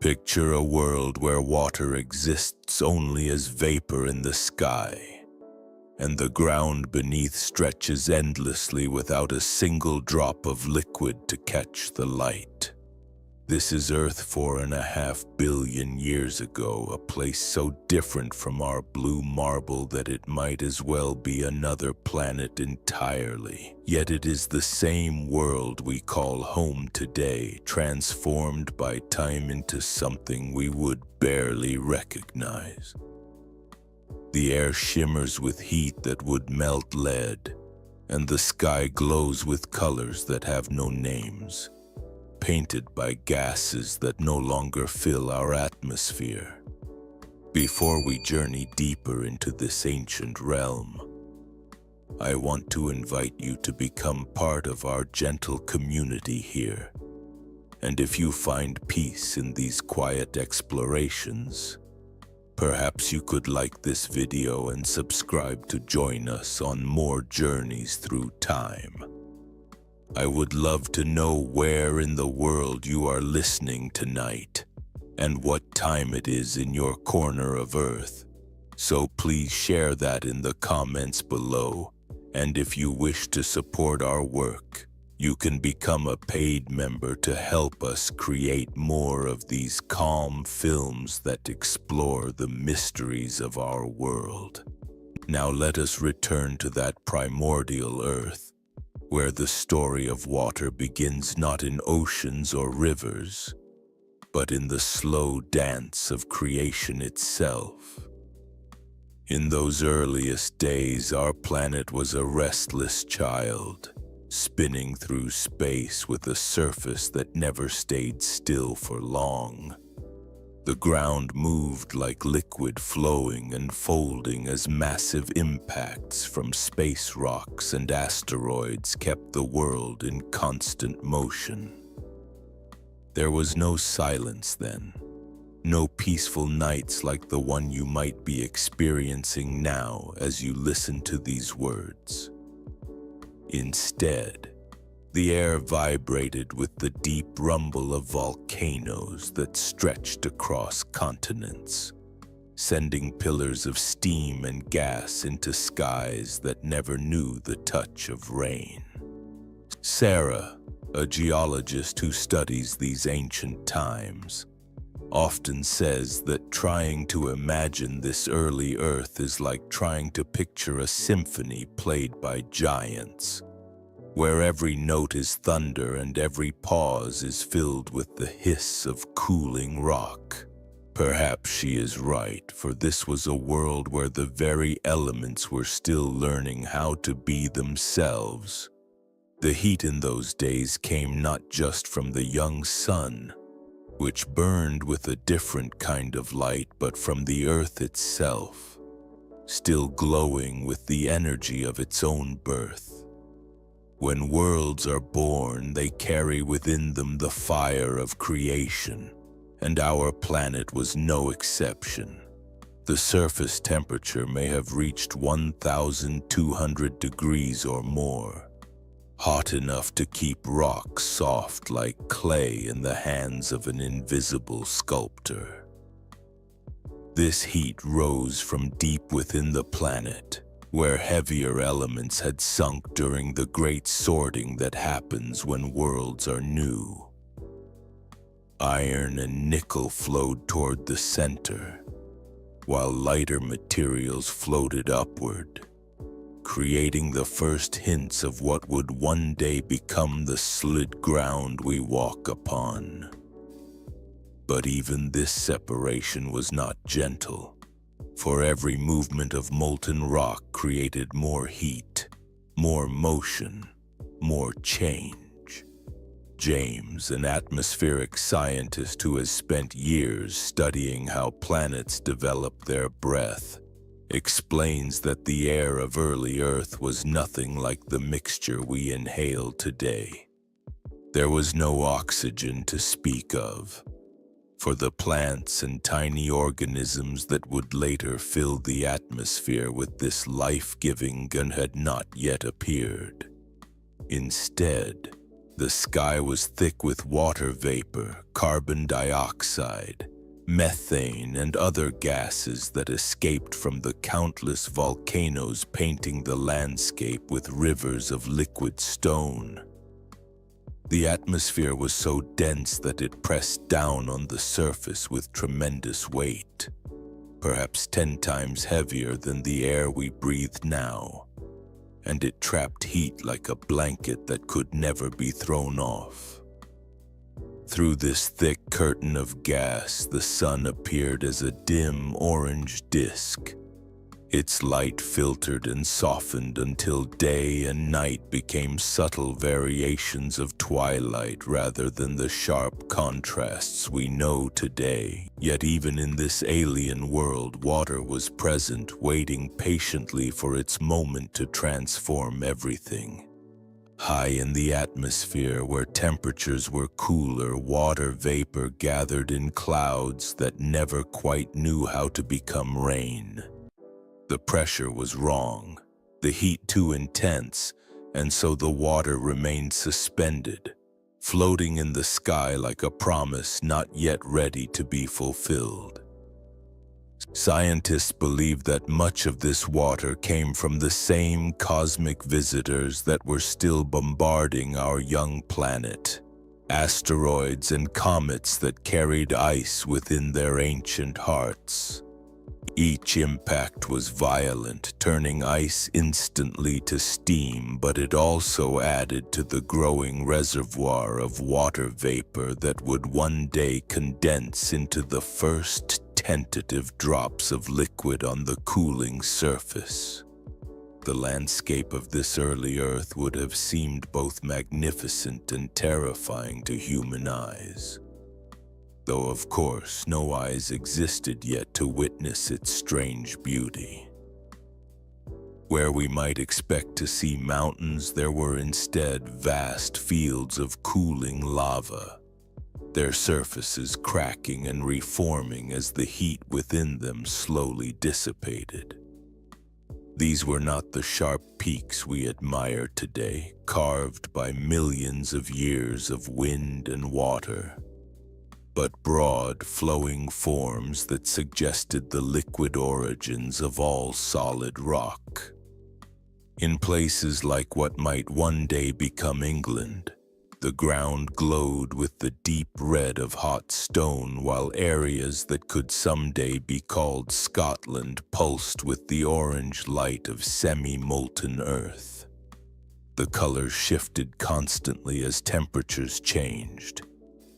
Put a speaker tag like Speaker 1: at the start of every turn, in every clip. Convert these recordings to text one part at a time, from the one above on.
Speaker 1: Picture a world where water exists only as vapor in the sky, and the ground beneath stretches endlessly without a single drop of liquid to catch the light. This is Earth 4.5 billion years ago, a place so different from our blue marble that it might as well be another planet entirely. Yet it is the same world we call home today, transformed by time into something we would barely recognize. The air shimmers with heat that would melt lead, and the sky glows with colors that have no names, painted by gases that no longer fill our atmosphere. Before we journey deeper into this ancient realm, I want to invite you to become part of our gentle community here. And if you find peace in these quiet explorations, perhaps you could like this video and subscribe to join us on more journeys through time. I would love to know where in the world you are listening tonight and what time it is in your corner of Earth. So please share that in the comments below. And if you wish to support our work, you can become a paid member to help us create more of these calm films that explore the mysteries of our world. Now let us return to that primordial Earth, where the story of water begins not in oceans or rivers, but in the slow dance of creation itself. In those earliest days, our planet was a restless child, spinning through space with a surface that never stayed still for long. The ground moved like liquid, flowing and folding as massive impacts from space rocks and asteroids kept the world in constant motion. There was no silence then, no peaceful nights like the one you might be experiencing now as you listen to these words. Instead, the air vibrated with the deep rumble of volcanoes that stretched across continents, sending pillars of steam and gas into skies that never knew the touch of rain. Sarah, a geologist who studies these ancient times, often says that trying to imagine this early Earth is like trying to picture a symphony played by giants, where every note is thunder and every pause is filled with the hiss of cooling rock. Perhaps she is right, for this was a world where the very elements were still learning how to be themselves. The heat in those days came not just from the young sun, which burned with a different kind of light, but from the earth itself, still glowing with the energy of its own birth. When worlds are born, they carry within them the fire of creation, and our planet was no exception. The surface temperature may have reached 1,200 degrees or more, hot enough to keep rock soft like clay in the hands of an invisible sculptor. This heat rose from deep within the planet, where heavier elements had sunk during the great sorting that happens when worlds are new. Iron and nickel flowed toward the center, while lighter materials floated upward, creating the first hints of what would one day become the slid ground we walk upon. But even this separation was not gentle, for every movement of molten rock created more heat, more motion, more change. James, an atmospheric scientist who has spent years studying how planets develop their breath, explains that the air of early Earth was nothing like the mixture we inhale today. There was no oxygen to speak of, for the plants and tiny organisms that would later fill the atmosphere with this life-giving gun had not yet appeared. Instead, The sky was thick with water vapor, carbon dioxide, methane, and other gases that escaped from the countless volcanoes painting the landscape with rivers of liquid stone. The atmosphere was so dense that it pressed down on the surface with tremendous weight, perhaps 10 times heavier than the air we breathe now, and it trapped heat like a blanket that could never be thrown off. Through this thick curtain of gas, the sun appeared as a dim orange disk. Its light filtered and softened until day and night became subtle variations of twilight rather than the sharp contrasts we know today. Yet even in this alien world, water was present, waiting patiently for its moment to transform everything. High in the atmosphere, where temperatures were cooler, water vapor gathered in clouds that never quite knew how to become rain. The pressure was wrong, the heat too intense, and so the water remained suspended, floating in the sky like a promise not yet ready to be fulfilled. Scientists believe that much of this water came from the same cosmic visitors that were still bombarding our young planet, asteroids and comets that carried ice within their ancient hearts. Each impact was violent, turning ice instantly to steam, but it also added to the growing reservoir of water vapor that would one day condense into the first tentative drops of liquid on the cooling surface. The landscape of this early Earth would have seemed both magnificent and terrifying to human eyes, though of course no eyes existed yet to witness its strange beauty. Where we might expect to see mountains, there were instead vast fields of cooling lava, their surfaces cracking and reforming as the heat within them slowly dissipated. These were not the sharp peaks we admire today, carved by millions of years of wind and water, but broad, flowing forms that suggested the liquid origins of all solid rock. In places like what might one day become England, the ground glowed with the deep red of hot stone, while areas that could someday be called Scotland pulsed with the orange light of semi-molten earth. The colors shifted constantly as temperatures changed,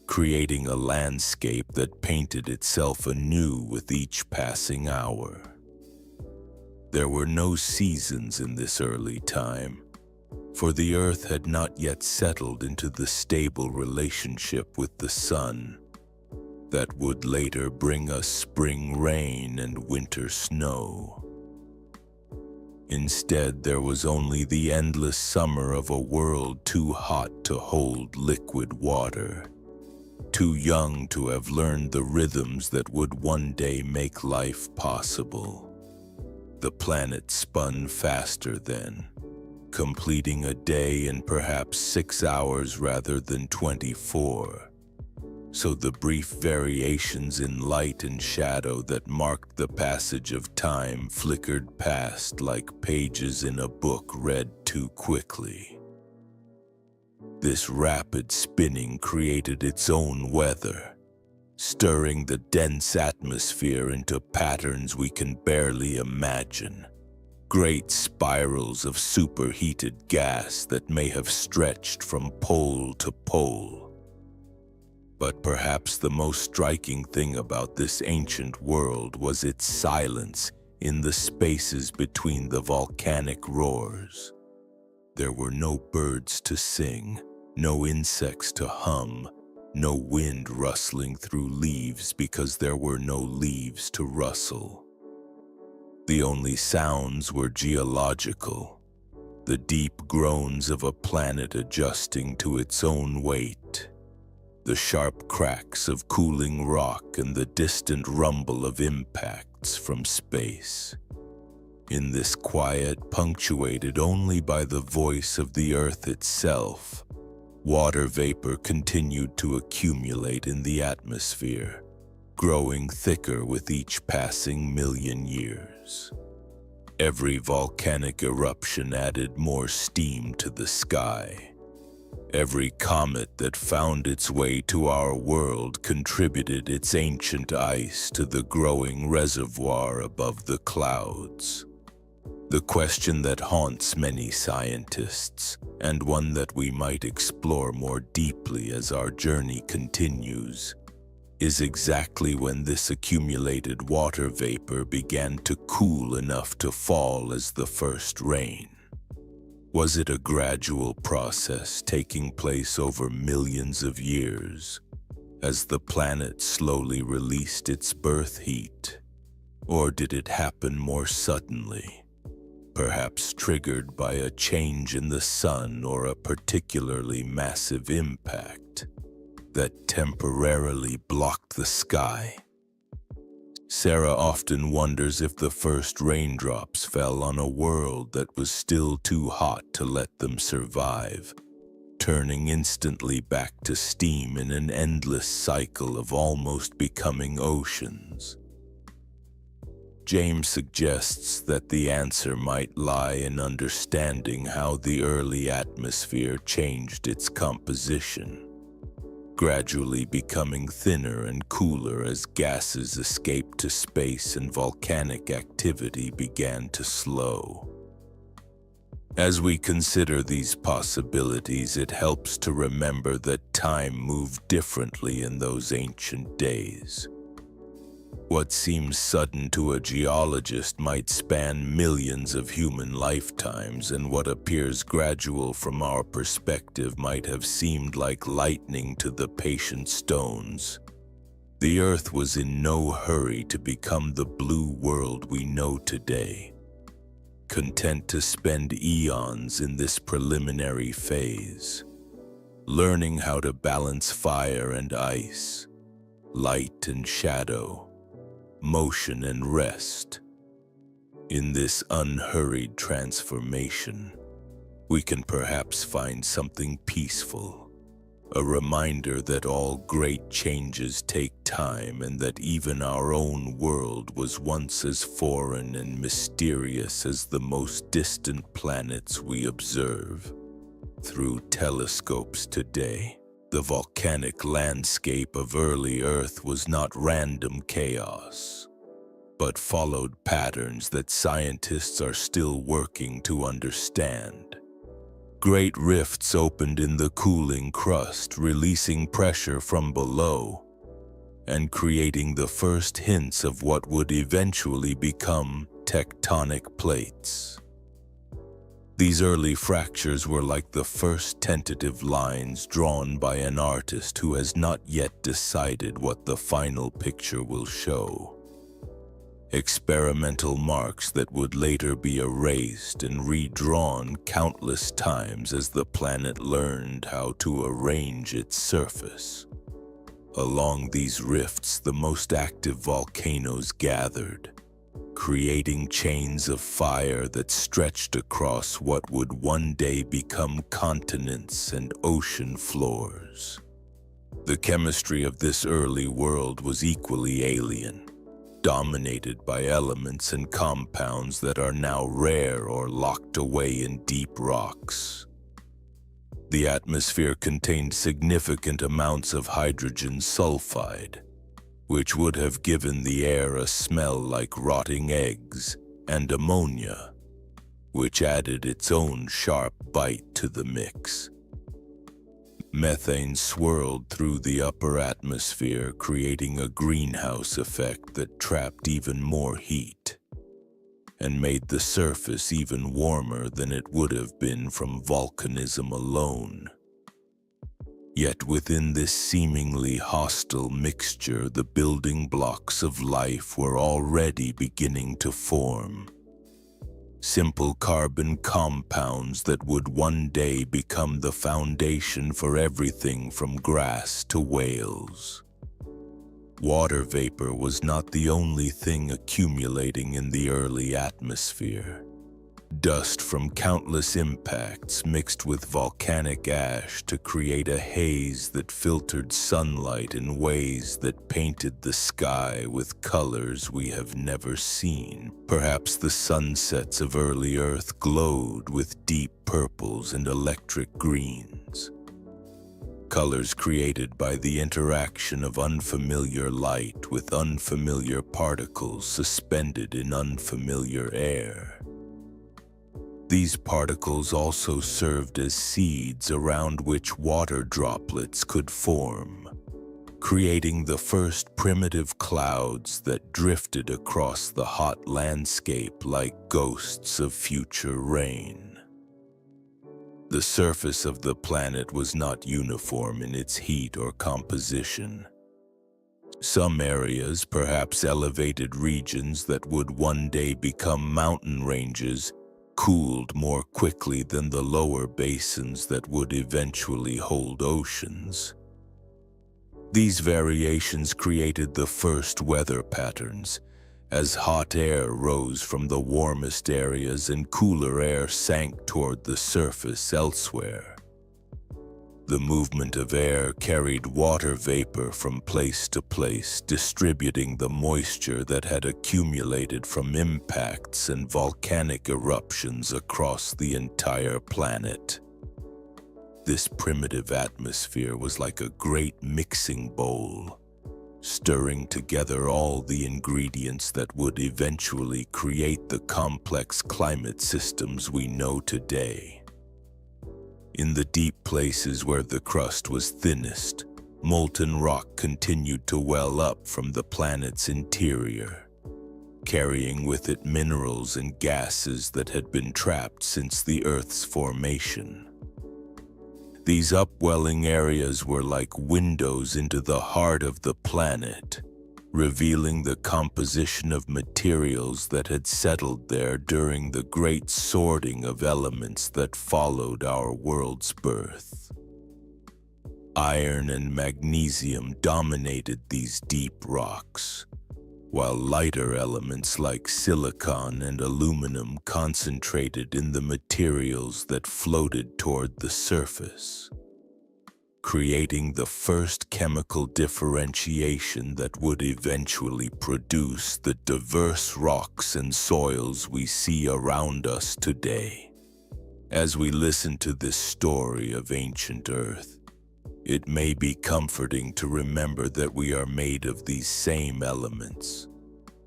Speaker 1: creating a landscape that painted itself anew with each passing hour. There were no seasons in this early time, for the earth had not yet settled into the stable relationship with the sun that would later bring us spring rain and winter snow. Instead, there was only the endless summer of a world too hot to hold liquid water, too young to have learned the rhythms that would one day make life possible. The planet spun faster then, completing a day in perhaps 6 hours rather than 24. So the brief variations in light and shadow that marked the passage of time flickered past like pages in a book read too quickly. This rapid spinning created its own weather, stirring the dense atmosphere into patterns we can barely imagine. Great spirals of superheated gas that may have stretched from pole to pole. But perhaps the most striking thing about this ancient world was its silence in the spaces between the volcanic roars. There were no birds to sing, no insects to hum, no wind rustling through leaves because there were no leaves to rustle. The only sounds were geological, the deep groans of a planet adjusting to its own weight, the sharp cracks of cooling rock and the distant rumble of impacts from space. In this quiet, punctuated only by the voice of the earth itself, Water vapor continued to accumulate in the atmosphere, growing thicker with each passing million years. Every volcanic eruption added more steam to the sky. Every comet that found its way to our world contributed its ancient ice to the growing reservoir above the clouds. The question that haunts many scientists, and one that we might explore more deeply as our journey continues, is exactly when this accumulated water vapor began to cool enough to fall as the first rain. Was it a gradual process taking place over millions of years, as the planet slowly released its birth heat? Or did it happen more suddenly, perhaps triggered by a change in the sun or a particularly massive impact that temporarily blocked the sky? Sarah often wonders if the first raindrops fell on a world that was still too hot to let them survive, turning instantly back to steam in an endless cycle of almost becoming oceans. James suggests that the answer might lie in understanding how the early atmosphere changed its composition, gradually becoming thinner and cooler as gases escaped to space and volcanic activity began to slow. As we consider these possibilities, it helps to remember that time moved differently in those ancient days. What seems sudden to a geologist might span millions of human lifetimes, and what appears gradual from our perspective might have seemed like lightning to the patient stones. The Earth was in no hurry to become the blue world we know today, content to spend eons in this preliminary phase, learning how to balance fire and ice, light and shadow, motion and rest. In this unhurried transformation, we can perhaps find something peaceful, a reminder that all great changes take time and that even our own world was once as foreign and mysterious as the most distant planets we observe through telescopes today. The volcanic landscape of early Earth was not random chaos, but followed patterns that scientists are still working to understand. Great rifts opened in the cooling crust, releasing pressure from below and creating the first hints of what would eventually become tectonic plates. These early fractures were like the first tentative lines drawn by an artist who has not yet decided what the final picture will show. Experimental marks that would later be erased and redrawn countless times as the planet learned how to arrange its surface. Along these rifts, the most active volcanoes gathered, creating chains of fire that stretched across what would one day become continents and ocean floors. The chemistry of this early world was equally alien, dominated by elements and compounds that are now rare or locked away in deep rocks. The atmosphere contained significant amounts of hydrogen sulfide, which would have given the air a smell like rotting eggs, and ammonia, which added its own sharp bite to the mix. Methane swirled through the upper atmosphere, creating a greenhouse effect that trapped even more heat and made the surface even warmer than it would have been from volcanism alone. Yet within this seemingly hostile mixture, the building blocks of life were already beginning to form. Simple carbon compounds that would one day become the foundation for everything from grass to whales. Water vapor was not the only thing accumulating in the early atmosphere. Dust from countless impacts mixed with volcanic ash to create a haze that filtered sunlight in ways that painted the sky with colors we have never seen. Perhaps the sunsets of early Earth glowed with deep purples and electric greens. Colors created by the interaction of unfamiliar light with unfamiliar particles suspended in unfamiliar air. These particles also served as seeds around which water droplets could form, creating the first primitive clouds that drifted across the hot landscape like ghosts of future rain. The surface of the planet was not uniform in its heat or composition. Some areas, perhaps elevated regions that would one day become mountain ranges, cooled more quickly than the lower basins that would eventually hold oceans. These variations created the first weather patterns, as hot air rose from the warmest areas and cooler air sank toward the surface elsewhere. The movement of air carried water vapor from place to place, distributing the moisture that had accumulated from impacts and volcanic eruptions across the entire planet. This primitive atmosphere was like a great mixing bowl, stirring together all the ingredients that would eventually create the complex climate systems we know today. In the deep places where the crust was thinnest, molten rock continued to well up from the planet's interior, carrying with it minerals and gases that had been trapped since the Earth's formation. These upwelling areas were like windows into the heart of the planet, revealing the composition of materials that had settled there during the great sorting of elements that followed our world's birth. Iron and magnesium dominated these deep rocks, while lighter elements like silicon and aluminum concentrated in the materials that floated toward the surface, creating the first chemical differentiation that would eventually produce the diverse rocks and soils we see around us today. As we listen to this story of ancient Earth, it may be comforting to remember that we are made of these same elements,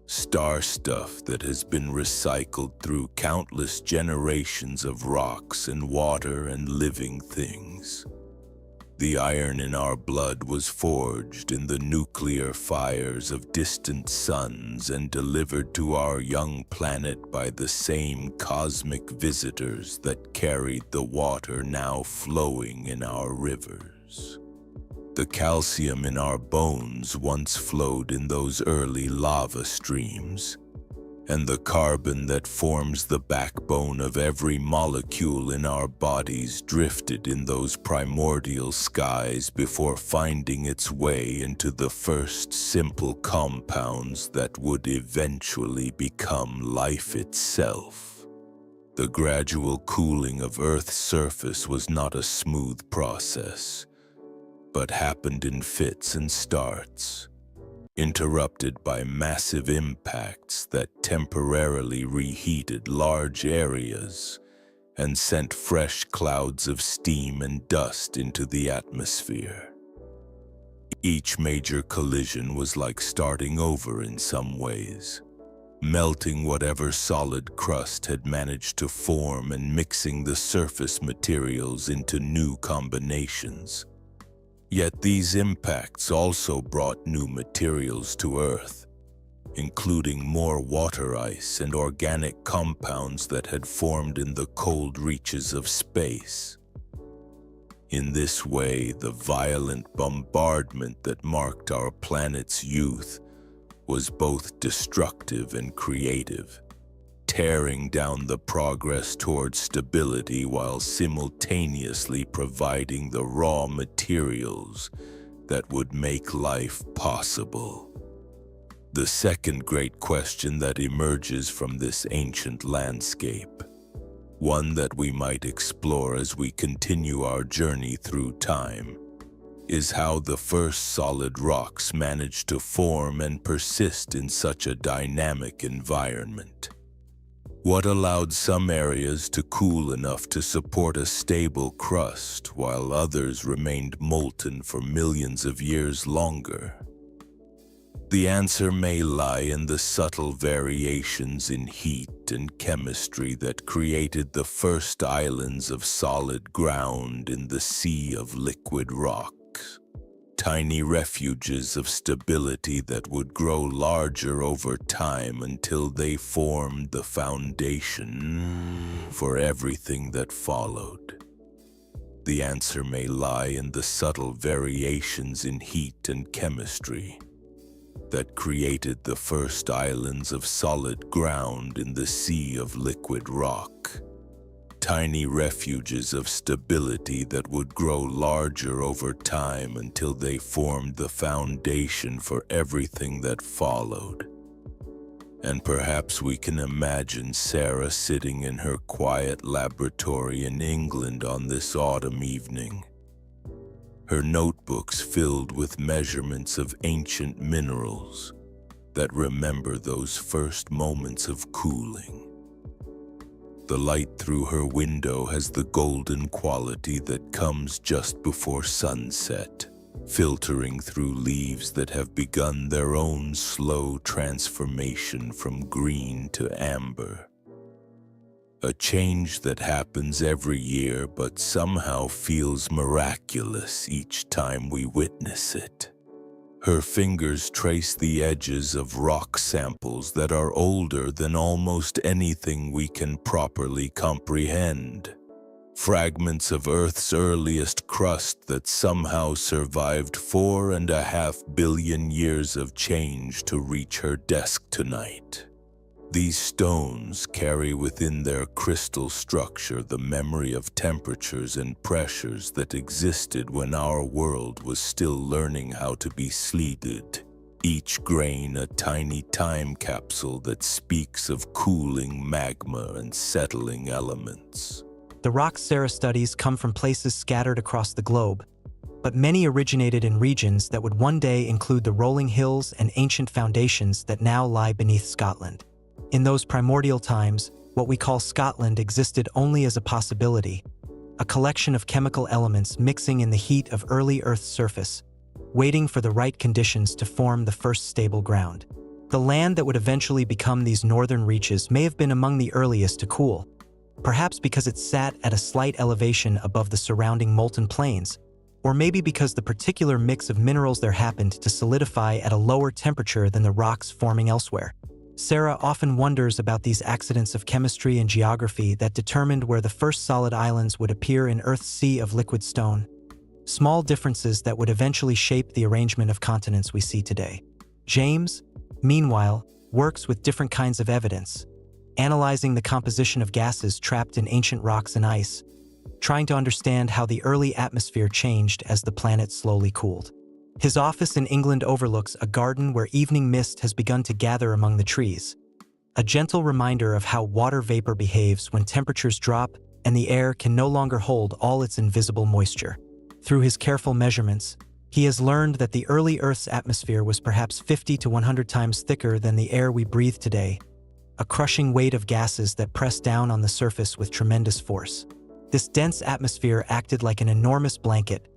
Speaker 1: star stuff that has been recycled through countless generations of rocks and water and living things. The iron in our blood was forged in the nuclear fires of distant suns and delivered to our young planet by the same cosmic visitors that carried the water now flowing in our rivers. The calcium in our bones once flowed in those early lava streams, and the carbon that forms the backbone of every molecule in our bodies drifted in those primordial skies before finding its way into the first simple compounds that would eventually become life itself. The gradual cooling of Earth's surface was not a smooth process, but happened in fits and starts, interrupted by massive impacts that temporarily reheated large areas and sent fresh clouds of steam and dust into the atmosphere. Each major collision was like starting over in some ways, melting whatever solid crust had managed to form and mixing the surface materials into new combinations. Yet these impacts also brought new materials to Earth, including more water ice and organic compounds that had formed in the cold reaches of space. In this way, the violent bombardment that marked our planet's youth was both destructive and creative, tearing down the progress towards stability while simultaneously providing the raw materials that would make life possible. The second great question that emerges from this ancient landscape: one that we might explore as we continue our journey through time, is how the first solid rocks managed to form and persist in such a dynamic environment. What allowed some areas to cool enough to support a stable crust while others remained molten for millions of years longer? The answer may lie in the subtle variations in heat and chemistry that created the first islands of solid ground in the sea of liquid rocks. Tiny refuges of stability that would grow larger over time until they formed the foundation for everything that followed. The answer may lie in the subtle variations in heat and chemistry that created the first islands of solid ground in the sea of liquid rock. Tiny refuges of stability that would grow larger over time until they formed the foundation for everything that followed. And perhaps we can imagine Sarah sitting in her quiet laboratory in England on this autumn evening, her notebooks filled with measurements of ancient minerals that remember those first moments of cooling. The light through her window has the golden quality that comes just before sunset, filtering through leaves that have begun their own slow transformation from green to amber. A change that happens every year but somehow feels miraculous each time we witness it. Her fingers trace the edges of rock samples that are older than almost anything we can properly comprehend. Fragments of Earth's earliest crust that somehow survived 4.5 billion years of change to reach her desk tonight. These stones carry within their crystal structure the memory of temperatures and pressures that existed when our world was still learning how to be sleeted. Each grain a tiny time capsule that speaks of cooling magma and settling elements.
Speaker 2: The rocks Sarah studies come from places scattered across the globe, but many originated in regions that would one day include the rolling hills and ancient foundations that now lie beneath Scotland. In those primordial times, what we call Scotland existed only as a possibility, a collection of chemical elements mixing in the heat of early Earth's surface, waiting for the right conditions to form the first stable ground. The land that would eventually become these northern reaches may have been among the earliest to cool, perhaps because it sat at a slight elevation above the surrounding molten plains, or maybe because the particular mix of minerals there happened to solidify at a lower temperature than the rocks forming elsewhere. Sarah often wonders about these accidents of chemistry and geography that determined where the first solid islands would appear in Earth's sea of liquid stone, small differences that would eventually shape the arrangement of continents we see today. James, meanwhile, works with different kinds of evidence, analyzing the composition of gases trapped in ancient rocks and ice, trying to understand how the early atmosphere changed as the planet slowly cooled. His office in England overlooks a garden where evening mist has begun to gather among the trees, a gentle reminder of how water vapor behaves when temperatures drop and the air can no longer hold all its invisible moisture. Through his careful measurements, he has learned that the early Earth's atmosphere was perhaps 50 to 100 times thicker than the air we breathe today, a crushing weight of gases that pressed down on the surface with tremendous force. This dense atmosphere acted like an enormous blanket,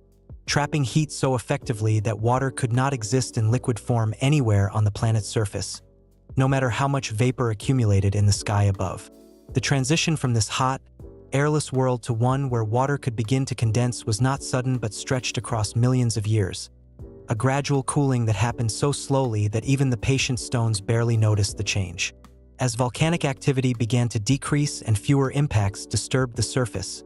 Speaker 2: trapping heat so effectively that water could not exist in liquid form anywhere on the planet's surface, no matter how much vapor accumulated in the sky above. The transition from this hot, airless world to one where water could begin to condense was not sudden but stretched across millions of years, a gradual cooling that happened so slowly that even the patient stones barely noticed the change. As volcanic activity began to decrease and fewer impacts disturbed the surface,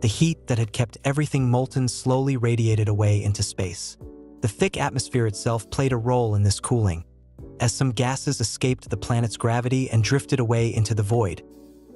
Speaker 2: the heat that had kept everything molten slowly radiated away into space. The thick atmosphere itself played a role in this cooling, as some gases escaped the planet's gravity and drifted away into the void,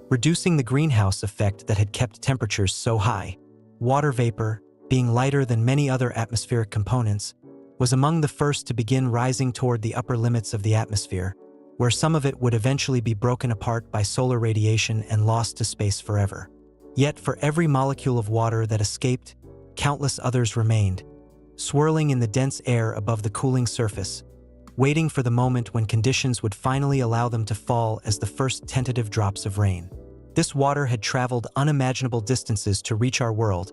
Speaker 2: reducing the greenhouse effect that had kept temperatures so high. Water vapor, being lighter than many other atmospheric components, was among the first to begin rising toward the upper limits of the atmosphere, where some of it would eventually be broken apart by solar radiation and lost to space forever. Yet for every molecule of water that escaped, countless others remained, swirling in the dense air above the cooling surface, waiting for the moment when conditions would finally allow them to fall as the first tentative drops of rain. This water had traveled unimaginable distances to reach our world,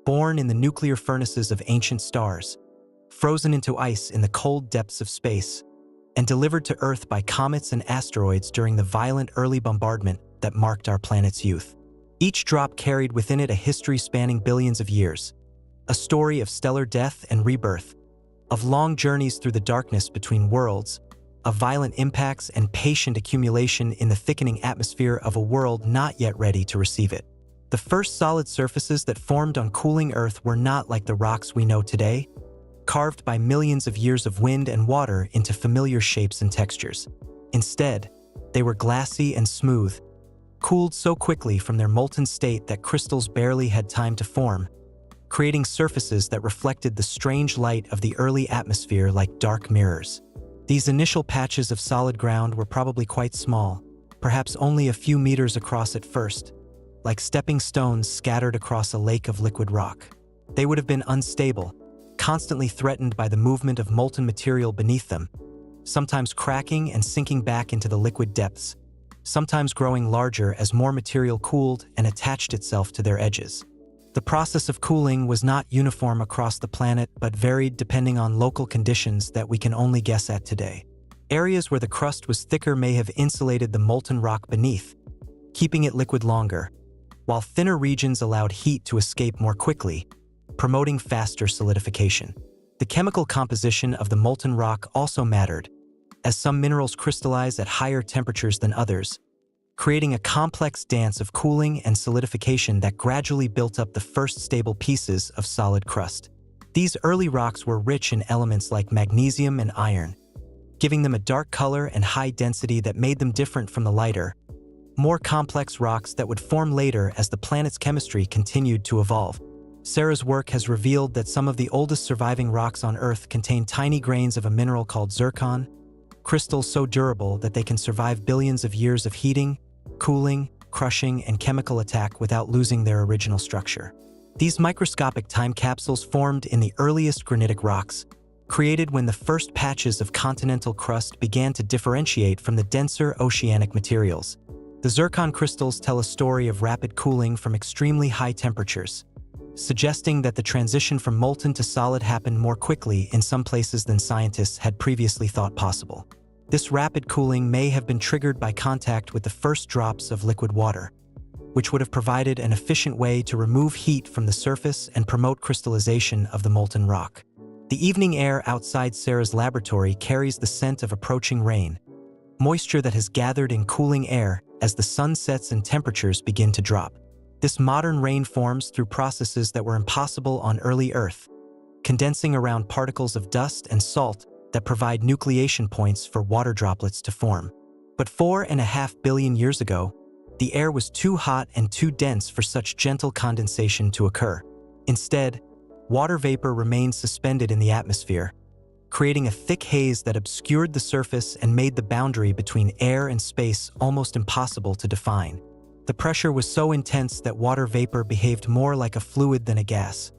Speaker 2: born in the nuclear furnaces of ancient stars, frozen into ice in the cold depths of space, and delivered to Earth by comets and asteroids during the violent early bombardment that marked our planet's youth. Each drop carried within it a history spanning billions of years, a story of stellar death and rebirth, of long journeys through the darkness between worlds, of violent impacts and patient accumulation in the thickening atmosphere of a world not yet ready to receive it. The first solid surfaces that formed on cooling Earth were not like the rocks we know today, carved by millions of years of wind and water into familiar shapes and textures. Instead, they were glassy and smooth, cooled so quickly from their molten state that crystals barely had time to form, creating surfaces that reflected the strange light of the early atmosphere like dark mirrors. These initial patches of solid ground were probably quite small, perhaps only a few meters across at first, like stepping stones scattered across a lake of liquid rock. They would have been unstable, constantly threatened by the movement of molten material beneath them, sometimes cracking and sinking back into the liquid depths, sometimes growing larger as more material cooled and attached itself to their edges. The process of cooling was not uniform across the planet but varied depending on local conditions that we can only guess at today. Areas where the crust was thicker may have insulated the molten rock beneath, keeping it liquid longer, while thinner regions allowed heat to escape more quickly, promoting faster solidification. The chemical composition of the molten rock also mattered, as some minerals crystallize at higher temperatures than others, creating a complex dance of cooling and solidification that gradually built up the first stable pieces of solid crust. These early rocks were rich in elements like magnesium and iron, giving them a dark color and high density that made them different from the lighter, more complex rocks that would form later as the planet's chemistry continued to evolve. Sarah's work has revealed that some of the oldest surviving rocks on Earth contain tiny grains of a mineral called zircon, crystals so durable that they can survive billions of years of heating, cooling, crushing, and chemical attack without losing their original structure. These microscopic time capsules formed in the earliest granitic rocks, created when the first patches of continental crust began to differentiate from the denser oceanic materials. The zircon crystals tell a story of rapid cooling from extremely high temperatures, suggesting that the transition from molten to solid happened more quickly in some places than scientists had previously thought possible. This rapid cooling may have been triggered by contact with the first drops of liquid water, which would have provided an efficient way to remove heat from the surface and promote crystallization of the molten rock. The evening air outside Sarah's laboratory carries the scent of approaching rain, moisture that has gathered in cooling air as the sun sets and temperatures begin to drop. This modern rain forms through processes that were impossible on early Earth, condensing around particles of dust and salt that provide nucleation points for water droplets to form. But 4.5 billion years ago, the air was too hot and too dense for such gentle condensation to occur. Instead, water vapor remained suspended in the atmosphere, creating a thick haze that obscured the surface and made the boundary between air and space almost impossible to define. The pressure was so intense that water vapor behaved more like a fluid than a gas,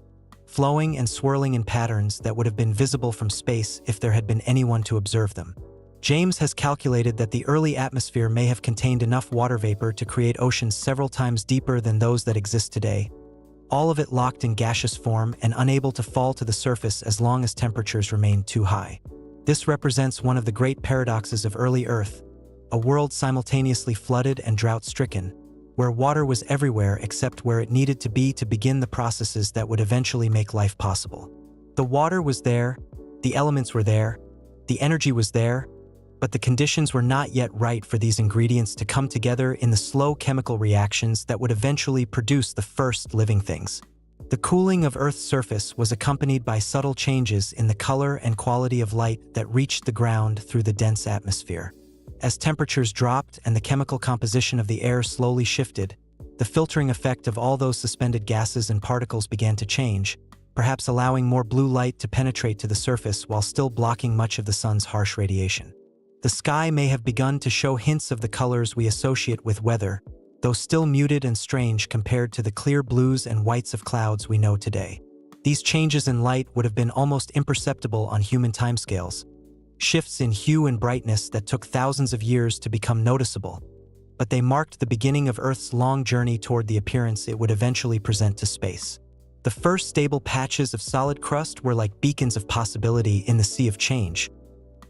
Speaker 2: flowing and swirling in patterns that would have been visible from space if there had been anyone to observe them. James has calculated that the early atmosphere may have contained enough water vapor to create oceans several times deeper than those that exist today, all of it locked in gaseous form and unable to fall to the surface as long as temperatures remained too high. This represents one of the great paradoxes of early Earth, a world simultaneously flooded and drought-stricken, where water was everywhere except where it needed to be to begin the processes that would eventually make life possible. The water was there, the elements were there, the energy was there, but the conditions were not yet right for these ingredients to come together in the slow chemical reactions that would eventually produce the first living things. The cooling of Earth's surface was accompanied by subtle changes in the color and quality of light that reached the ground through the dense atmosphere. As temperatures dropped and the chemical composition of the air slowly shifted, the filtering effect of all those suspended gases and particles began to change, perhaps allowing more blue light to penetrate to the surface while still blocking much of the sun's harsh radiation. The sky may have begun to show hints of the colors we associate with weather, though still muted and strange compared to the clear blues and whites of clouds we know today. These changes in light would have been almost imperceptible on human timescales, shifts in hue and brightness that took thousands of years to become noticeable, but they marked the beginning of Earth's long journey toward the appearance it would eventually present to space. The first stable patches of solid crust were like beacons of possibility in the sea of change,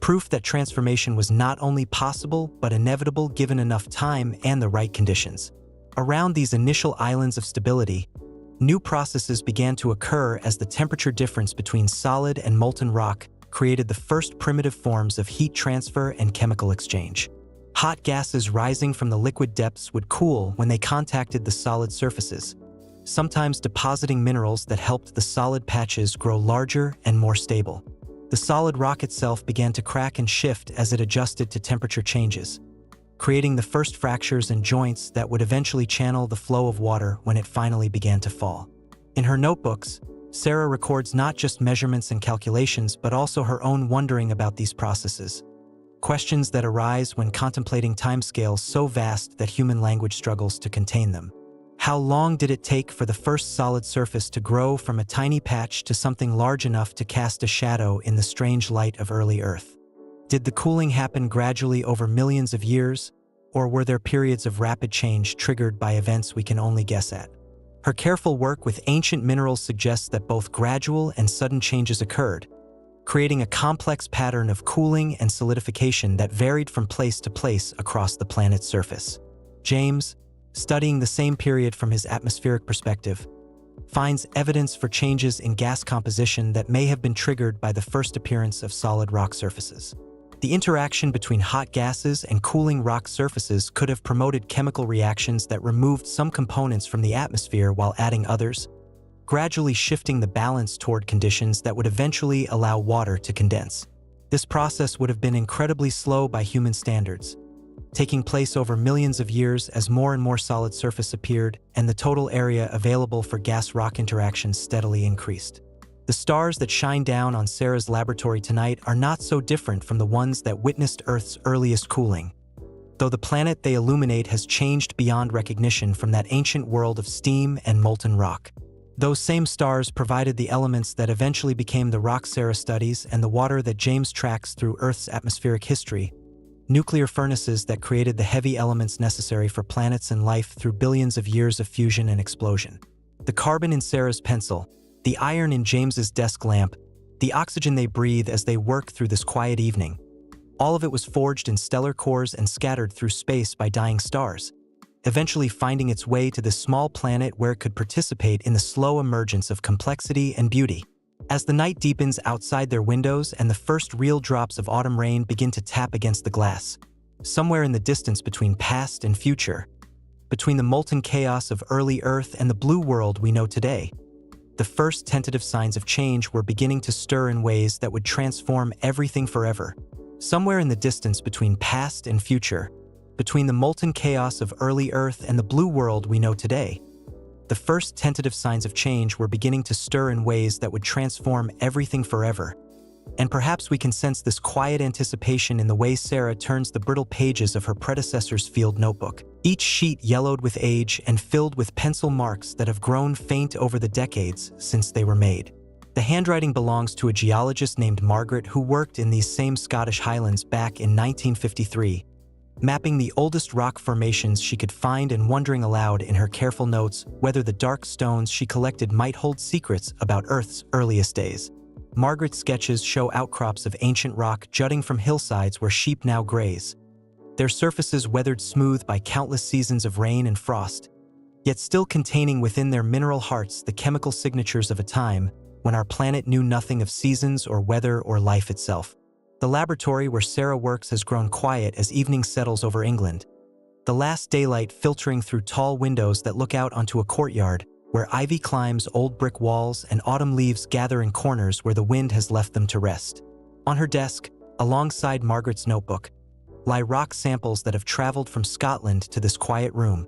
Speaker 2: proof that transformation was not only possible but inevitable given enough time and the right conditions. Around these initial islands of stability, new processes began to occur as the temperature difference between solid and molten rock created the first primitive forms of heat transfer and chemical exchange. Hot gases rising from the liquid depths would cool when they contacted the solid surfaces, sometimes depositing minerals that helped the solid patches grow larger and more stable. The solid rock itself began to crack and shift as it adjusted to temperature changes, creating the first fractures and joints that would eventually channel the flow of water when it finally began to fall. In her notebooks, Sarah records not just measurements and calculations, but also her own wondering about these processes, questions that arise when contemplating timescales so vast that human language struggles to contain them. How long did it take for the first solid surface to grow from a tiny patch to something large enough to cast a shadow in the strange light of early Earth? Did the cooling happen gradually over millions of years, or were there periods of rapid change triggered by events we can only guess at? Her careful work with ancient minerals suggests that both gradual and sudden changes occurred, creating a complex pattern of cooling and solidification that varied from place to place across the planet's surface. James, studying the same period from his atmospheric perspective, finds evidence for changes in gas composition that may have been triggered by the first appearance of solid rock surfaces. The interaction between hot gases and cooling rock surfaces could have promoted chemical reactions that removed some components from the atmosphere while adding others, gradually shifting the balance toward conditions that would eventually allow water to condense. This process would have been incredibly slow by human standards, taking place over millions of years as more and more solid surface appeared and the total area available for gas-rock interactions steadily increased. The stars that shine down on Sarah's laboratory tonight are not so different from the ones that witnessed Earth's earliest cooling, though the planet they illuminate has changed beyond recognition from that ancient world of steam and molten rock. Those same stars provided the elements that eventually became the rock Sarah studies and the water that James tracks through Earth's atmospheric history, nuclear furnaces that created the heavy elements necessary for planets and life through billions of years of fusion and explosion. The carbon in Sarah's pencil, the iron in James's desk lamp, the oxygen they breathe as they work through this quiet evening, all of it was forged in stellar cores and scattered through space by dying stars, eventually finding its way to this small planet where it could participate in the slow emergence of complexity and beauty. As the night deepens outside their windows and the first real drops of autumn rain begin to tap against the glass, somewhere in the distance between past and future, between the molten chaos of early Earth and the blue world we know today, the first tentative signs of change were beginning to stir in ways that would transform everything forever. Somewhere in the distance between past and future, between the molten chaos of early Earth and the blue world we know today, the first tentative signs of change were beginning to stir in ways that would transform everything forever. And perhaps we can sense this quiet anticipation in the way Sarah turns the brittle pages of her predecessor's field notebook, each sheet yellowed with age and filled with pencil marks that have grown faint over the decades since they were made. The handwriting belongs to a geologist named Margaret who worked in these same Scottish highlands back in 1953, mapping the oldest rock formations she could find and wondering aloud in her careful notes whether the dark stones she collected might hold secrets about Earth's earliest days. Margaret's sketches show outcrops of ancient rock jutting from hillsides where sheep now graze, their surfaces weathered smooth by countless seasons of rain and frost, yet still containing within their mineral hearts the chemical signatures of a time when our planet knew nothing of seasons or weather or life itself. The laboratory where Sarah works has grown quiet as evening settles over England, the last daylight filtering through tall windows that look out onto a courtyard where ivy climbs old brick walls and autumn leaves gather in corners where the wind has left them to rest. On her desk, alongside Margaret's notebook, lie rock samples that have traveled from Scotland to this quiet room,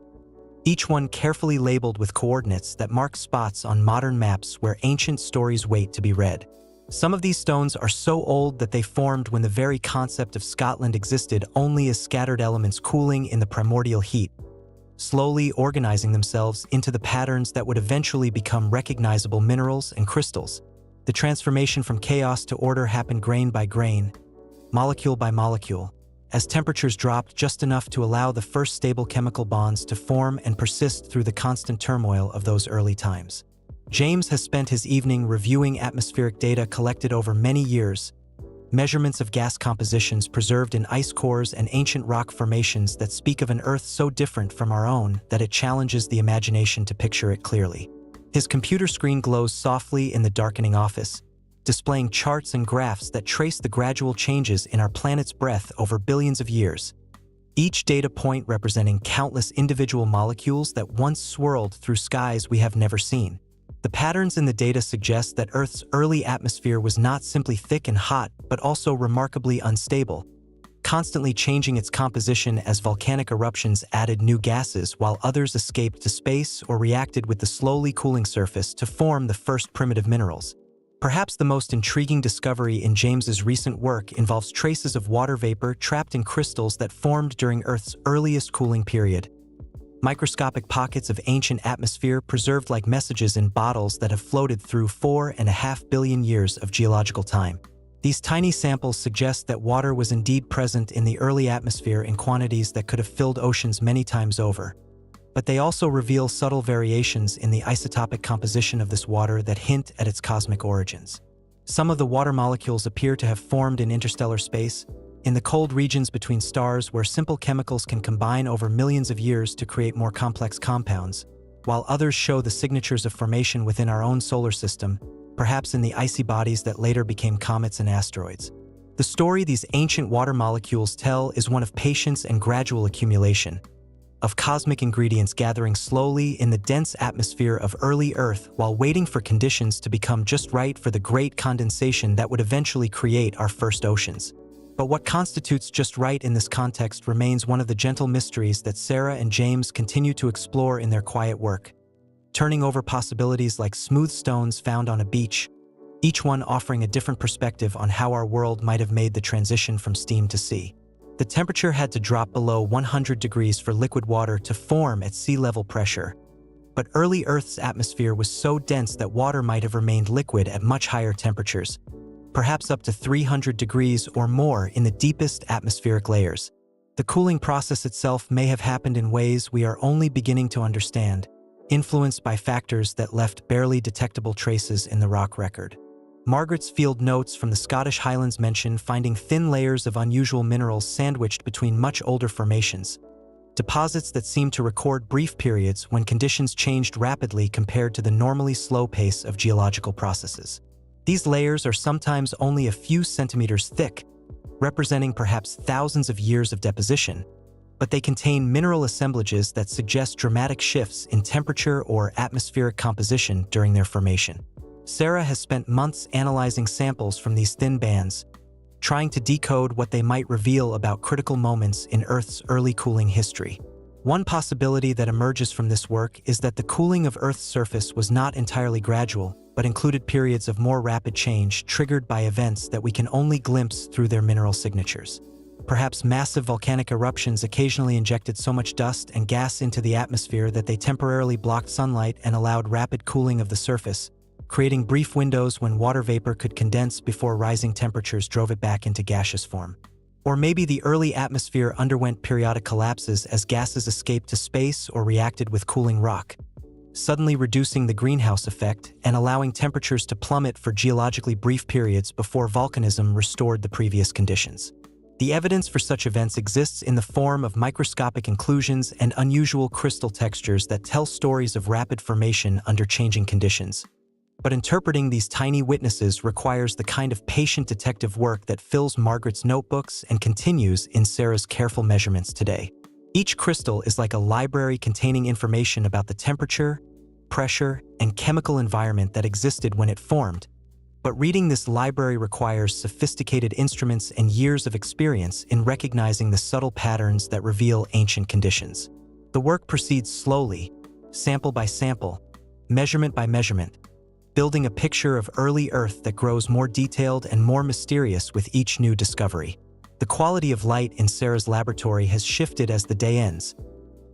Speaker 2: each one carefully labeled with coordinates that mark spots on modern maps where ancient stories wait to be read. Some of these stones are so old that they formed when the very concept of Scotland existed only as scattered elements cooling in the primordial heat, slowly organizing themselves into the patterns that would eventually become recognizable minerals and crystals. The transformation from chaos to order happened grain by grain, molecule by molecule, as temperatures dropped just enough to allow the first stable chemical bonds to form and persist through the constant turmoil of those early times. James has spent his evening reviewing atmospheric data collected over many years, measurements of gas compositions preserved in ice cores and ancient rock formations that speak of an Earth so different from our own that it challenges the imagination to picture it clearly. His computer screen glows softly in the darkening office, displaying charts and graphs that trace the gradual changes in our planet's breadth over billions of years, each data point representing countless individual molecules that once swirled through skies we have never seen. The patterns in the data suggest that Earth's early atmosphere was not simply thick and hot, but also remarkably unstable, constantly changing its composition as volcanic eruptions added new gases while others escaped to space or reacted with the slowly cooling surface to form the first primitive minerals. Perhaps the most intriguing discovery in James's recent work involves traces of water vapor trapped in crystals that formed during Earth's earliest cooling period. Microscopic pockets of ancient atmosphere preserved like messages in bottles that have floated through 4.5 billion years of geological time. These tiny samples suggest that water was indeed present in the early atmosphere in quantities that could have filled oceans many times over. But they also reveal subtle variations in the isotopic composition of this water that hint at its cosmic origins. Some of the water molecules appear to have formed in interstellar space, in the cold regions between stars where simple chemicals can combine over millions of years to create more complex compounds, while others show the signatures of formation within our own solar system, perhaps in the icy bodies that later became comets and asteroids. The story these ancient water molecules tell is one of patience and gradual accumulation, of cosmic ingredients gathering slowly in the dense atmosphere of early Earth while waiting for conditions to become just right for the great condensation that would eventually create our first oceans. But what constitutes just right in this context remains one of the gentle mysteries that Sarah and James continue to explore in their quiet work, turning over possibilities like smooth stones found on a beach, each one offering a different perspective on how our world might have made the transition from steam to sea. The temperature had to drop below 100 degrees for liquid water to form at sea level pressure. But early Earth's atmosphere was so dense that water might have remained liquid at much higher temperatures, perhaps up to 300 degrees or more in the deepest atmospheric layers. The cooling process itself may have happened in ways we are only beginning to understand, influenced by factors that left barely detectable traces in the rock record. Margaret's field notes from the Scottish Highlands mention finding thin layers of unusual minerals sandwiched between much older formations, deposits that seem to record brief periods when conditions changed rapidly compared to the normally slow pace of geological processes. These layers are sometimes only a few centimeters thick, representing perhaps thousands of years of deposition, but they contain mineral assemblages that suggest dramatic shifts in temperature or atmospheric composition during their formation. Sarah has spent months analyzing samples from these thin bands, trying to decode what they might reveal about critical moments in Earth's early cooling history. One possibility that emerges from this work is that the cooling of Earth's surface was not entirely gradual, but included periods of more rapid change triggered by events that we can only glimpse through their mineral signatures. Perhaps massive volcanic eruptions occasionally injected so much dust and gas into the atmosphere that they temporarily blocked sunlight and allowed rapid cooling of the surface, creating brief windows when water vapor could condense before rising temperatures drove it back into gaseous form. Or maybe the early atmosphere underwent periodic collapses as gases escaped to space or reacted with cooling rock, suddenly reducing the greenhouse effect and allowing temperatures to plummet for geologically brief periods before volcanism restored the previous conditions. The evidence for such events exists in the form of microscopic inclusions and unusual crystal textures that tell stories of rapid formation under changing conditions. But interpreting these tiny witnesses requires the kind of patient detective work that fills Margaret's notebooks and continues in Sarah's careful measurements today. Each crystal is like a library containing information about the temperature, pressure, and chemical environment that existed when it formed. But reading this library requires sophisticated instruments and years of experience in recognizing the subtle patterns that reveal ancient conditions. The work proceeds slowly, sample by sample, measurement by measurement, building a picture of early Earth that grows more detailed and more mysterious with each new discovery. The quality of light in Sarah's laboratory has shifted as the day ends.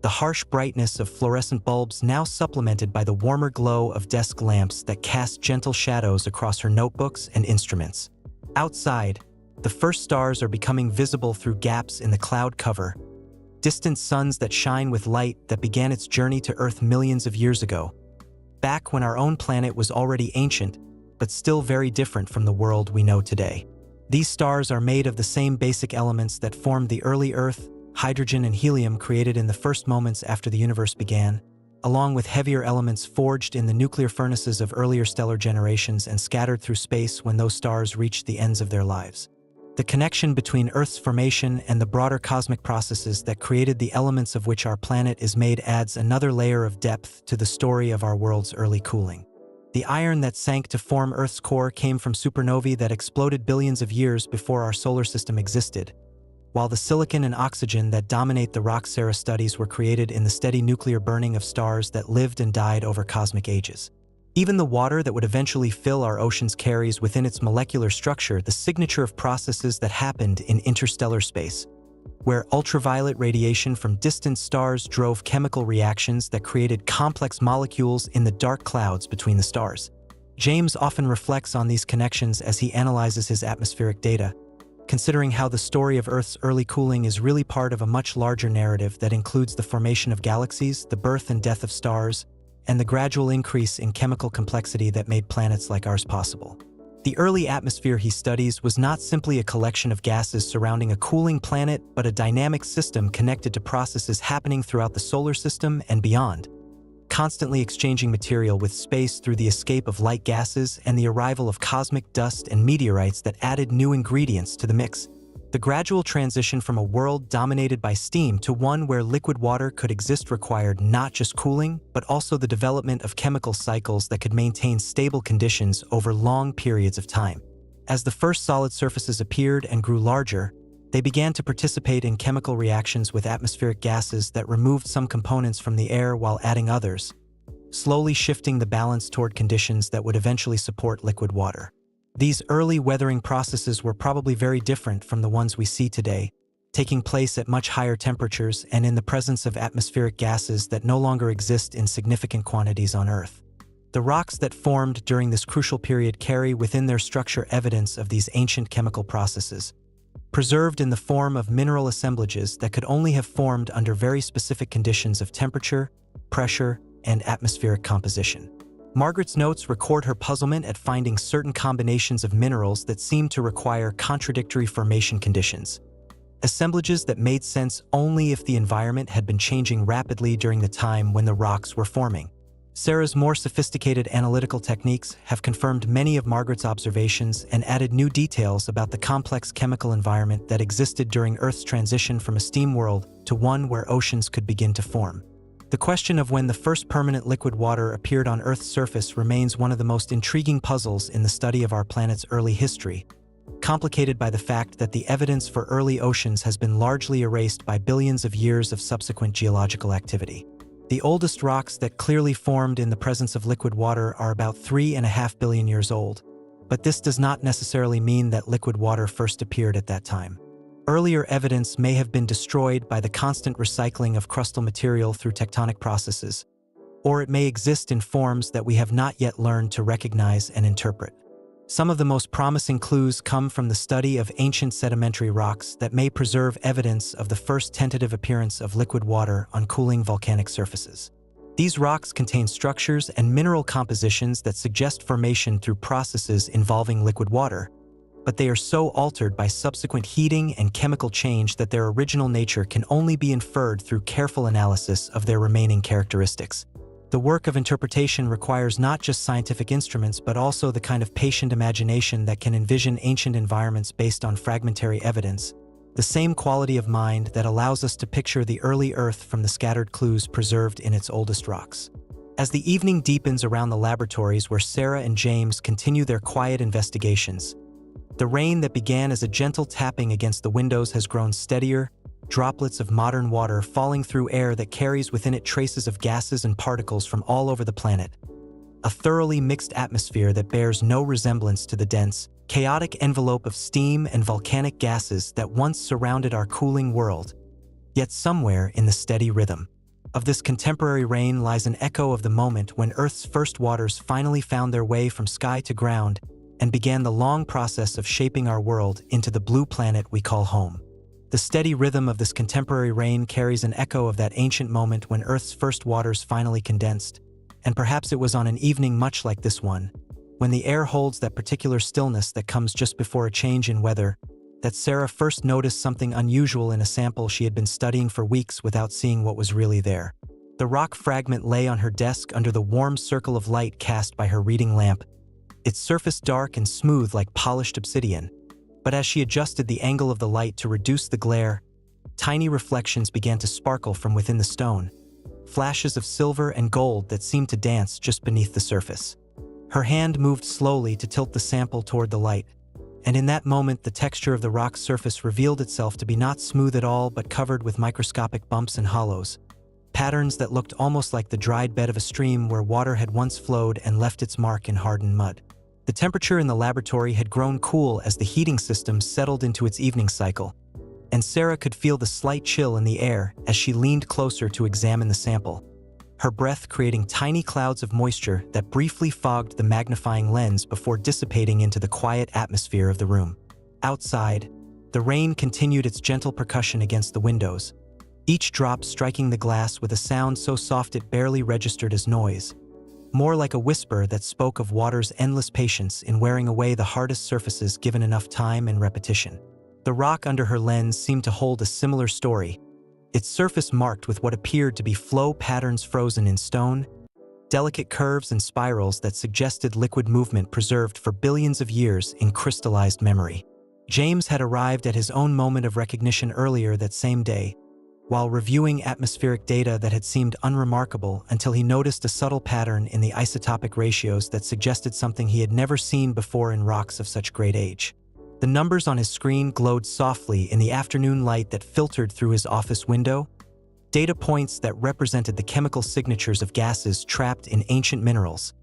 Speaker 2: The harsh brightness of fluorescent bulbs now supplemented by the warmer glow of desk lamps that cast gentle shadows across her notebooks and instruments. Outside, the first stars are becoming visible through gaps in the cloud cover, distant suns that shine with light that began its journey to Earth millions of years ago, back when our own planet was already ancient, but still very different from the world we know today. These stars are made of the same basic elements that formed the early Earth: hydrogen and helium created in the first moments after the universe began, along with heavier elements forged in the nuclear furnaces of earlier stellar generations and scattered through space when those stars reached the ends of their lives. The connection between Earth's formation and the broader cosmic processes that created the elements of which our planet is made adds another layer of depth to the story of our world's early cooling. The iron that sank to form Earth's core came from supernovae that exploded billions of years before our solar system existed, while the silicon and oxygen that dominate the rocks Sarah studies were created in the steady nuclear burning of stars that lived and died over cosmic ages. Even the water that would eventually fill our oceans carries within its molecular structure the signature of processes that happened in interstellar space, where ultraviolet radiation from distant stars drove chemical reactions that created complex molecules in the dark clouds between the stars. James often reflects on these connections as he analyzes his atmospheric data, considering how the story of Earth's early cooling is really part of a much larger narrative that includes the formation of galaxies, the birth and death of stars, and the gradual increase in chemical complexity that made planets like ours possible. The early atmosphere he studies was not simply a collection of gases surrounding a cooling planet, but a dynamic system connected to processes happening throughout the solar system and beyond, constantly exchanging material with space through the escape of light gases and the arrival of cosmic dust and meteorites that added new ingredients to the mix. The gradual transition from a world dominated by steam to one where liquid water could exist required not just cooling, but also the development of chemical cycles that could maintain stable conditions over long periods of time. As the first solid surfaces appeared and grew larger, they began to participate in chemical reactions with atmospheric gases that removed some components from the air while adding others, slowly shifting the balance toward conditions that would eventually support liquid water. These early weathering processes were probably very different from the ones we see today, taking place at much higher temperatures and in the presence of atmospheric gases that no longer exist in significant quantities on Earth. The rocks that formed during this crucial period carry within their structure evidence of these ancient chemical processes, preserved in the form of mineral assemblages that could only have formed under very specific conditions of temperature, pressure, and atmospheric composition. Margaret's notes record her puzzlement at finding certain combinations of minerals that seemed to require contradictory formation conditions, assemblages that made sense only if the environment had been changing rapidly during the time when the rocks were forming. Sarah's more sophisticated analytical techniques have confirmed many of Margaret's observations and added new details about the complex chemical environment that existed during Earth's transition from a steam world to one where oceans could begin to form. The question of when the first permanent liquid water appeared on Earth's surface remains one of the most intriguing puzzles in the study of our planet's early history, complicated by the fact that the evidence for early oceans has been largely erased by billions of years of subsequent geological activity. The oldest rocks that clearly formed in the presence of liquid water are about 3.5 billion years old, but this does not necessarily mean that liquid water first appeared at that time. Earlier evidence may have been destroyed by the constant recycling of crustal material through tectonic processes, or it may exist in forms that we have not yet learned to recognize and interpret. Some of the most promising clues come from the study of ancient sedimentary rocks that may preserve evidence of the first tentative appearance of liquid water on cooling volcanic surfaces. These rocks contain structures and mineral compositions that suggest formation through processes involving liquid water, but they are so altered by subsequent heating and chemical change that their original nature can only be inferred through careful analysis of their remaining characteristics. The work of interpretation requires not just scientific instruments but also the kind of patient imagination that can envision ancient environments based on fragmentary evidence, the same quality of mind that allows us to picture the early Earth from the scattered clues preserved in its oldest rocks. As the evening deepens around the laboratories where Sarah and James continue their quiet investigations, the rain that began as a gentle tapping against the windows has grown steadier, droplets of modern water falling through air that carries within it traces of gases and particles from all over the planet. a thoroughly mixed atmosphere that bears no resemblance to the dense, chaotic envelope of steam and volcanic gases that once surrounded our cooling world. Yet somewhere in the steady rhythm of this contemporary rain lies an echo of the moment when Earth's first waters finally found their way from sky to ground and began the long process of shaping our world into the blue planet we call home. The steady rhythm of this contemporary rain carries an echo of that ancient moment when Earth's first waters finally condensed, and perhaps it was on an evening much like this one, when the air holds that particular stillness that comes just before a change in weather, that Sarah first noticed something unusual in a sample she had been studying for weeks without seeing what was really there. The rock fragment lay on her desk under the warm circle of light cast by her reading lamp, its surface dark and smooth like polished obsidian. But as she adjusted the angle of the light to reduce the glare, tiny reflections began to sparkle from within the stone, flashes of silver and gold that seemed to dance just beneath the surface. Her hand moved slowly to tilt the sample toward the light, and in that moment the texture of the rock's surface revealed itself to be not smooth at all but covered with microscopic bumps and hollows, patterns that looked almost like the dried bed of a stream where water had once flowed and left its mark in hardened mud. The temperature in the laboratory had grown cool as the heating system settled into its evening cycle, and Sarah could feel the slight chill in the air as she leaned closer to examine the sample, her breath creating tiny clouds of moisture that briefly fogged the magnifying lens before dissipating into the quiet atmosphere of the room. Outside, the rain continued its gentle percussion against the windows, each drop striking the glass with a sound so soft it barely registered as noise, more like a whisper that spoke of water's endless patience in wearing away the hardest surfaces given enough time and repetition. The rock under her lens seemed to hold a similar story, its surface marked with what appeared to be flow patterns frozen in stone, delicate curves and spirals that suggested liquid movement preserved for billions of years in crystallized memory. James had arrived at his own moment of recognition earlier that same day, while reviewing atmospheric data that had seemed unremarkable until he noticed a subtle pattern in the isotopic ratios that suggested something he had never seen before in rocks of such great age. The numbers on his screen glowed softly in the afternoon light that filtered through his office window, data points that represented the chemical signatures of gases trapped in ancient minerals,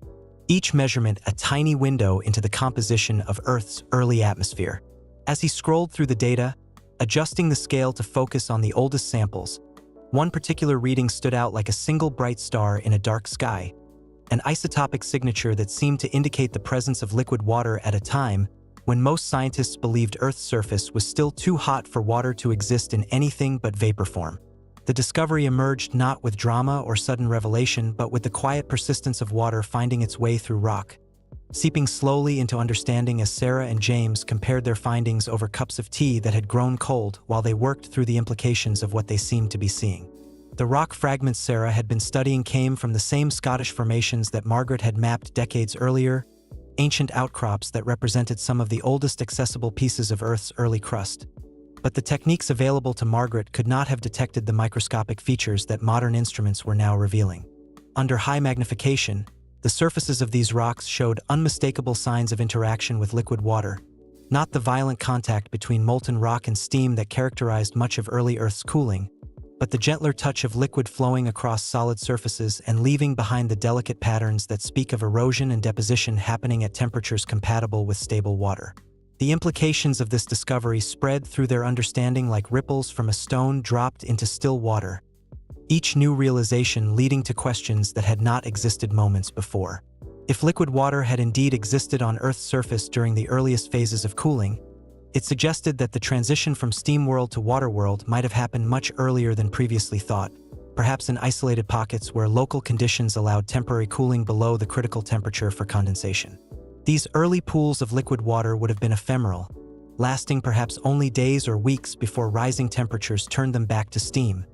Speaker 2: each measurement a tiny window into the composition of Earth's early atmosphere. As he scrolled through the data, adjusting the scale to focus on the oldest samples, one particular reading stood out like a single bright star in a dark sky, an isotopic signature that seemed to indicate the presence of liquid water at a time when most scientists believed Earth's surface was still too hot for water to exist in anything but vapor form. The discovery emerged not with drama or sudden revelation, but with the quiet persistence of water finding its way through rock, seeping slowly into understanding as Sarah and James compared their findings over cups of tea that had grown cold while they worked through the implications of what they seemed to be seeing. The rock fragments Sarah had been studying came from the same Scottish formations that Margaret had mapped decades earlier, ancient outcrops that represented some of the oldest accessible pieces of Earth's early crust. But the techniques available to Margaret could not have detected the microscopic features that modern instruments were now revealing. Under high magnification, the surfaces of these rocks showed unmistakable signs of interaction with liquid water, not the violent contact between molten rock and steam that characterized much of early Earth's cooling, but the gentler touch of liquid flowing across solid surfaces and leaving behind the delicate patterns that speak of erosion and deposition happening at temperatures compatible with stable water. The implications of this discovery spread through their understanding like ripples from a stone dropped into still water, each new realization leading to questions that had not existed moments before. If liquid water had indeed existed on Earth's surface during the earliest phases of cooling, it suggested that the transition from steam world to water world might have happened much earlier than previously thought, perhaps in isolated pockets where local conditions allowed temporary cooling below the critical temperature for condensation. These early pools of liquid water would have been ephemeral, lasting perhaps only days or weeks before rising temperatures turned them back to steam.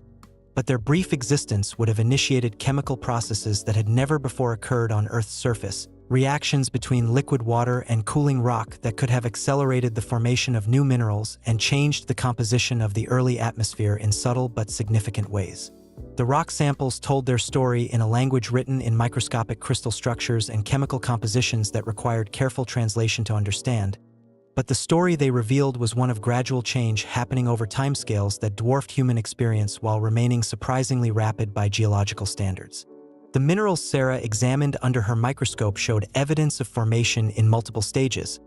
Speaker 2: But their brief existence would have initiated chemical processes that had never before occurred on Earth's surface, reactions between liquid water and cooling rock that could have accelerated the formation of new minerals and changed the composition of the early atmosphere in subtle but significant ways. The rock samples told their story in a language written in microscopic crystal structures and chemical compositions that required careful translation to understand. But the story they revealed was one of gradual change happening over timescales that dwarfed human experience while remaining surprisingly rapid by geological standards. The minerals Sarah examined under her microscope showed evidence of formation in multiple stages,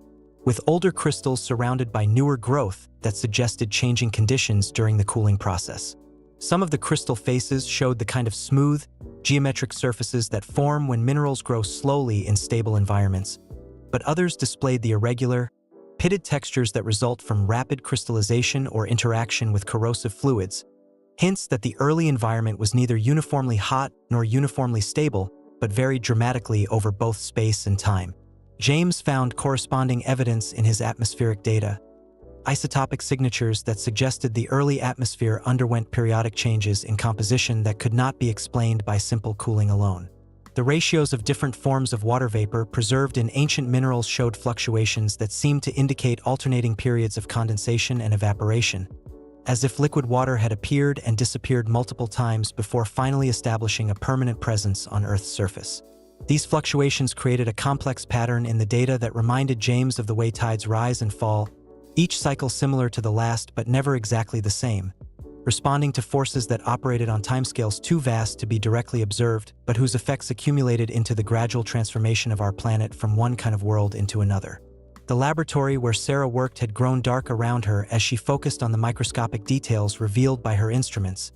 Speaker 2: with older crystals surrounded by newer growth that suggested changing conditions during the cooling process. Some of the crystal faces showed the kind of smooth, geometric surfaces that form when minerals grow slowly in stable environments, but others displayed the irregular, pitted textures that result from rapid crystallization or interaction with corrosive fluids, hints that the early environment was neither uniformly hot nor uniformly stable, but varied dramatically over both space and time. James found corresponding evidence in his atmospheric data, isotopic signatures that suggested the early atmosphere underwent periodic changes in composition that could not be explained by simple cooling alone. The ratios of different forms of water vapor preserved in ancient minerals showed fluctuations that seemed to indicate alternating periods of condensation and evaporation, as if liquid water had appeared and disappeared multiple times before finally establishing a permanent presence on Earth's surface. These fluctuations created a complex pattern in the data that reminded James of the way tides rise and fall, each cycle similar to the last but never exactly the same, responding to forces that operated on timescales too vast to be directly observed, but whose effects accumulated into the gradual transformation of our planet from one kind of world into another. The laboratory where Sarah worked had grown dark around her as she focused on the microscopic details revealed by her instruments,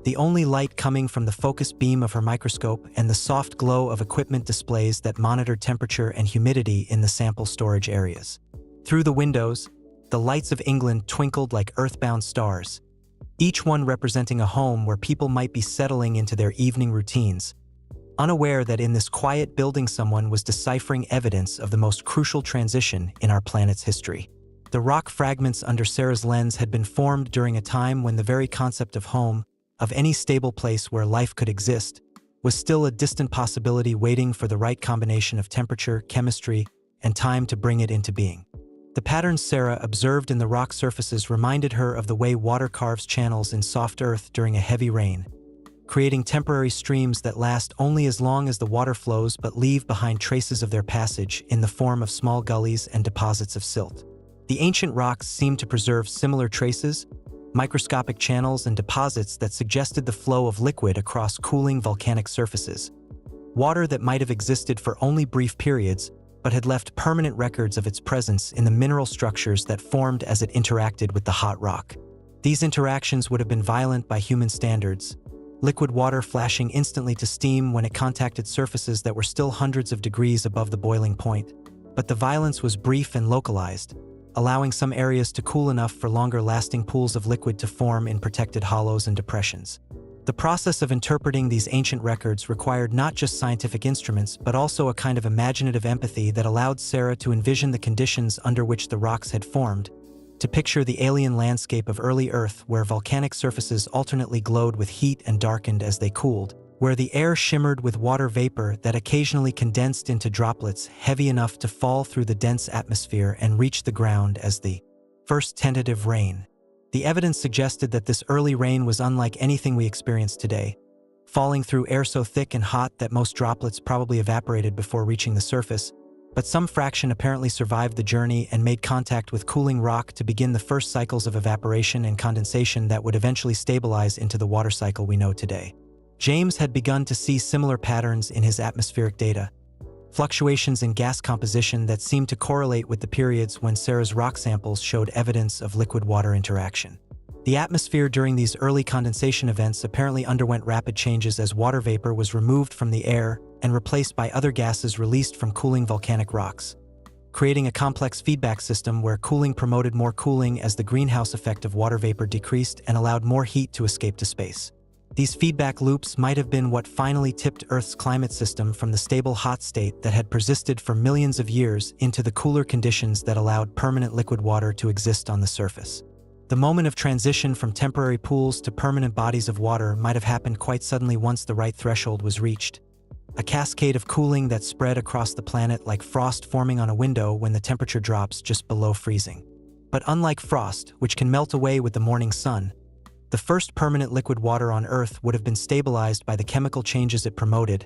Speaker 2: the only light coming from the focus beam of her microscope and the soft glow of equipment displays that monitored temperature and humidity in the sample storage areas. Through the windows, the lights of England twinkled like earthbound stars, each one representing a home where people might be settling into their evening routines, unaware that in this quiet building someone was deciphering evidence of the most crucial transition in our planet's history. The rock fragments under Sarah's lens had been formed during a time when the very concept of home, of any stable place where life could exist, was still a distant possibility waiting for the right combination of temperature, chemistry, and time to bring it into being. The patterns Sarah observed in the rock surfaces reminded her of the way water carves channels in soft earth during a heavy rain, creating temporary streams that last only as long as the water flows but leave behind traces of their passage in the form of small gullies and deposits of silt. The ancient rocks seemed to preserve similar traces, microscopic channels and deposits that suggested the flow of liquid across cooling volcanic surfaces, water that might have existed for only brief periods but had left permanent records of its presence in the mineral structures that formed as it interacted with the hot rock. These interactions would have been violent by human standards, liquid water flashing instantly to steam when it contacted surfaces that were still hundreds of degrees above the boiling point. But the violence was brief and localized, allowing some areas to cool enough for longer-lasting pools of liquid to form in protected hollows and depressions. The process of interpreting these ancient records required not just scientific instruments, but also a kind of imaginative empathy that allowed Sarah to envision the conditions under which the rocks had formed, to picture the alien landscape of early Earth where volcanic surfaces alternately glowed with heat and darkened as they cooled, where the air shimmered with water vapor that occasionally condensed into droplets heavy enough to fall through the dense atmosphere and reach the ground as the first tentative rain. The evidence suggested that this early rain was unlike anything we experience today, falling through air so thick and hot that most droplets probably evaporated before reaching the surface, but some fraction apparently survived the journey and made contact with cooling rock to begin the first cycles of evaporation and condensation that would eventually stabilize into the water cycle we know today. James had begun to see similar patterns in his atmospheric data, fluctuations in gas composition that seemed to correlate with the periods when Sarah's rock samples showed evidence of liquid-water interaction. The atmosphere during these early condensation events apparently underwent rapid changes as water vapor was removed from the air and replaced by other gases released from cooling volcanic rocks, creating a complex feedback system where cooling promoted more cooling as the greenhouse effect of water vapor decreased and allowed more heat to escape to space. These feedback loops might have been what finally tipped Earth's climate system from the stable hot state that had persisted for millions of years into the cooler conditions that allowed permanent liquid water to exist on the surface. The moment of transition from temporary pools to permanent bodies of water might have happened quite suddenly once the right threshold was reached, a cascade of cooling that spread across the planet like frost forming on a window when the temperature drops just below freezing. But unlike frost, which can melt away with the morning sun, the first permanent liquid water on Earth would have been stabilized by the chemical changes it promoted,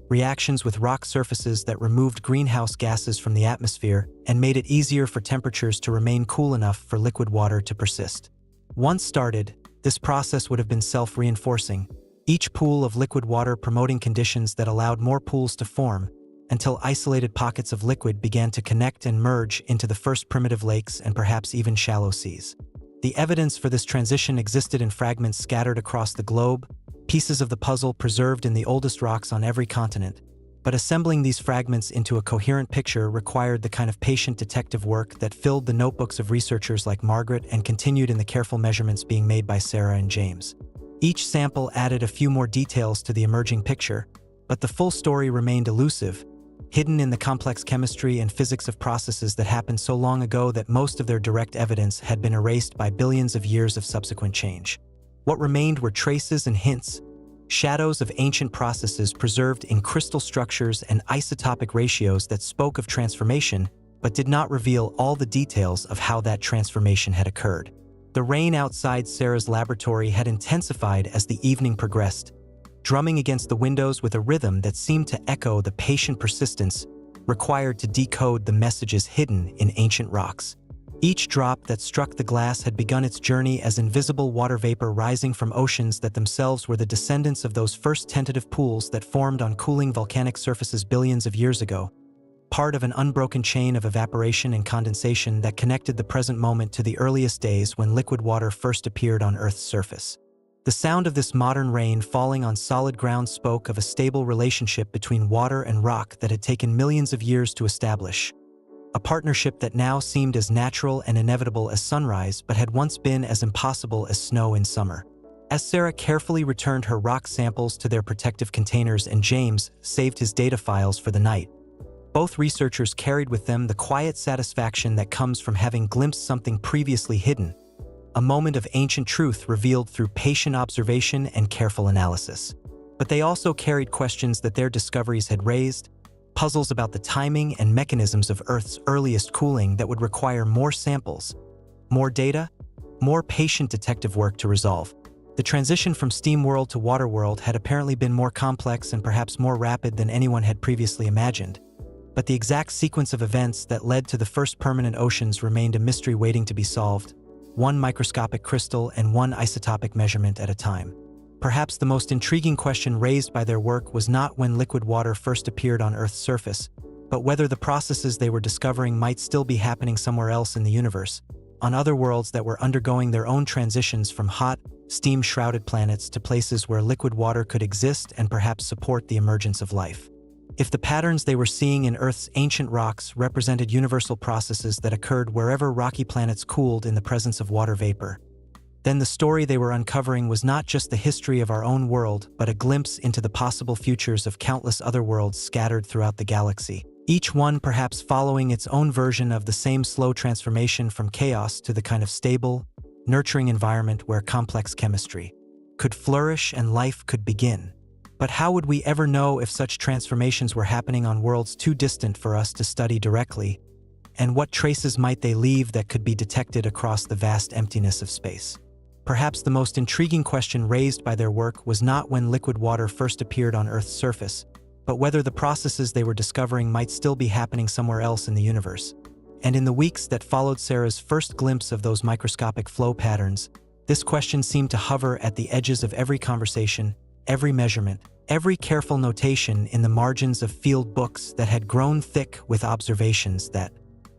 Speaker 2: reactions with rock surfaces that removed greenhouse gases from the atmosphere and made it easier for temperatures to remain cool enough for liquid water to persist. Once started, this process would have been self-reinforcing, each pool of liquid water promoting conditions that allowed more pools to form, until isolated pockets of liquid began to connect and merge into the first primitive lakes and perhaps even shallow seas. The evidence for this transition existed in fragments scattered across the globe, pieces of the puzzle preserved in the oldest rocks on every continent. But assembling these fragments into a coherent picture required the kind of patient detective work that filled the notebooks of researchers like Margaret and continued in the careful measurements being made by Sarah and James. Each sample added a few more details to the emerging picture, but the full story remained elusive, hidden in the complex chemistry and physics of processes that happened so long ago that most of their direct evidence had been erased by billions of years of subsequent change. What remained were traces and hints, shadows of ancient processes preserved in crystal structures and isotopic ratios that spoke of transformation, but did not reveal all the details of how that transformation had occurred. The rain outside Sarah's laboratory had intensified as the evening progressed, drumming against the windows with a rhythm that seemed to echo the patient persistence required to decode the messages hidden in ancient rocks. Each drop that struck the glass had begun its journey as invisible water vapor rising from oceans that themselves were the descendants of those first tentative pools that formed on cooling volcanic surfaces billions of years ago, part of an unbroken chain of evaporation and condensation that connected the present moment to the earliest days when liquid water first appeared on Earth's surface. The sound of this modern rain falling on solid ground spoke of a stable relationship between water and rock that had taken millions of years to establish. A partnership that now seemed as natural and inevitable as sunrise but had once been as impossible as snow in summer. As Sarah carefully returned her rock samples to their protective containers and James saved his data files for the night, both researchers carried with them the quiet satisfaction that comes from having glimpsed something previously hidden, a moment of ancient truth revealed through patient observation and careful analysis. But they also carried questions that their discoveries had raised, puzzles about the timing and mechanisms of Earth's earliest cooling that would require more samples, more data, more patient detective work to resolve. The transition from steam world to water world had apparently been more complex and perhaps more rapid than anyone had previously imagined. But the exact sequence of events that led to the first permanent oceans remained a mystery waiting to be solved, one microscopic crystal and one isotopic measurement at a time. Perhaps the most intriguing question raised by their work was not when liquid water first appeared on Earth's surface, but whether the processes they were discovering might still be happening somewhere else in the universe, on other worlds that were undergoing their own transitions from hot, steam-shrouded planets to places where liquid water could exist and perhaps support the emergence of life. If the patterns they were seeing in Earth's ancient rocks represented universal processes that occurred wherever rocky planets cooled in the presence of water vapor, then the story they were uncovering was not just the history of our own world, but a glimpse into the possible futures of countless other worlds scattered throughout the galaxy, each one perhaps following its own version of the same slow transformation from chaos to the kind of stable, nurturing environment where complex chemistry could flourish and life could begin. But how would we ever know if such transformations were happening on worlds too distant for us to study directly? And what traces might they leave that could be detected across the vast emptiness of space? Perhaps the most intriguing question raised by their work was not when liquid water first appeared on Earth's surface, but whether the processes they were discovering might still be happening somewhere else in the universe. And in the weeks that followed Sarah's first glimpse of those microscopic flow patterns, this question seemed to hover at the edges of every conversation, every measurement, every careful notation in the margins of field books that had grown thick with observations that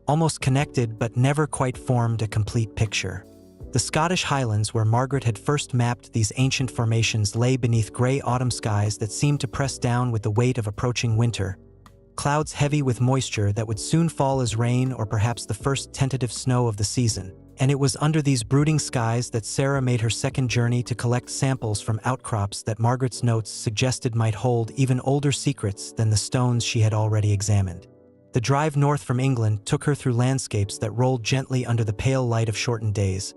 Speaker 2: almost connected but never quite formed a complete picture. The Scottish Highlands, where Margaret had first mapped these ancient formations, lay beneath gray autumn skies that seemed to press down with the weight of approaching winter, clouds heavy with moisture that would soon fall as rain or perhaps the first tentative snow of the season. And it was under these brooding skies that Sarah made her second journey to collect samples from outcrops that Margaret's notes suggested might hold even older secrets than the stones she had already examined. The drive north from England took her through landscapes that rolled gently under the pale light of shortened days,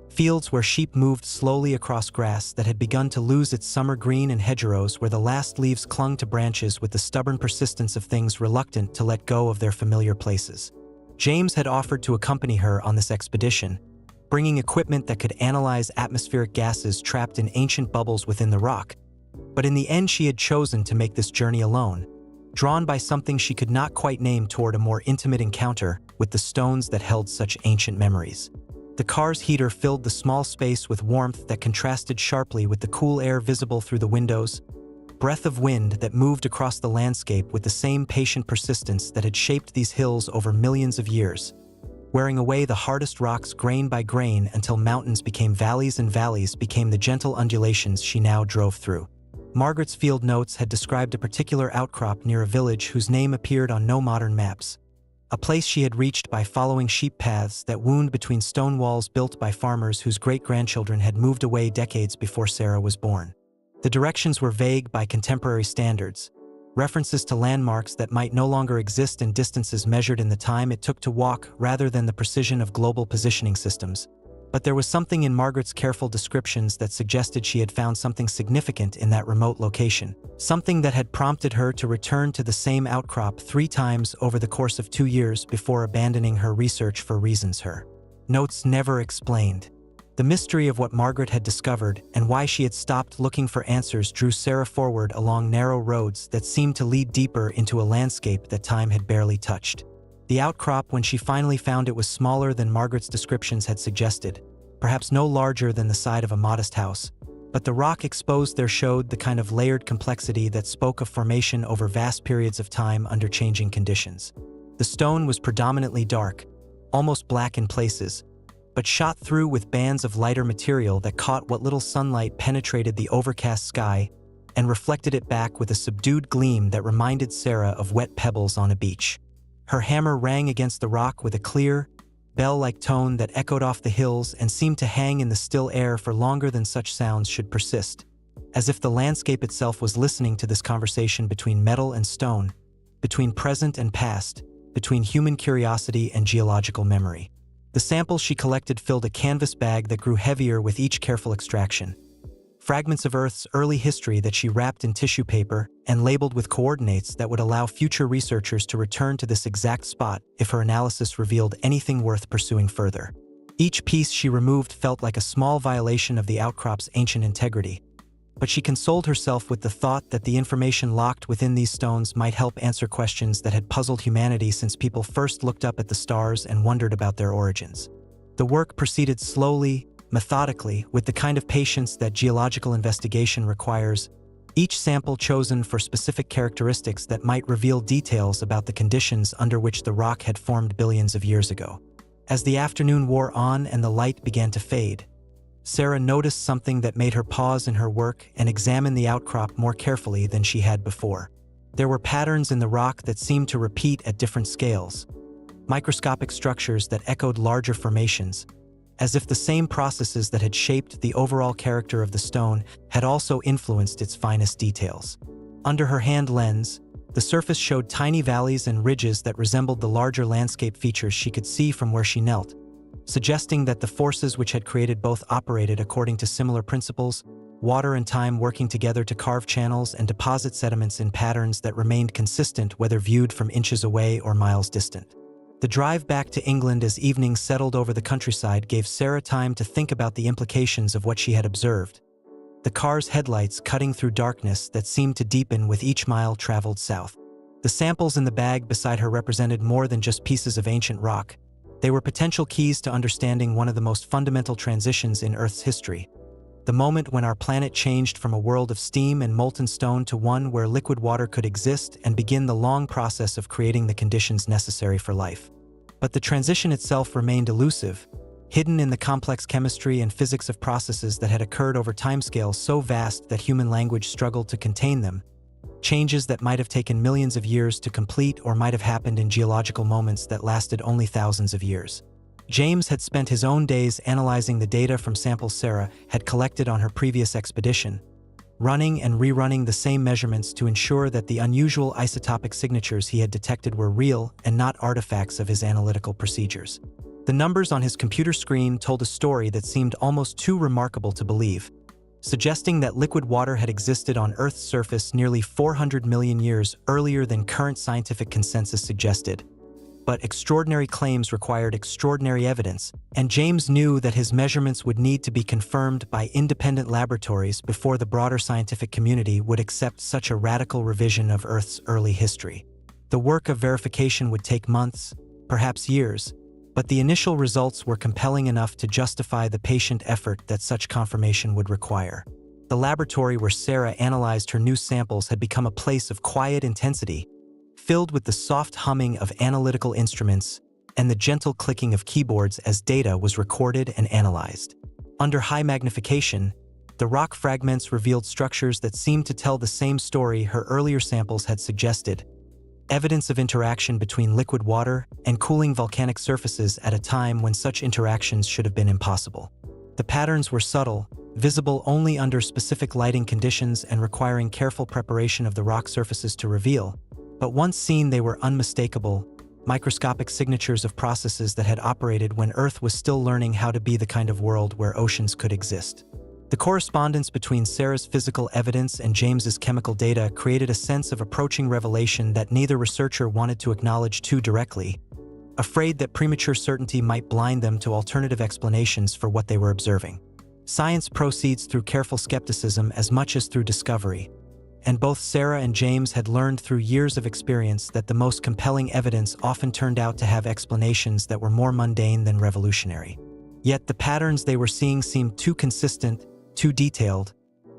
Speaker 2: fields where sheep moved slowly across grass that had begun to lose its summer green and hedgerows where the last leaves clung to branches with the stubborn persistence of things reluctant to let go of their familiar places. James had offered to accompany her on this expedition, bringing equipment that could analyze atmospheric gases trapped in ancient bubbles within the rock. But in the end she had chosen to make this journey alone, drawn by something she could not quite name toward a more intimate encounter with the stones that held such ancient memories. The car's heater filled the small space with warmth that contrasted sharply with the cool air visible through the windows, breath of wind that moved across the landscape with the same patient persistence that had shaped these hills over millions of years, wearing away the hardest rocks grain by grain until mountains became valleys and valleys became the gentle undulations she now drove through. Margaret's field notes had described a particular outcrop near a village whose name appeared on no modern maps, a place she had reached by following sheep paths that wound between stone walls built by farmers whose great-grandchildren had moved away decades before Sarah was born. The directions were vague by contemporary standards, references to landmarks that might no longer exist in distances measured in the time it took to walk rather than the precision of global positioning systems. But there was something in Margaret's careful descriptions that suggested she had found something significant in that remote location, something that had prompted her to return to the same outcrop 3 times over the course of 2 years before abandoning her research for reasons her notes never explained. The mystery of what Margaret had discovered and why she had stopped looking for answers drew Sarah forward along narrow roads that seemed to lead deeper into a landscape that time had barely touched. The outcrop, when she finally found it, was smaller than Margaret's descriptions had suggested, perhaps no larger than the side of a modest house, but the rock exposed there showed the kind of layered complexity that spoke of formation over vast periods of time under changing conditions. The stone was predominantly dark, almost black in places, but shot through with bands of lighter material that caught what little sunlight penetrated the overcast sky and reflected it back with a subdued gleam that reminded Sarah of wet pebbles on a beach. Her hammer rang against the rock with a clear, bell-like tone that echoed off the hills and seemed to hang in the still air for longer than such sounds should persist, as if the landscape itself was listening to this conversation between metal and stone, between present and past, between human curiosity and geological memory. The samples she collected filled a canvas bag that grew heavier with each careful extraction. Fragments of Earth's early history that she wrapped in tissue paper and labeled with coordinates that would allow future researchers to return to this exact spot if her analysis revealed anything worth pursuing further. Each piece she removed felt like a small violation of the outcrop's ancient integrity, but she consoled herself with the thought that the information locked within these stones might help answer questions that had puzzled humanity since people first looked up at the stars and wondered about their origins. The work proceeded slowly, methodically, with the kind of patience that geological investigation requires, each sample chosen for specific characteristics that might reveal details about the conditions under which the rock had formed billions of years ago. As the afternoon wore on and the light began to fade, Sarah noticed something that made her pause in her work and examine the outcrop more carefully than she had before. There were patterns in the rock that seemed to repeat at different scales, microscopic structures that echoed larger formations, as if the same processes that had shaped the overall character of the stone had also influenced its finest details. Under her hand lens, the surface showed tiny valleys and ridges that resembled the larger landscape features she could see from where she knelt, suggesting that the forces which had created both operated according to similar principles, water and time working together to carve channels and deposit sediments in patterns that remained consistent whether viewed from inches away or miles distant. The drive back to England as evening settled over the countryside gave Sarah time to think about the implications of what she had observed. The car's headlights cutting through darkness that seemed to deepen with each mile traveled south. The samples in the bag beside her represented more than just pieces of ancient rock. They were potential keys to understanding one of the most fundamental transitions in Earth's history, the moment when our planet changed from a world of steam and molten stone to one where liquid water could exist and begin the long process of creating the conditions necessary for life. But the transition itself remained elusive, hidden in the complex chemistry and physics of processes that had occurred over timescales so vast that human language struggled to contain them, changes that might have taken millions of years to complete or might have happened in geological moments that lasted only thousands of years. James had spent his own days analyzing the data from samples Sarah had collected on her previous expedition, running and rerunning the same measurements to ensure that the unusual isotopic signatures he had detected were real and not artifacts of his analytical procedures. The numbers on his computer screen told a story that seemed almost too remarkable to believe, suggesting that liquid water had existed on Earth's surface nearly 400 million years earlier than current scientific consensus suggested. But extraordinary claims required extraordinary evidence, and James knew that his measurements would need to be confirmed by independent laboratories before the broader scientific community would accept such a radical revision of Earth's early history. The work of verification would take months, perhaps years, But the initial results were compelling enough to justify the patient effort that such confirmation would require. The laboratory where Sarah analyzed her new samples had become a place of quiet intensity, filled with the soft humming of analytical instruments and the gentle clicking of keyboards as data was recorded and analyzed. Under high magnification, the rock fragments revealed structures that seemed to tell the same story her earlier samples had suggested, evidence of interaction between liquid water and cooling volcanic surfaces at a time when such interactions should have been impossible. The patterns were subtle, visible only under specific lighting conditions and requiring careful preparation of the rock surfaces to reveal, but once seen they were unmistakable, microscopic signatures of processes that had operated when Earth was still learning how to be the kind of world where oceans could exist. The correspondence between Sarah's physical evidence and James's chemical data created a sense of approaching revelation that neither researcher wanted to acknowledge too directly, afraid that premature certainty might blind them to alternative explanations for what they were observing. Science proceeds through careful skepticism as much as through discovery, and both Sarah and James had learned through years of experience that the most compelling evidence often turned out to have explanations that were more mundane than revolutionary. Yet the patterns they were seeing seemed too consistent, too detailed,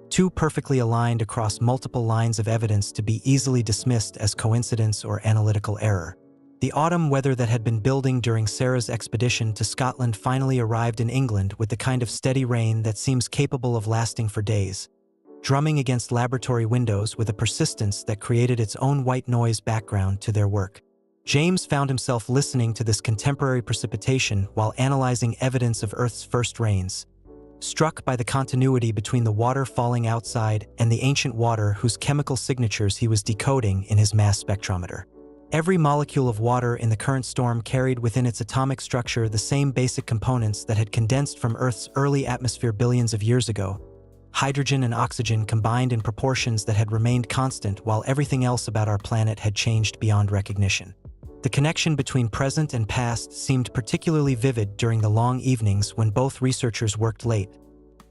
Speaker 2: too perfectly aligned across multiple lines of evidence to be easily dismissed as coincidence or analytical error. The autumn weather that had been building during Sarah's expedition to Scotland finally arrived in England with the kind of steady rain that seems capable of lasting for days, drumming against laboratory windows with a persistence that created its own white noise background to their work. James found himself listening to this contemporary precipitation while analyzing evidence of Earth's first rains, struck by the continuity between the water falling outside and the ancient water whose chemical signatures he was decoding in his mass spectrometer. Every molecule of water in the current storm carried within its atomic structure the same basic components that had condensed from Earth's early atmosphere billions of years ago. Hydrogen and oxygen combined in proportions that had remained constant while everything else about our planet had changed beyond recognition. The connection between present and past seemed particularly vivid during the long evenings when both researchers worked late,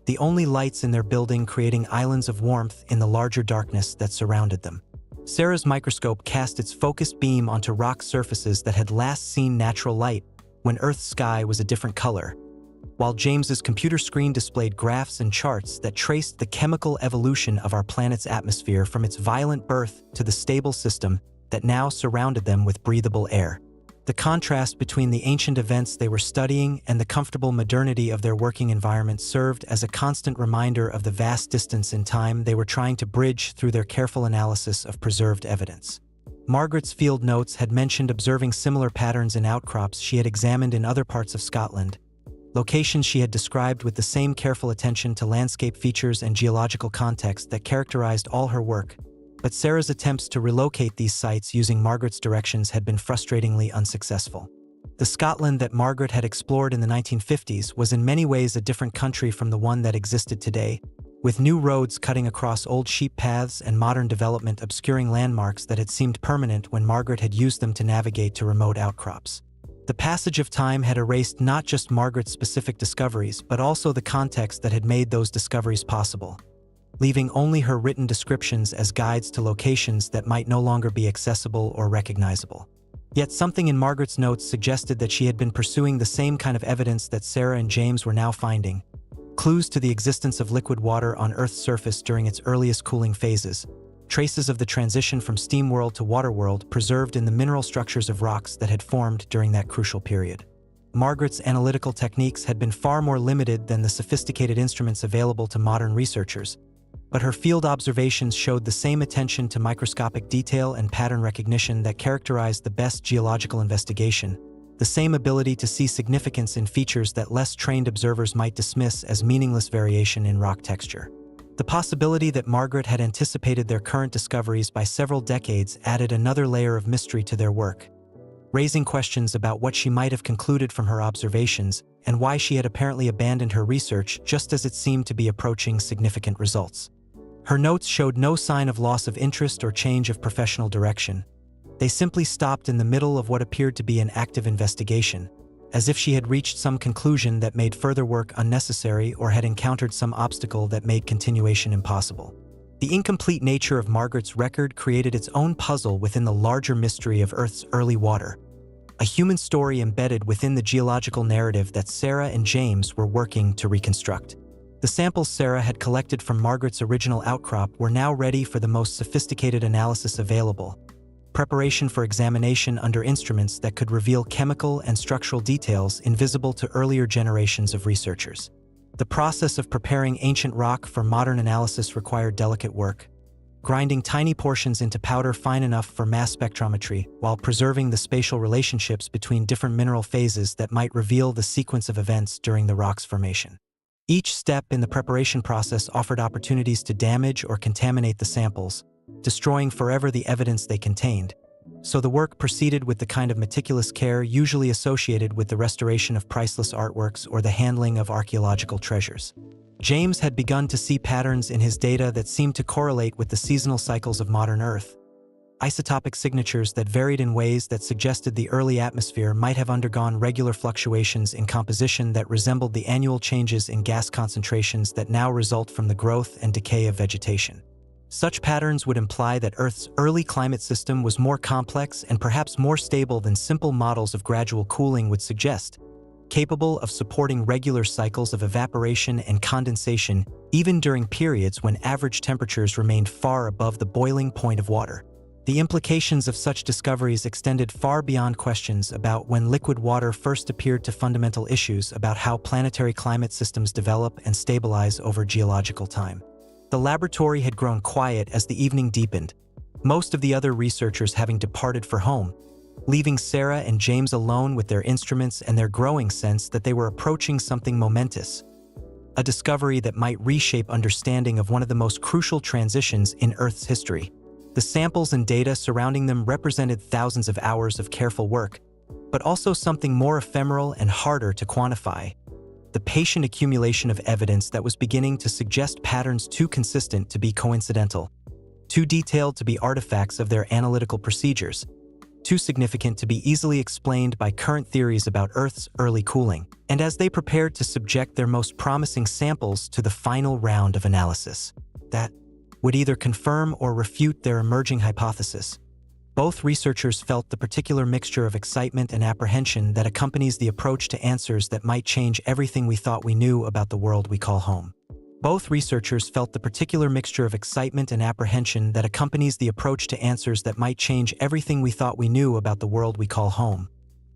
Speaker 2: the only lights in their building creating islands of warmth in the larger darkness that surrounded them. Sarah's microscope cast its focused beam onto rock surfaces that had last seen natural light when Earth's sky was a different color, while James's computer screen displayed graphs and charts that traced the chemical evolution of our planet's atmosphere from its violent birth to the stable system that now surrounded them with breathable air. The contrast between the ancient events they were studying and the comfortable modernity of their working environment served as a constant reminder of the vast distance in time they were trying to bridge through their careful analysis of preserved evidence. Margaret's field notes had mentioned observing similar patterns in outcrops she had examined in other parts of Scotland, locations she had described with the same careful attention to landscape features and geological context that characterized all her work. But Sarah's attempts to relocate these sites using Margaret's directions had been frustratingly unsuccessful. The Scotland that Margaret had explored in the 1950s was in many ways a different country from the one that existed today, with new roads cutting across old sheep paths and modern development obscuring landmarks that had seemed permanent when Margaret had used them to navigate to remote outcrops. The passage of time had erased not just Margaret's specific discoveries, but also the context that had made those discoveries possible, leaving only her written descriptions as guides to locations that might no longer be accessible or recognizable. Yet something in Margaret's notes suggested that she had been pursuing the same kind of evidence that Sarah and James were now finding, clues to the existence of liquid water on Earth's surface during its earliest cooling phases, traces of the transition from steam world to water world preserved in the mineral structures of rocks that had formed during that crucial period. Margaret's analytical techniques had been far more limited than the sophisticated instruments available to modern researchers, but her field observations showed the same attention to microscopic detail and pattern recognition that characterized the best geological investigation, the same ability to see significance in features that less trained observers might dismiss as meaningless variation in rock texture. The possibility that Margaret had anticipated their current discoveries by several decades added another layer of mystery to their work, raising questions about what she might have concluded from her observations and why she had apparently abandoned her research just as it seemed to be approaching significant results. Her notes showed no sign of loss of interest or change of professional direction. They simply stopped in the middle of what appeared to be an active investigation, as if she had reached some conclusion that made further work unnecessary or had encountered some obstacle that made continuation impossible. The incomplete nature of Margaret's record created its own puzzle within the larger mystery of Earth's early water, a human story embedded within the geological narrative that Sarah and James were working to reconstruct. The samples Sarah had collected from Margaret's original outcrop were now ready for the most sophisticated analysis available. Preparation for examination under instruments that could reveal chemical and structural details invisible to earlier generations of researchers. The process of preparing ancient rock for modern analysis required delicate work, grinding tiny portions into powder fine enough for mass spectrometry while preserving the spatial relationships between different mineral phases that might reveal the sequence of events during the rock's formation. Each step in the preparation process offered opportunities to damage or contaminate the samples, destroying forever the evidence they contained. So the work proceeded with the kind of meticulous care usually associated with the restoration of priceless artworks or the handling of archaeological treasures. James had begun to see patterns in his data that seemed to correlate with the seasonal cycles of modern Earth. Isotopic signatures that varied in ways that suggested the early atmosphere might have undergone regular fluctuations in composition that resembled the annual changes in gas concentrations that now result from the growth and decay of vegetation. Such patterns would imply that Earth's early climate system was more complex and perhaps more stable than simple models of gradual cooling would suggest, capable of supporting regular cycles of evaporation and condensation even during periods when average temperatures remained far above the boiling point of water. The implications of such discoveries extended far beyond questions about when liquid water first appeared to fundamental issues about how planetary climate systems develop and stabilize over geological time. The laboratory had grown quiet as the evening deepened, most of the other researchers having departed for home, leaving Sarah and James alone with their instruments and their growing sense that they were approaching something momentous, a discovery that might reshape understanding of one of the most crucial transitions in Earth's history. The samples and data surrounding them represented thousands of hours of careful work, but also something more ephemeral and harder to quantify: the patient accumulation of evidence that was beginning to suggest patterns too consistent to be coincidental, too detailed to be artifacts of their analytical procedures, too significant to be easily explained by current theories about Earth's early cooling. And as they prepared to subject their most promising samples to the final round of analysis that would either confirm or refute their emerging hypothesis, both researchers felt the particular mixture of excitement and apprehension that accompanies the approach to answers that might change everything we thought we knew about the world we call home. Both researchers felt the particular mixture of excitement and apprehension that accompanies the approach to answers that might change everything we thought we knew about the world we call home.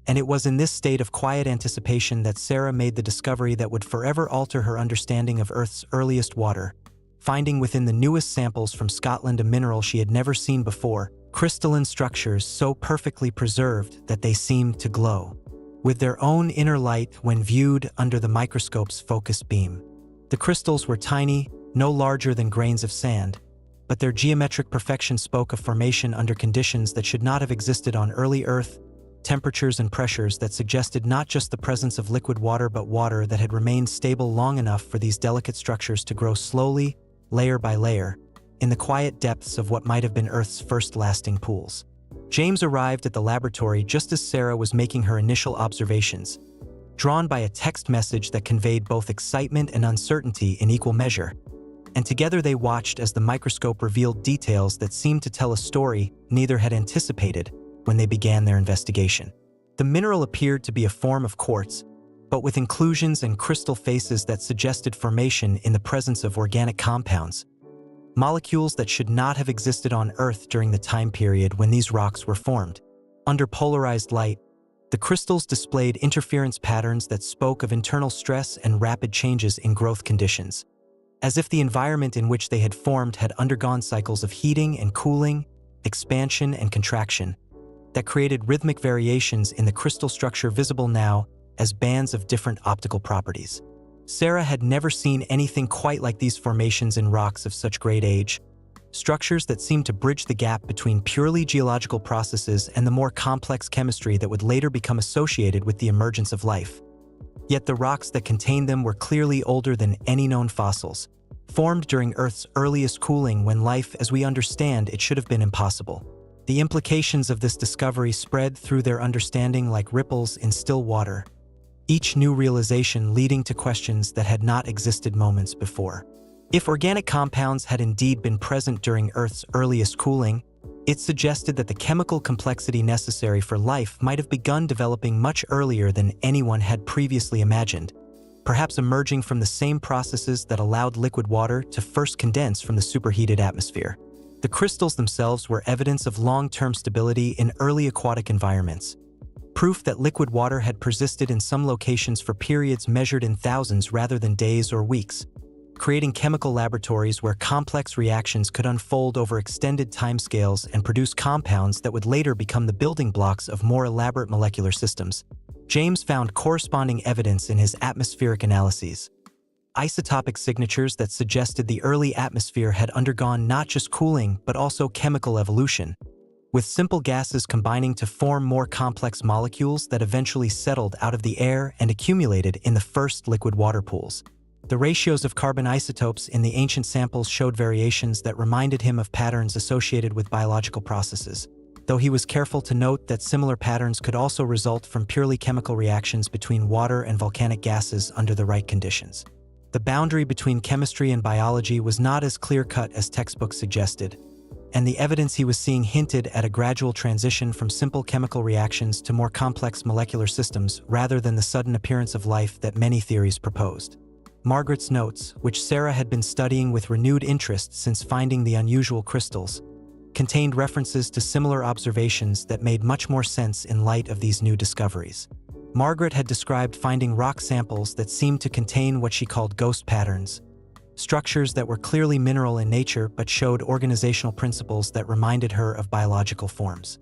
Speaker 2: And it was in this state of quiet anticipation that Sarah made the discovery that would forever alter her understanding of Earth's earliest water, finding within the newest samples from Scotland a mineral she had never seen before, crystalline structures so perfectly preserved that they seemed to glow with their own inner light when viewed under the microscope's focus beam. The crystals were tiny, no larger than grains of sand, but their geometric perfection spoke of formation under conditions that should not have existed on early Earth, temperatures and pressures that suggested not just the presence of liquid water but water that had remained stable long enough for these delicate structures to grow slowly, layer by layer, in the quiet depths of what might have been Earth's first lasting pools. James arrived at the laboratory just as Sarah was making her initial observations, drawn by a text message that conveyed both excitement and uncertainty in equal measure. And together they watched as the microscope revealed details that seemed to tell a story neither had anticipated when they began their investigation. The mineral appeared to be a form of quartz, but with inclusions and crystal faces that suggested formation in the presence of organic compounds, molecules that should not have existed on Earth during the time period when these rocks were formed. Under polarized light, the crystals displayed interference patterns that spoke of internal stress and rapid changes in growth conditions, as if the environment in which they had formed had undergone cycles of heating and cooling, expansion and contraction, that created rhythmic variations in the crystal structure visible now as bands of different optical properties. Sarah had never seen anything quite like these formations in rocks of such great age, structures that seemed to bridge the gap between purely geological processes and the more complex chemistry that would later become associated with the emergence of life. Yet the rocks that contained them were clearly older than any known fossils, formed during Earth's earliest cooling when life as we understand it should have been impossible. The implications of this discovery spread through their understanding like ripples in still water, each new realization leading to questions that had not existed moments before. If organic compounds had indeed been present during Earth's earliest cooling, It suggested that the chemical complexity necessary for life might have begun developing much earlier than anyone had previously imagined, perhaps emerging from the same processes that allowed liquid water to first condense from the superheated atmosphere. The crystals themselves were evidence of long-term stability in early aquatic environments, proof that liquid water had persisted in some locations for periods measured in thousands rather than days or weeks, creating chemical laboratories where complex reactions could unfold over extended timescales and produce compounds that would later become the building blocks of more elaborate molecular systems. James found corresponding evidence in his atmospheric analyses, isotopic signatures that suggested the early atmosphere had undergone not just cooling but also chemical evolution, with simple gases combining to form more complex molecules that eventually settled out of the air and accumulated in the first liquid water pools. The ratios of carbon isotopes in the ancient samples showed variations that reminded him of patterns associated with biological processes, though he was careful to note that similar patterns could also result from purely chemical reactions between water and volcanic gases under the right conditions. The boundary between chemistry and biology was not as clear-cut as textbooks suggested, and the evidence he was seeing hinted at a gradual transition from simple chemical reactions to more complex molecular systems rather than the sudden appearance of life that many theories proposed. Margaret's notes, which Sarah had been studying with renewed interest since finding the unusual crystals, contained references to similar observations that made much more sense in light of these new discoveries. Margaret had described finding rock samples that seemed to contain what she called ghost patterns, structures that were clearly mineral in nature but showed organizational principles that reminded her of biological forms.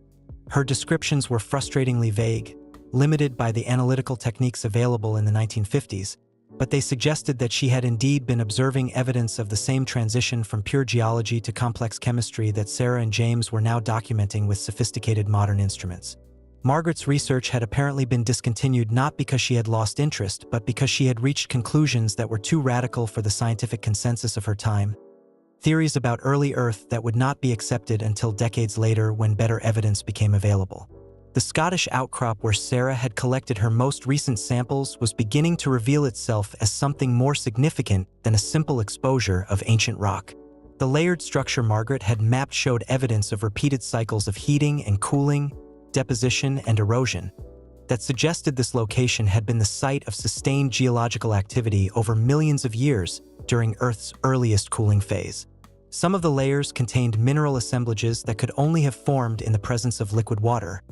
Speaker 2: Her descriptions were frustratingly vague, limited by the analytical techniques available in the 1950s, but they suggested that she had indeed been observing evidence of the same transition from pure geology to complex chemistry that Sarah and James were now documenting with sophisticated modern instruments. Margaret's research had apparently been discontinued not because she had lost interest, but because she had reached conclusions that were too radical for the scientific consensus of her time. Theories about early Earth that would not be accepted until decades later when better evidence became available. The Scottish outcrop where Sarah had collected her most recent samples was beginning to reveal itself as something more significant than a simple exposure of ancient rock. The layered structure Margaret had mapped showed evidence of repeated cycles of heating and cooling, deposition and erosion, that suggested this location had been the site of sustained geological activity over millions of years during Earth's earliest cooling phase. Some of the layers contained mineral assemblages that could only have formed in the presence of liquid water,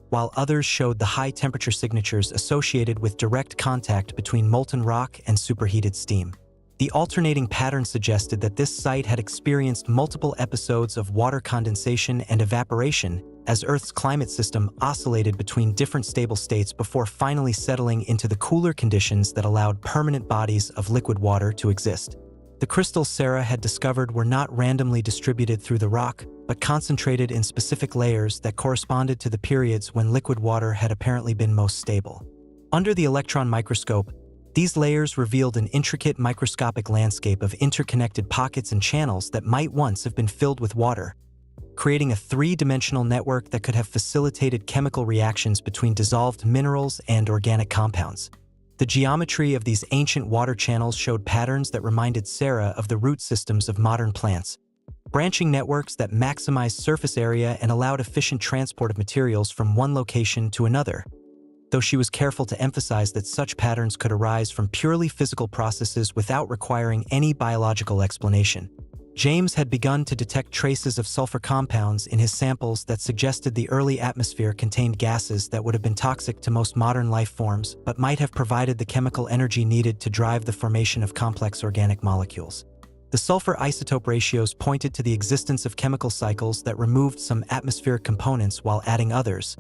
Speaker 2: while others showed the high temperature signatures associated with direct contact between molten rock and superheated steam. The alternating pattern suggested that this site had experienced multiple episodes of water condensation and evaporation as Earth's climate system oscillated between different stable states before finally settling into the cooler conditions that allowed permanent bodies of liquid water to exist. The crystals Sarah had discovered were not randomly distributed through the rock, but concentrated in specific layers that corresponded to the periods when liquid water had apparently been most stable. Under the electron microscope, these layers revealed an intricate microscopic landscape of interconnected pockets and channels that might once have been filled with water, creating a three-dimensional network that could have facilitated chemical reactions between dissolved minerals and organic compounds. The geometry of these ancient water channels showed patterns that reminded Sarah of the root systems of modern plants, branching networks that maximized surface area and allowed efficient transport of materials from one location to another, though she was careful to emphasize that such patterns could arise from purely physical processes without requiring any biological explanation. James had begun to detect traces of sulfur compounds in his samples that suggested the early atmosphere contained gases that would have been toxic to most modern life forms but might have provided the chemical energy needed to drive the formation of complex organic molecules. The sulfur isotope ratios pointed to the existence of chemical cycles that removed some atmospheric components while adding others,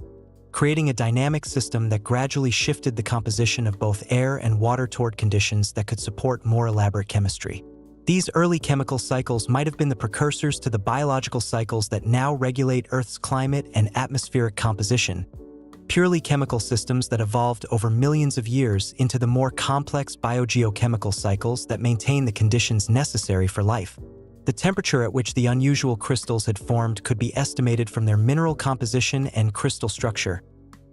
Speaker 2: creating a dynamic system that gradually shifted the composition of both air and water toward conditions that could support more elaborate chemistry. These early chemical cycles might have been the precursors to the biological cycles that now regulate Earth's climate and atmospheric composition, purely chemical systems that evolved over millions of years into the more complex biogeochemical cycles that maintain the conditions necessary for life. The temperature at which the unusual crystals had formed could be estimated from their mineral composition and crystal structure,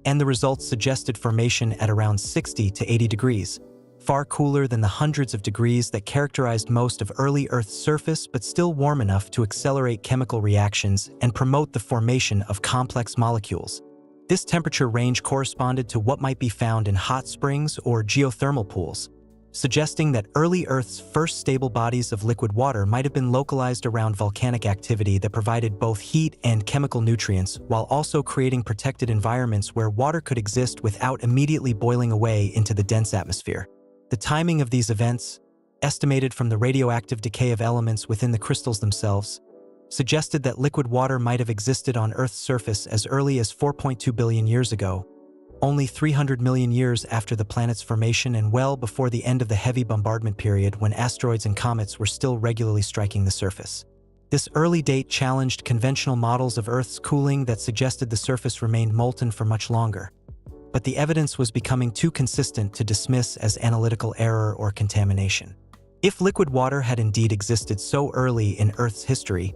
Speaker 2: and the results suggested formation at around 60 to 80 degrees far cooler than the hundreds of degrees that characterized most of early Earth's surface, but still warm enough to accelerate chemical reactions and promote the formation of complex molecules. This temperature range corresponded to what might be found in hot springs or geothermal pools, suggesting that early Earth's first stable bodies of liquid water might have been localized around volcanic activity that provided both heat and chemical nutrients, while also creating protected environments where water could exist without immediately boiling away into the dense atmosphere. The timing of these events, estimated from the radioactive decay of elements within the crystals themselves, suggested that liquid water might have existed on Earth's surface as early as 4.2 billion years ago, only 300 million years after the planet's formation and well before the end of the heavy bombardment period when asteroids and comets were still regularly striking the surface. This early date challenged conventional models of Earth's cooling that suggested the surface remained molten for much longer. But the evidence was becoming too consistent to dismiss as analytical error or contamination. If liquid water had indeed existed so early in Earth's history,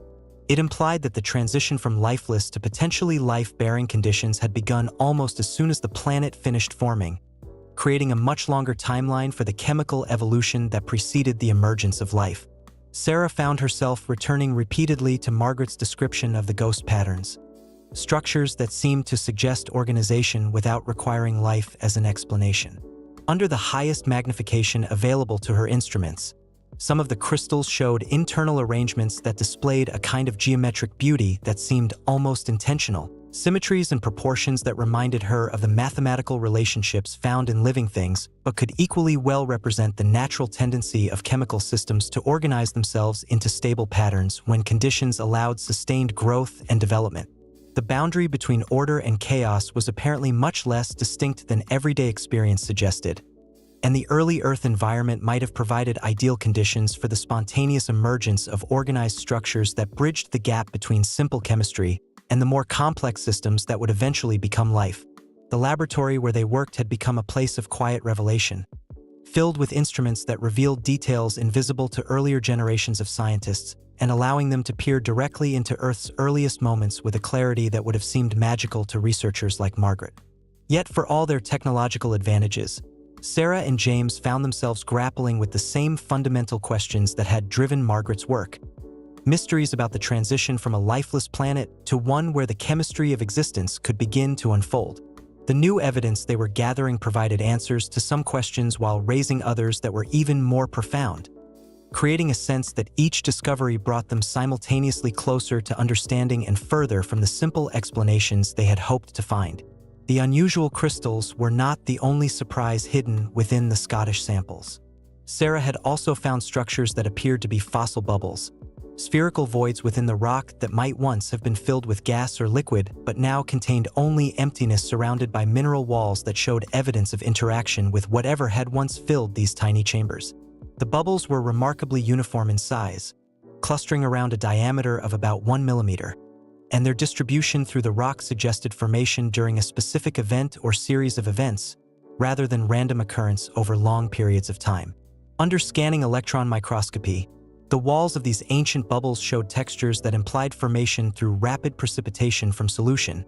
Speaker 2: it implied that the transition from lifeless to potentially life-bearing conditions had begun almost as soon as the planet finished forming, creating a much longer timeline for the chemical evolution that preceded the emergence of life. Sarah found herself returning repeatedly to Margaret's description of the ghost patterns, structures that seemed to suggest organization without requiring life as an explanation. Under the highest magnification available to her instruments, some of the crystals showed internal arrangements that displayed a kind of geometric beauty that seemed almost intentional, symmetries and proportions that reminded her of the mathematical relationships found in living things, but could equally well represent the natural tendency of chemical systems to organize themselves into stable patterns when conditions allowed sustained growth and development. The boundary between order and chaos was apparently much less distinct than everyday experience suggested, and the early Earth environment might have provided ideal conditions for the spontaneous emergence of organized structures that bridged the gap between simple chemistry and the more complex systems that would eventually become life. The laboratory where they worked had become a place of quiet revelation, filled with instruments that revealed details invisible to earlier generations of scientists, and allowing them to peer directly into Earth's earliest moments with a clarity that would have seemed magical to researchers like Margaret. Yet for all their technological advantages, Sarah and James found themselves grappling with the same fundamental questions that had driven Margaret's work. Mysteries about the transition from a lifeless planet to one where the chemistry of existence could begin to unfold. The new evidence they were gathering provided answers to some questions while raising others that were even more profound, creating a sense that each discovery brought them simultaneously closer to understanding and further from the simple explanations they had hoped to find. The unusual crystals were not the only surprise hidden within the Scottish samples. Sarah had also found structures that appeared to be fossil bubbles, spherical voids within the rock that might once have been filled with gas or liquid but now contained only emptiness surrounded by mineral walls that showed evidence of interaction with whatever had once filled these tiny chambers. The bubbles were remarkably uniform in size, clustering around a diameter of about 1 millimeter. And their distribution through the rock suggested formation during a specific event or series of events, rather than random occurrence over long periods of time. Under scanning electron microscopy, the walls of these ancient bubbles showed textures that implied formation through rapid precipitation from solution,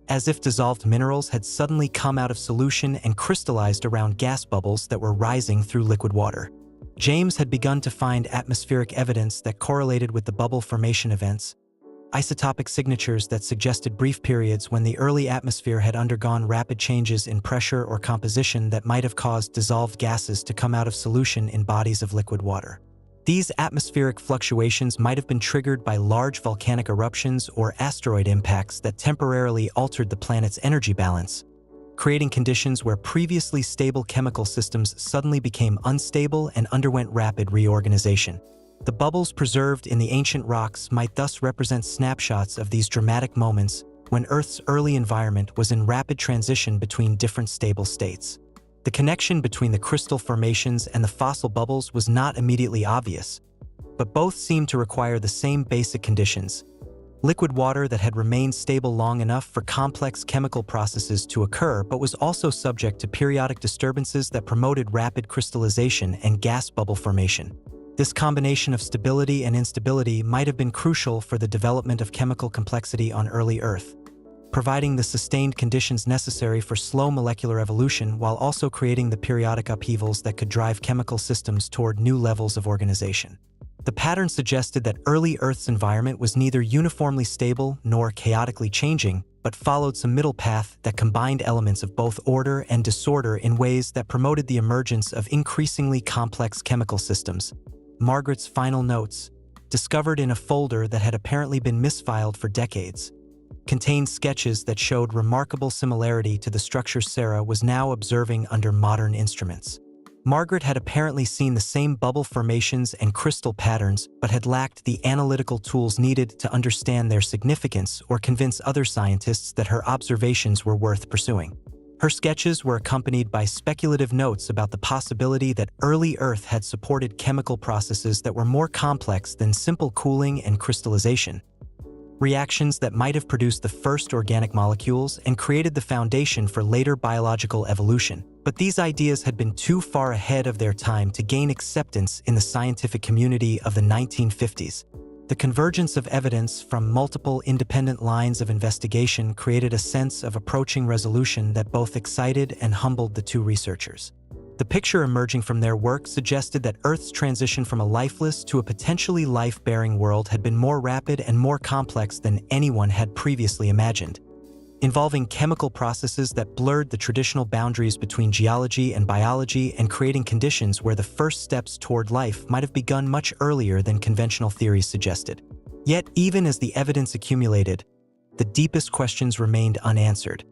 Speaker 2: as if dissolved minerals had suddenly come out of solution and crystallized around gas bubbles that were rising through liquid water. James had begun to find atmospheric evidence that correlated with the bubble formation events, isotopic signatures that suggested brief periods when the early atmosphere had undergone rapid changes in pressure or composition that might have caused dissolved gases to come out of solution in bodies of liquid water. These atmospheric fluctuations might have been triggered by large volcanic eruptions or asteroid impacts that temporarily altered the planet's energy balance, creating conditions where previously stable chemical systems suddenly became unstable and underwent rapid reorganization. The bubbles preserved in the ancient rocks might thus represent snapshots of these dramatic moments when Earth's early environment was in rapid transition between different stable states. The connection between the crystal formations and the fossil bubbles was not immediately obvious, but both seemed to require the same basic conditions: liquid water that had remained stable long enough for complex chemical processes to occur but was also subject to periodic disturbances that promoted rapid crystallization and gas bubble formation. This combination of stability and instability might have been crucial for the development of chemical complexity on early Earth. providing the sustained conditions necessary for slow molecular evolution while also creating the periodic upheavals that could drive chemical systems toward new levels of organization. The pattern suggested that early Earth's environment was neither uniformly stable nor chaotically changing, but followed some middle path that combined elements of both order and disorder in ways that promoted the emergence of increasingly complex chemical systems. Margaret's final notes, discovered in a folder that had apparently been misfiled for decades, contained sketches that showed remarkable similarity to the structure Sarah was now observing under modern instruments. Margaret had apparently seen the same bubble formations and crystal patterns, but had lacked the analytical tools needed to understand their significance or convince other scientists that her observations were worth pursuing. Her sketches were accompanied by speculative notes about the possibility that early Earth had supported chemical processes that were more complex than simple cooling and crystallization, reactions that might have produced the first organic molecules and created the foundation for later biological evolution. But these ideas had been too far ahead of their time to gain acceptance in the scientific community of the 1950s. The convergence of evidence from multiple independent lines of investigation created a sense of approaching resolution that both excited and humbled the two researchers. The picture emerging from their work suggested that Earth's transition from a lifeless to a potentially life-bearing world had been more rapid and more complex than anyone had previously imagined, involving chemical processes that blurred the traditional boundaries between geology and biology and creating conditions where the first steps toward life might have begun much earlier than conventional theories suggested. Yet, even as the evidence accumulated, the deepest questions remained unanswered.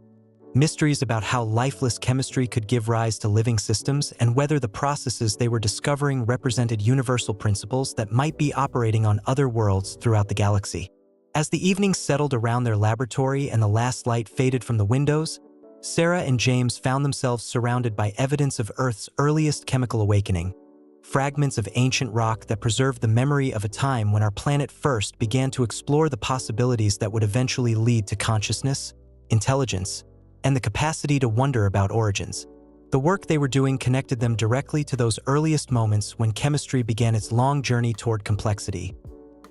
Speaker 2: Mysteries about how lifeless chemistry could give rise to living systems and whether the processes they were discovering represented universal principles that might be operating on other worlds throughout the galaxy. As the evening settled around their laboratory and the last light faded from the windows, Sarah and James found themselves surrounded by evidence of Earth's earliest chemical awakening, fragments of ancient rock that preserved the memory of a time when our planet first began to explore the possibilities that would eventually lead to consciousness, intelligence, and the capacity to wonder about origins. The work they were doing connected them directly to those earliest moments when chemistry began its long journey toward complexity,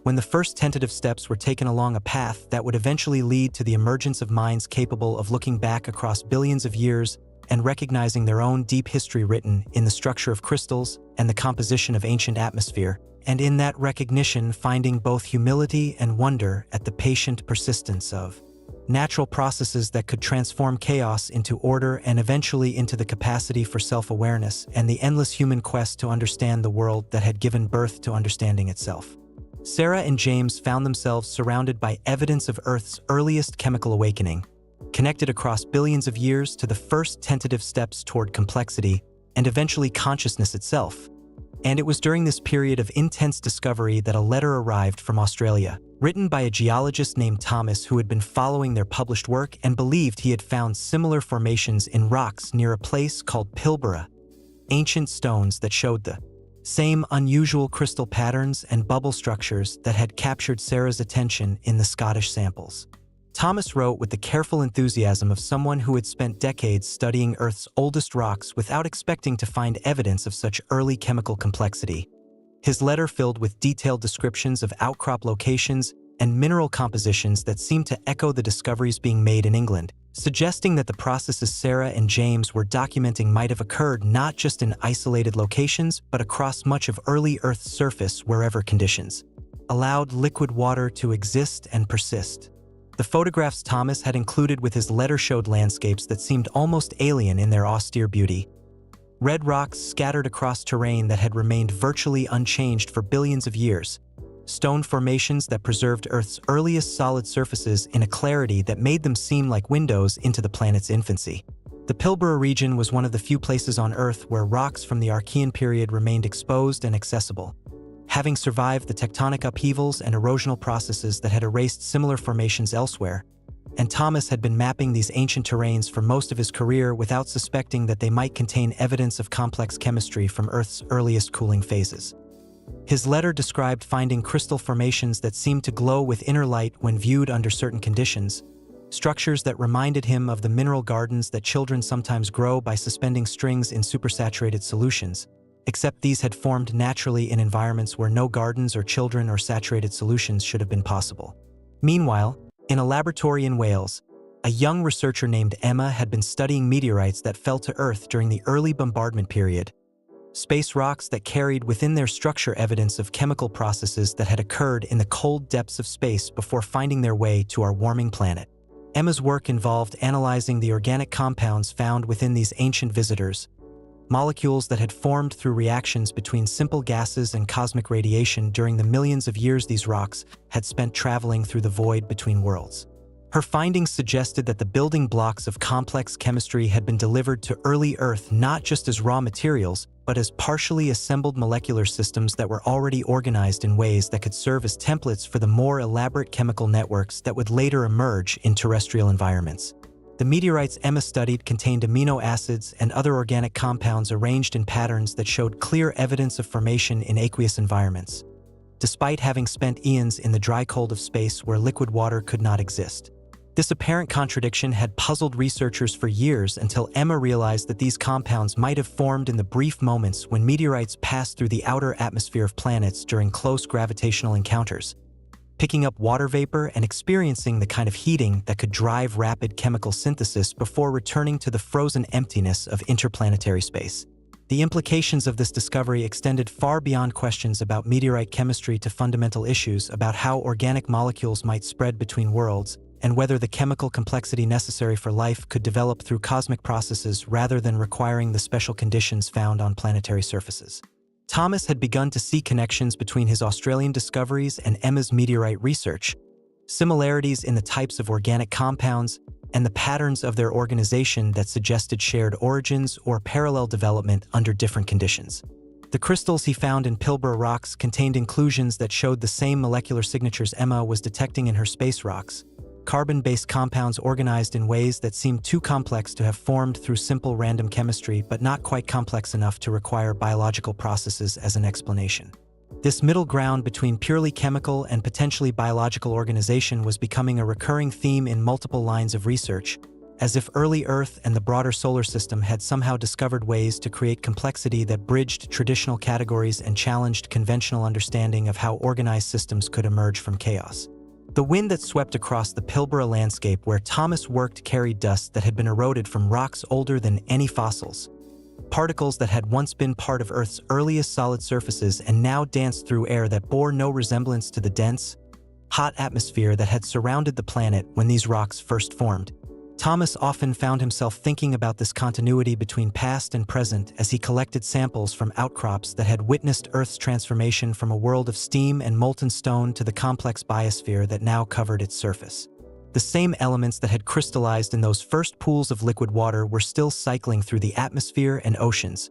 Speaker 2: when the first tentative steps were taken along a path that would eventually lead to the emergence of minds capable of looking back across billions of years and recognizing their own deep history written in the structure of crystals and the composition of ancient atmosphere, and in that recognition finding both humility and wonder at the patient persistence of natural processes that could transform chaos into order and eventually into the capacity for self-awareness and the endless human quest to understand the world that had given birth to understanding itself. Sarah and James found themselves surrounded by evidence of Earth's earliest chemical awakening, connected across billions of years to the first tentative steps toward complexity and eventually consciousness itself. And it was during this period of intense discovery that a letter arrived from Australia, written by a geologist named Thomas who had been following their published work and believed he had found similar formations in rocks near a place called Pilbara, ancient stones that showed the same unusual crystal patterns and bubble structures that had captured Sarah's attention in the Scottish samples. Thomas wrote with the careful enthusiasm of someone who had spent decades studying Earth's oldest rocks without expecting to find evidence of such early chemical complexity. His letter filled with detailed descriptions of outcrop locations and mineral compositions that seemed to echo the discoveries being made in England, suggesting that the processes Sarah and James were documenting might have occurred not just in isolated locations, but across much of early Earth's surface wherever conditions allowed liquid water to exist and persist. The photographs Thomas had included with his letter showed landscapes that seemed almost alien in their austere beauty. Red rocks scattered across terrain that had remained virtually unchanged for billions of years, stone formations that preserved Earth's earliest solid surfaces in a clarity that made them seem like windows into the planet's infancy. The Pilbara region was one of the few places on Earth where rocks from the Archean period remained exposed and accessible, having survived the tectonic upheavals and erosional processes that had erased similar formations elsewhere, and Thomas had been mapping these ancient terrains for most of his career without suspecting that they might contain evidence of complex chemistry from Earth's earliest cooling phases. His letter described finding crystal formations that seemed to glow with inner light when viewed under certain conditions, structures that reminded him of the mineral gardens that children sometimes grow by suspending strings in supersaturated solutions, except these had formed naturally in environments where no gardens or children or saturated solutions should have been possible. Meanwhile, in a laboratory in Wales, A young researcher named Emma had been studying meteorites that fell to Earth during the early bombardment period, space rocks that carried within their structure evidence of chemical processes that had occurred in the cold depths of space before finding their way to our warming planet. Emma's work involved analyzing the organic compounds found within these ancient visitors, molecules that had formed through reactions between simple gases and cosmic radiation during the millions of years these rocks had spent traveling through the void between worlds. Her findings suggested that the building blocks of complex chemistry had been delivered to early Earth not just as raw materials, but as partially assembled molecular systems that were already organized in ways that could serve as templates for the more elaborate chemical networks that would later emerge in terrestrial environments. The meteorites Emma studied contained amino acids and other organic compounds arranged in patterns that showed clear evidence of formation in aqueous environments, despite having spent eons in the dry cold of space where liquid water could not exist. This apparent contradiction had puzzled researchers for years until Emma realized that these compounds might have formed in the brief moments when meteorites passed through the outer atmosphere of planets during close gravitational encounters, picking up water vapor and experiencing the kind of heating that could drive rapid chemical synthesis before returning to the frozen emptiness of interplanetary space. The implications of this discovery extended far beyond questions about meteorite chemistry to fundamental issues about how organic molecules might spread between worlds and whether the chemical complexity necessary for life could develop through cosmic processes rather than requiring the special conditions found on planetary surfaces. Thomas had begun to see connections between his Australian discoveries and Emma's meteorite research, similarities in the types of organic compounds, and the patterns of their organization that suggested shared origins or parallel development under different conditions. The crystals he found in Pilbara rocks contained inclusions that showed the same molecular signatures Emma was detecting in her space rocks, carbon-based compounds organized in ways that seemed too complex to have formed through simple random chemistry but not quite complex enough to require biological processes as an explanation. This middle ground between purely chemical and potentially biological organization was becoming a recurring theme in multiple lines of research, as if early Earth and the broader solar system had somehow discovered ways to create complexity that bridged traditional categories and challenged conventional understanding of how organized systems could emerge from chaos. The wind that swept across the Pilbara landscape where Thomas worked carried dust that had been eroded from rocks older than any fossils, particles that had once been part of Earth's earliest solid surfaces and now danced through air that bore no resemblance to the dense, hot atmosphere that had surrounded the planet when these rocks first formed. Thomas often found himself thinking about this continuity between past and present as he collected samples from outcrops that had witnessed Earth's transformation from a world of steam and molten stone to the complex biosphere that now covered its surface. The same elements that had crystallized in those first pools of liquid water were still cycling through the atmosphere and oceans,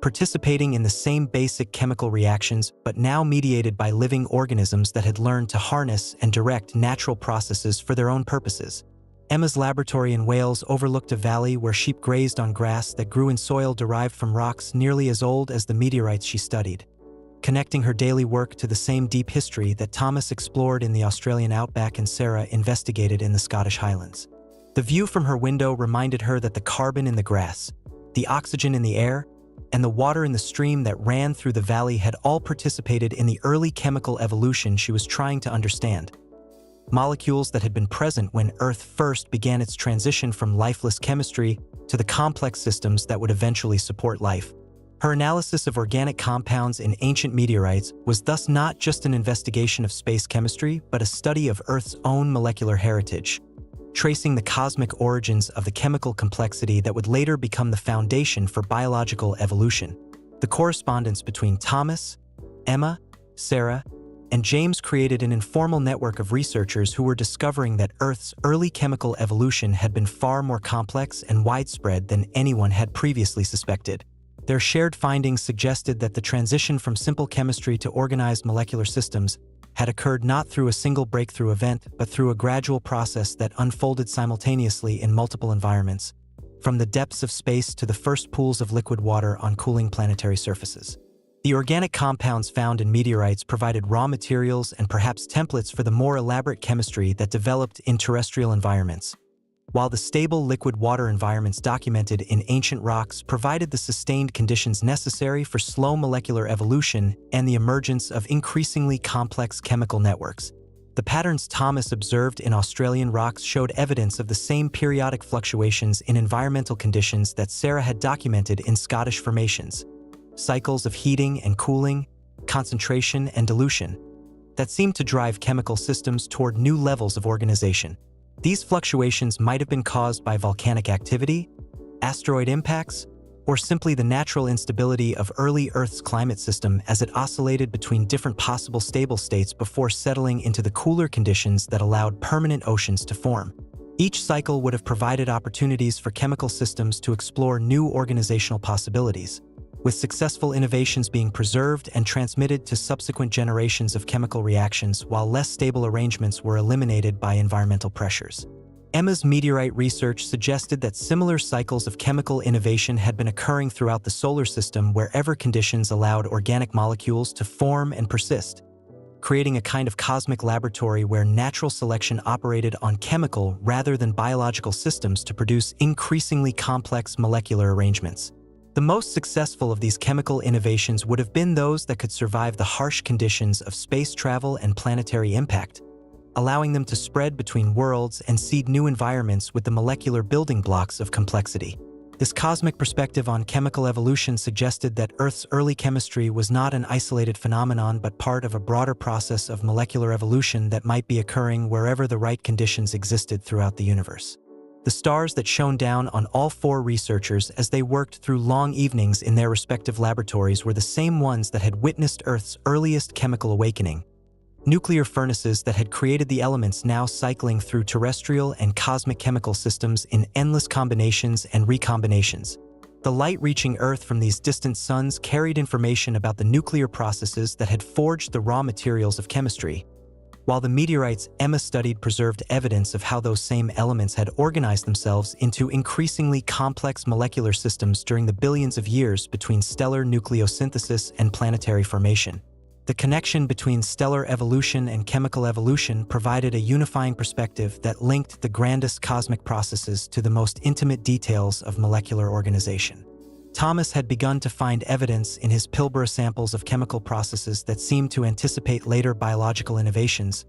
Speaker 2: participating in the same basic chemical reactions but now mediated by living organisms that had learned to harness and direct natural processes for their own purposes. Emma's laboratory in Wales overlooked a valley where sheep grazed on grass that grew in soil derived from rocks nearly as old as the meteorites she studied, connecting her daily work to the same deep history that Thomas explored in the Australian outback and Sarah investigated in the Scottish Highlands. The view from her window reminded her that the carbon in the grass, the oxygen in the air, and the water in the stream that ran through the valley had all participated in the early chemical evolution she was trying to understand. Molecules that had been present when Earth first began its transition from lifeless chemistry to the complex systems that would eventually support life. Her analysis of organic compounds in ancient meteorites was thus not just an investigation of space chemistry, but a study of Earth's own molecular heritage, tracing the cosmic origins of the chemical complexity that would later become the foundation for biological evolution. The correspondence between Thomas, Emma, Sarah, and James created an informal network of researchers who were discovering that Earth's early chemical evolution had been far more complex and widespread than anyone had previously suspected. Their shared findings suggested that the transition from simple chemistry to organized molecular systems had occurred not through a single breakthrough event, but through a gradual process that unfolded simultaneously in multiple environments, from the depths of space to the first pools of liquid water on cooling planetary surfaces. The organic compounds found in meteorites provided raw materials and perhaps templates for the more elaborate chemistry that developed in terrestrial environments, while the stable liquid water environments documented in ancient rocks provided the sustained conditions necessary for slow molecular evolution and the emergence of increasingly complex chemical networks. The patterns Thomas observed in Australian rocks showed evidence of the same periodic fluctuations in environmental conditions that Sarah had documented in Scottish formations, cycles of heating and cooling, concentration and dilution, that seemed to drive chemical systems toward new levels of organization. These fluctuations might have been caused by volcanic activity, asteroid impacts, or simply the natural instability of early Earth's climate system as it oscillated between different possible stable states before settling into the cooler conditions that allowed permanent oceans to form. Each cycle would have provided opportunities for chemical systems to explore new organizational possibilities, with successful innovations being preserved and transmitted to subsequent generations of chemical reactions while less stable arrangements were eliminated by environmental pressures. Emma's meteorite research suggested that similar cycles of chemical innovation had been occurring throughout the solar system wherever conditions allowed organic molecules to form and persist, creating a kind of cosmic laboratory where natural selection operated on chemical rather than biological systems to produce increasingly complex molecular arrangements. The most successful of these chemical innovations would have been those that could survive the harsh conditions of space travel and planetary impact, allowing them to spread between worlds and seed new environments with the molecular building blocks of complexity. This cosmic perspective on chemical evolution suggested that Earth's early chemistry was not an isolated phenomenon but part of a broader process of molecular evolution that might be occurring wherever the right conditions existed throughout the universe. The stars that shone down on all four researchers as they worked through long evenings in their respective laboratories were the same ones that had witnessed Earth's earliest chemical awakening, nuclear furnaces that had created the elements now cycling through terrestrial and cosmic chemical systems in endless combinations and recombinations. The light reaching Earth from these distant suns carried information about the nuclear processes that had forged the raw materials of chemistry, while the meteorites Emma studied preserved evidence of how those same elements had organized themselves into increasingly complex molecular systems during the billions of years between stellar nucleosynthesis and planetary formation. The connection between stellar evolution and chemical evolution provided a unifying perspective that linked the grandest cosmic processes to the most intimate details of molecular organization. Thomas had begun to find evidence in his Pilbara samples of chemical processes that seemed to anticipate later biological innovations,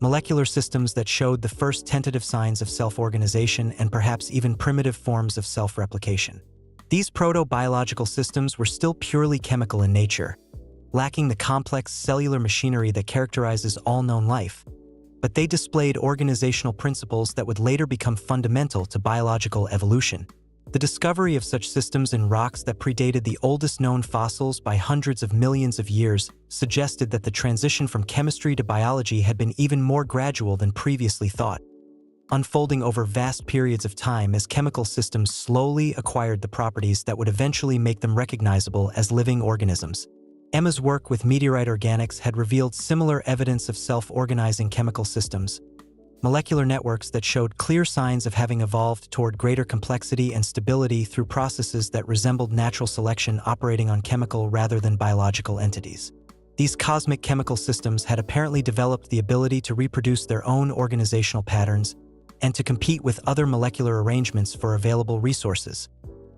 Speaker 2: molecular systems that showed the first tentative signs of self-organization and perhaps even primitive forms of self-replication. These proto-biological systems were still purely chemical in nature, lacking the complex cellular machinery that characterizes all known life, but they displayed organizational principles that would later become fundamental to biological evolution. The discovery of such systems in rocks that predated the oldest known fossils by hundreds of millions of years suggested that the transition from chemistry to biology had been even more gradual than previously thought, unfolding over vast periods of time as chemical systems slowly acquired the properties that would eventually make them recognizable as living organisms. Emma's work with meteorite organics had revealed similar evidence of self-organizing chemical systems, molecular networks that showed clear signs of having evolved toward greater complexity and stability through processes that resembled natural selection operating on chemical rather than biological entities. These cosmic chemical systems had apparently developed the ability to reproduce their own organizational patterns and to compete with other molecular arrangements for available resources,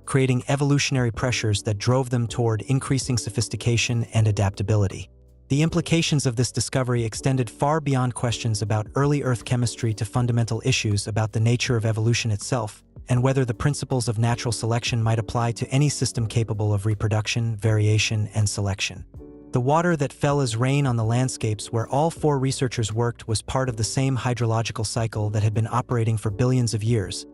Speaker 2: creating evolutionary pressures that drove them toward increasing sophistication and adaptability. The implications of this discovery extended far beyond questions about early Earth chemistry to fundamental issues about the nature of evolution itself and whether the principles of natural selection might apply to any system capable of reproduction, variation, and selection. The water that fell as rain on the landscapes where all four researchers worked was part of the same hydrological cycle that had been operating for billions of years,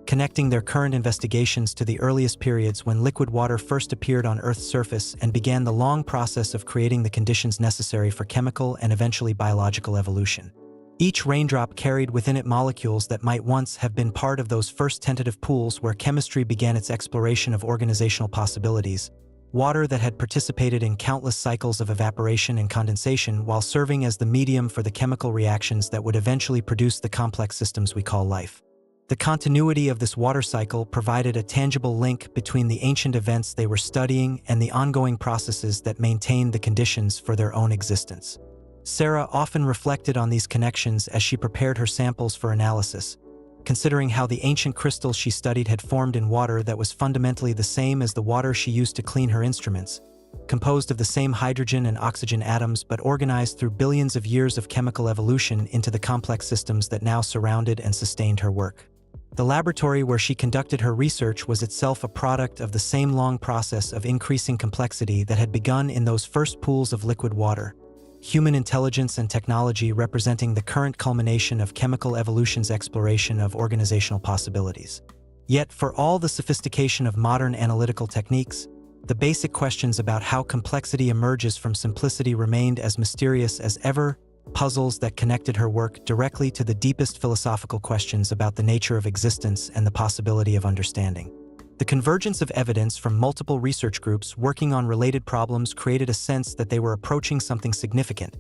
Speaker 2: connecting their current investigations to the earliest periods when liquid water first appeared on Earth's surface and began the long process of creating the conditions necessary for chemical and eventually biological evolution. Each raindrop carried within it molecules that might once have been part of those first tentative pools where chemistry began its exploration of organizational possibilities, water that had participated in countless cycles of evaporation and condensation while serving as the medium for the chemical reactions that would eventually produce the complex systems we call life. The continuity of this water cycle provided a tangible link between the ancient events they were studying and the ongoing processes that maintained the conditions for their own existence. Sarah often reflected on these connections as she prepared her samples for analysis, considering how the ancient crystals she studied had formed in water that was fundamentally the same as the water she used to clean her instruments, composed of the same hydrogen and oxygen atoms but organized through billions of years of chemical evolution into the complex systems that now surrounded and sustained her work. The laboratory where she conducted her research was itself a product of the same long process of increasing complexity that had begun in those first pools of liquid water, human intelligence and technology representing the current culmination of chemical evolution's exploration of organizational possibilities. Yet, for all the sophistication of modern analytical techniques, the basic questions about how complexity emerges from simplicity remained as mysterious as ever, puzzles that connected her work directly to the deepest philosophical questions about the nature of existence and the possibility of understanding. The convergence of evidence from multiple research groups working on related problems created a sense that they were approaching something significant,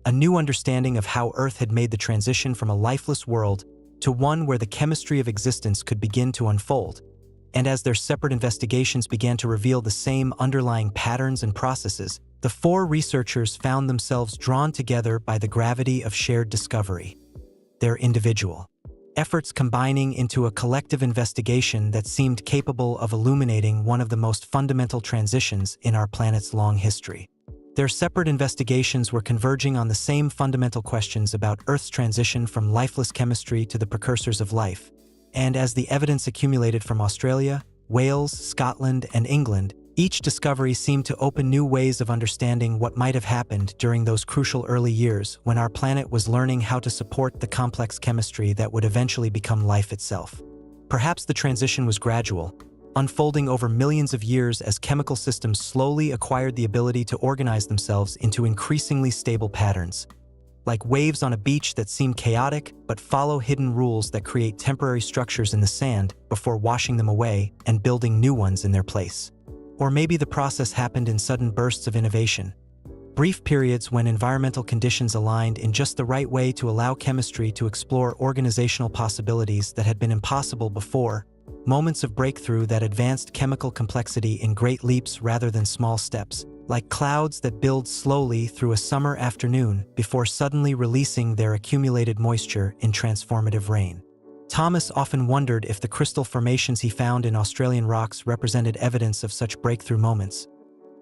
Speaker 2: a new understanding of how Earth had made the transition from a lifeless world to one where the chemistry of existence could begin to unfold. And as their separate investigations began to reveal the same underlying patterns and processes, the four researchers found themselves drawn together by the gravity of shared discovery, their individual efforts combining into a collective investigation that seemed capable of illuminating one of the most fundamental transitions in our planet's long history. Their separate investigations were converging on the same fundamental questions about Earth's transition from lifeless chemistry to the precursors of life. And as the evidence accumulated from Australia, Wales, Scotland, and England, each discovery seemed to open new ways of understanding what might have happened during those crucial early years when our planet was learning how to support the complex chemistry that would eventually become life itself. Perhaps the transition was gradual, unfolding over millions of years as chemical systems slowly acquired the ability to organize themselves into increasingly stable patterns, like waves on a beach that seem chaotic but follow hidden rules that create temporary structures in the sand before washing them away and building new ones in their place. Or maybe the process happened in sudden bursts of innovation, brief periods when environmental conditions aligned in just the right way to allow chemistry to explore organizational possibilities that had been impossible before, moments of breakthrough that advanced chemical complexity in great leaps rather than small steps, like clouds that build slowly through a summer afternoon before suddenly releasing their accumulated moisture in transformative rain. Thomas often wondered if the crystal formations he found in Australian rocks represented evidence of such breakthrough moments,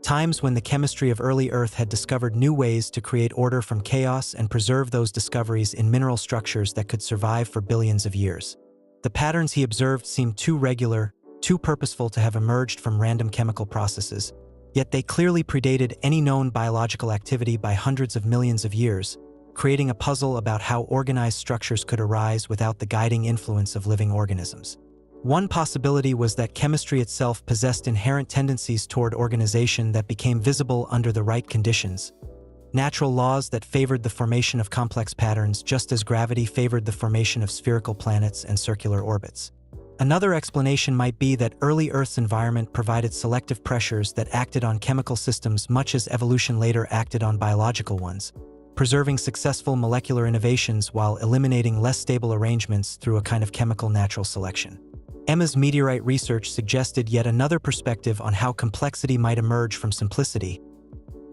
Speaker 2: times when the chemistry of early Earth had discovered new ways to create order from chaos and preserve those discoveries in mineral structures that could survive for billions of years. The patterns he observed seemed too regular, too purposeful to have emerged from random chemical processes, yet they clearly predated any known biological activity by hundreds of millions of years, creating a puzzle about how organized structures could arise without the guiding influence of living organisms. One possibility was that chemistry itself possessed inherent tendencies toward organization that became visible under the right conditions, natural laws that favored the formation of complex patterns just as gravity favored the formation of spherical planets and circular orbits. Another explanation might be that early Earth's environment provided selective pressures that acted on chemical systems much as evolution later acted on biological ones, preserving successful molecular innovations while eliminating less stable arrangements through a kind of chemical natural selection. Emma's meteorite research suggested yet another perspective on how complexity might emerge from simplicity,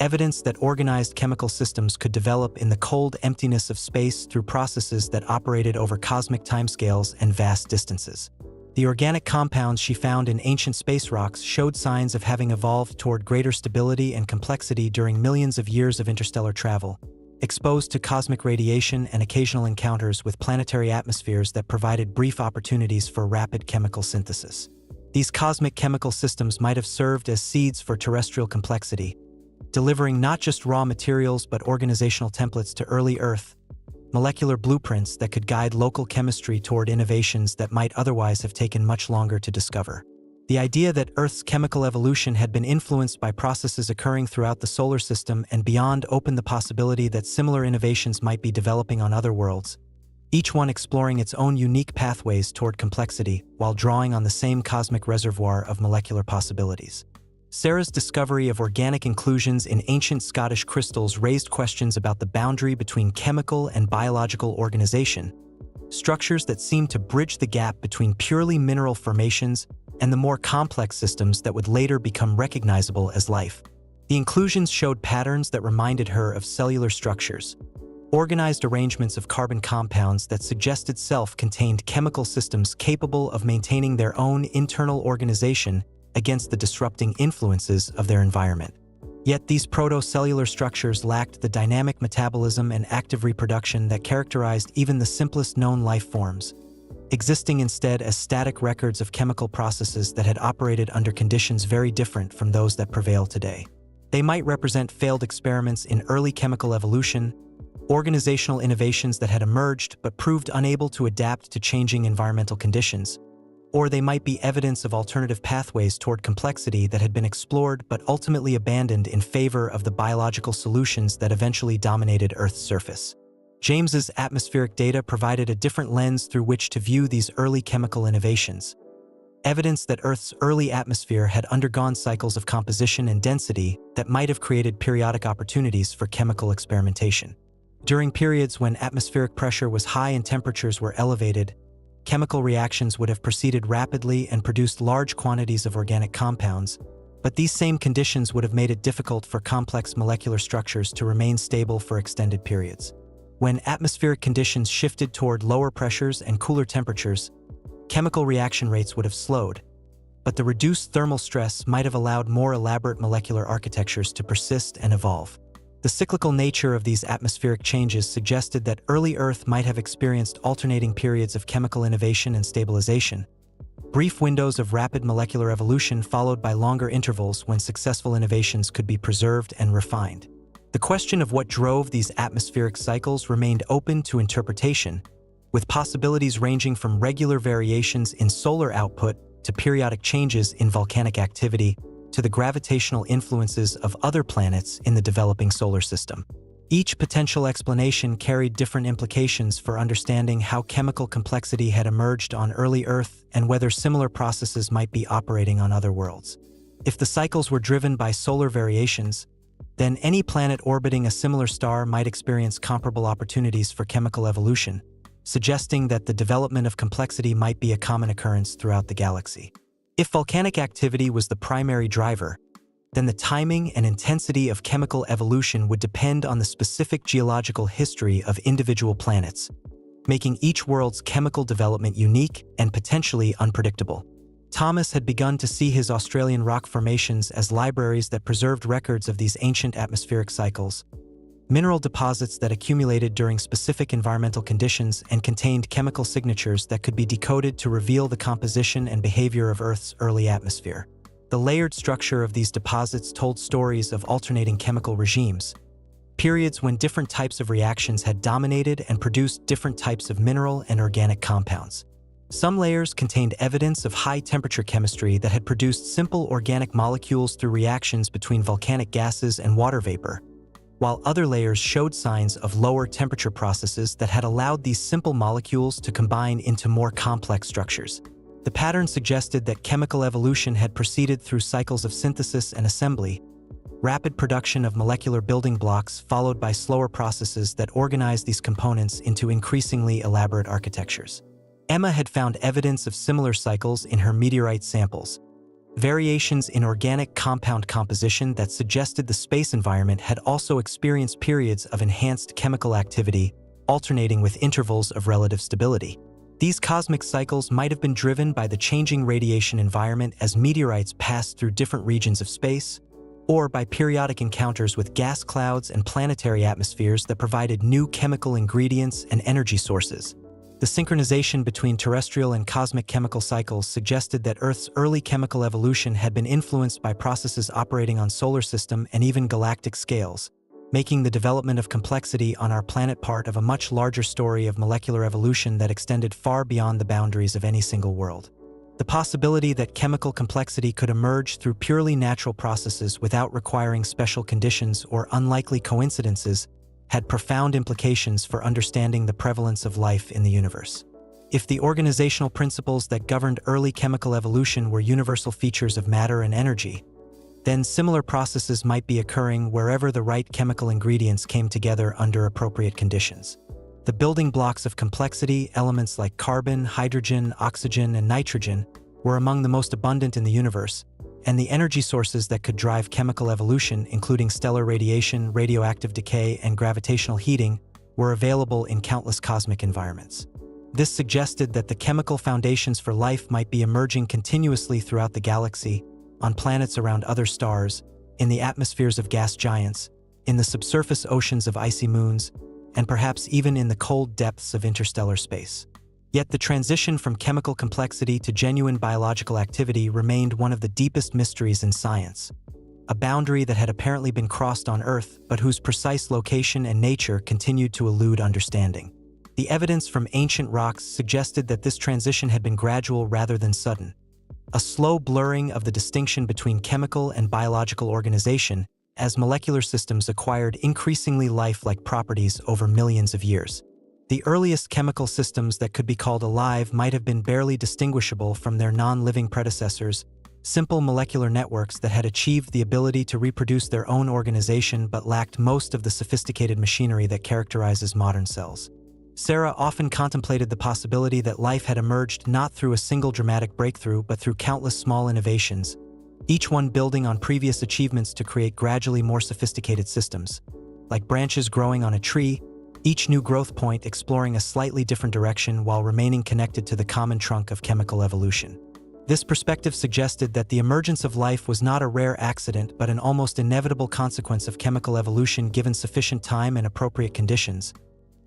Speaker 2: evidence that organized chemical systems could develop in the cold emptiness of space through processes that operated over cosmic timescales and vast distances. The organic compounds she found in ancient space rocks showed signs of having evolved toward greater stability and complexity during millions of years of interstellar travel, exposed to cosmic radiation and occasional encounters with planetary atmospheres that provided brief opportunities for rapid chemical synthesis. These cosmic chemical systems might have served as seeds for terrestrial complexity, delivering not just raw materials but organizational templates to early Earth, molecular blueprints that could guide local chemistry toward innovations that might otherwise have taken much longer to discover. The idea that Earth's chemical evolution had been influenced by processes occurring throughout the solar system and beyond opened the possibility that similar innovations might be developing on other worlds, each one exploring its own unique pathways toward complexity while drawing on the same cosmic reservoir of molecular possibilities. Sarah's discovery of organic inclusions in ancient Scottish crystals raised questions about the boundary between chemical and biological organization, structures that seemed to bridge the gap between purely mineral formations and the more complex systems that would later become recognizable as life. The inclusions showed patterns that reminded her of cellular structures, organized arrangements of carbon compounds that suggested self-contained chemical systems capable of maintaining their own internal organization against the disrupting influences of their environment. Yet these protocellular structures lacked the dynamic metabolism and active reproduction that characterized even the simplest known life forms, existing instead as static records of chemical processes that had operated under conditions very different from those that prevail today. They might represent failed experiments in early chemical evolution, organizational innovations that had emerged but proved unable to adapt to changing environmental conditions, or they might be evidence of alternative pathways toward complexity that had been explored but ultimately abandoned in favor of the biological solutions that eventually dominated Earth's surface. James's atmospheric data provided a different lens through which to view these early chemical innovations, evidence that Earth's early atmosphere had undergone cycles of composition and density that might have created periodic opportunities for chemical experimentation. During periods when atmospheric pressure was high and temperatures were elevated, chemical reactions would have proceeded rapidly and produced large quantities of organic compounds, but these same conditions would have made it difficult for complex molecular structures to remain stable for extended periods. When atmospheric conditions shifted toward lower pressures and cooler temperatures, chemical reaction rates would have slowed, but the reduced thermal stress might have allowed more elaborate molecular architectures to persist and evolve. The cyclical nature of these atmospheric changes suggested that early Earth might have experienced alternating periods of chemical innovation and stabilization, brief windows of rapid molecular evolution followed by longer intervals when successful innovations could be preserved and refined. The question of what drove these atmospheric cycles remained open to interpretation, with possibilities ranging from regular variations in solar output to periodic changes in volcanic activity to the gravitational influences of other planets in the developing solar system. Each potential explanation carried different implications for understanding how chemical complexity had emerged on early Earth and whether similar processes might be operating on other worlds. If the cycles were driven by solar variations, then any planet orbiting a similar star might experience comparable opportunities for chemical evolution, suggesting that the development of complexity might be a common occurrence throughout the galaxy. If volcanic activity was the primary driver, then the timing and intensity of chemical evolution would depend on the specific geological history of individual planets, making each world's chemical development unique and potentially unpredictable. Thomas had begun to see his Australian rock formations as libraries that preserved records of these ancient atmospheric cycles, mineral deposits that accumulated during specific environmental conditions and contained chemical signatures that could be decoded to reveal the composition and behavior of Earth's early atmosphere. The layered structure of these deposits told stories of alternating chemical regimes, periods when different types of reactions had dominated and produced different types of mineral and organic compounds. Some layers contained evidence of high-temperature chemistry that had produced simple organic molecules through reactions between volcanic gases and water vapor, while other layers showed signs of lower temperature processes that had allowed these simple molecules to combine into more complex structures. The pattern suggested that chemical evolution had proceeded through cycles of synthesis and assembly, rapid production of molecular building blocks followed by slower processes that organized these components into increasingly elaborate architectures. Emma had found evidence of similar cycles in her meteorite samples, variations in organic compound composition that suggested the space environment had also experienced periods of enhanced chemical activity, alternating with intervals of relative stability. These cosmic cycles might have been driven by the changing radiation environment as meteorites passed through different regions of space, or by periodic encounters with gas clouds and planetary atmospheres that provided new chemical ingredients and energy sources. The synchronization between terrestrial and cosmic chemical cycles suggested that Earth's early chemical evolution had been influenced by processes operating on solar system and even galactic scales, making the development of complexity on our planet part of a much larger story of molecular evolution that extended far beyond the boundaries of any single world. The possibility that chemical complexity could emerge through purely natural processes without requiring special conditions or unlikely coincidences had profound implications for understanding the prevalence of life in the universe. If the organizational principles that governed early chemical evolution were universal features of matter and energy, then similar processes might be occurring wherever the right chemical ingredients came together under appropriate conditions. The building blocks of complexity, elements like carbon, hydrogen, oxygen, and nitrogen, were among the most abundant in the universe, and the energy sources that could drive chemical evolution, including stellar radiation, radioactive decay, and gravitational heating, were available in countless cosmic environments. This suggested that the chemical foundations for life might be emerging continuously throughout the galaxy, on planets around other stars, in the atmospheres of gas giants, in the subsurface oceans of icy moons, and perhaps even in the cold depths of interstellar space. Yet the transition from chemical complexity to genuine biological activity remained one of the deepest mysteries in science, a boundary that had apparently been crossed on Earth, but whose precise location and nature continued to elude understanding. The evidence from ancient rocks suggested that this transition had been gradual rather than sudden, a slow blurring of the distinction between chemical and biological organization as molecular systems acquired increasingly life-like properties over millions of years. The earliest chemical systems that could be called alive might have been barely distinguishable from their non-living predecessors, simple molecular networks that had achieved the ability to reproduce their own organization but lacked most of the sophisticated machinery that characterizes modern cells. Sarah often contemplated the possibility that life had emerged not through a single dramatic breakthrough but through countless small innovations, each one building on previous achievements to create gradually more sophisticated systems. Like branches growing on a tree, each new growth point exploring a slightly different direction while remaining connected to the common trunk of chemical evolution. This perspective suggested that the emergence of life was not a rare accident but an almost inevitable consequence of chemical evolution given sufficient time and appropriate conditions,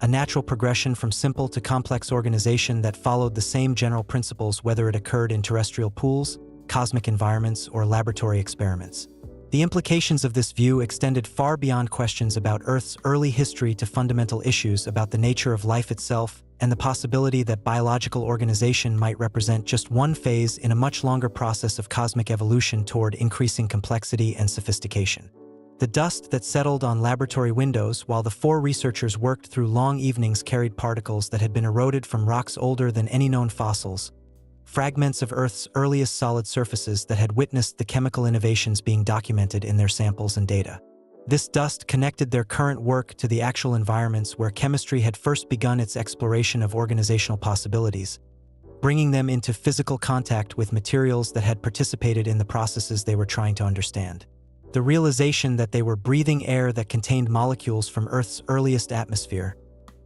Speaker 2: a natural progression from simple to complex organization that followed the same general principles whether it occurred in terrestrial pools, cosmic environments, or laboratory experiments. The implications of this view extended far beyond questions about Earth's early history to fundamental issues about the nature of life itself and the possibility that biological organization might represent just one phase in a much longer process of cosmic evolution toward increasing complexity and sophistication. The dust that settled on laboratory windows while the four researchers worked through long evenings carried particles that had been eroded from rocks older than any known fossils, fragments of Earth's earliest solid surfaces that had witnessed the chemical innovations being documented in their samples and data. This dust connected their current work to the actual environments where chemistry had first begun its exploration of organizational possibilities, bringing them into physical contact with materials that had participated in the processes they were trying to understand. The realization that they were breathing air that contained molecules from Earth's earliest atmosphere,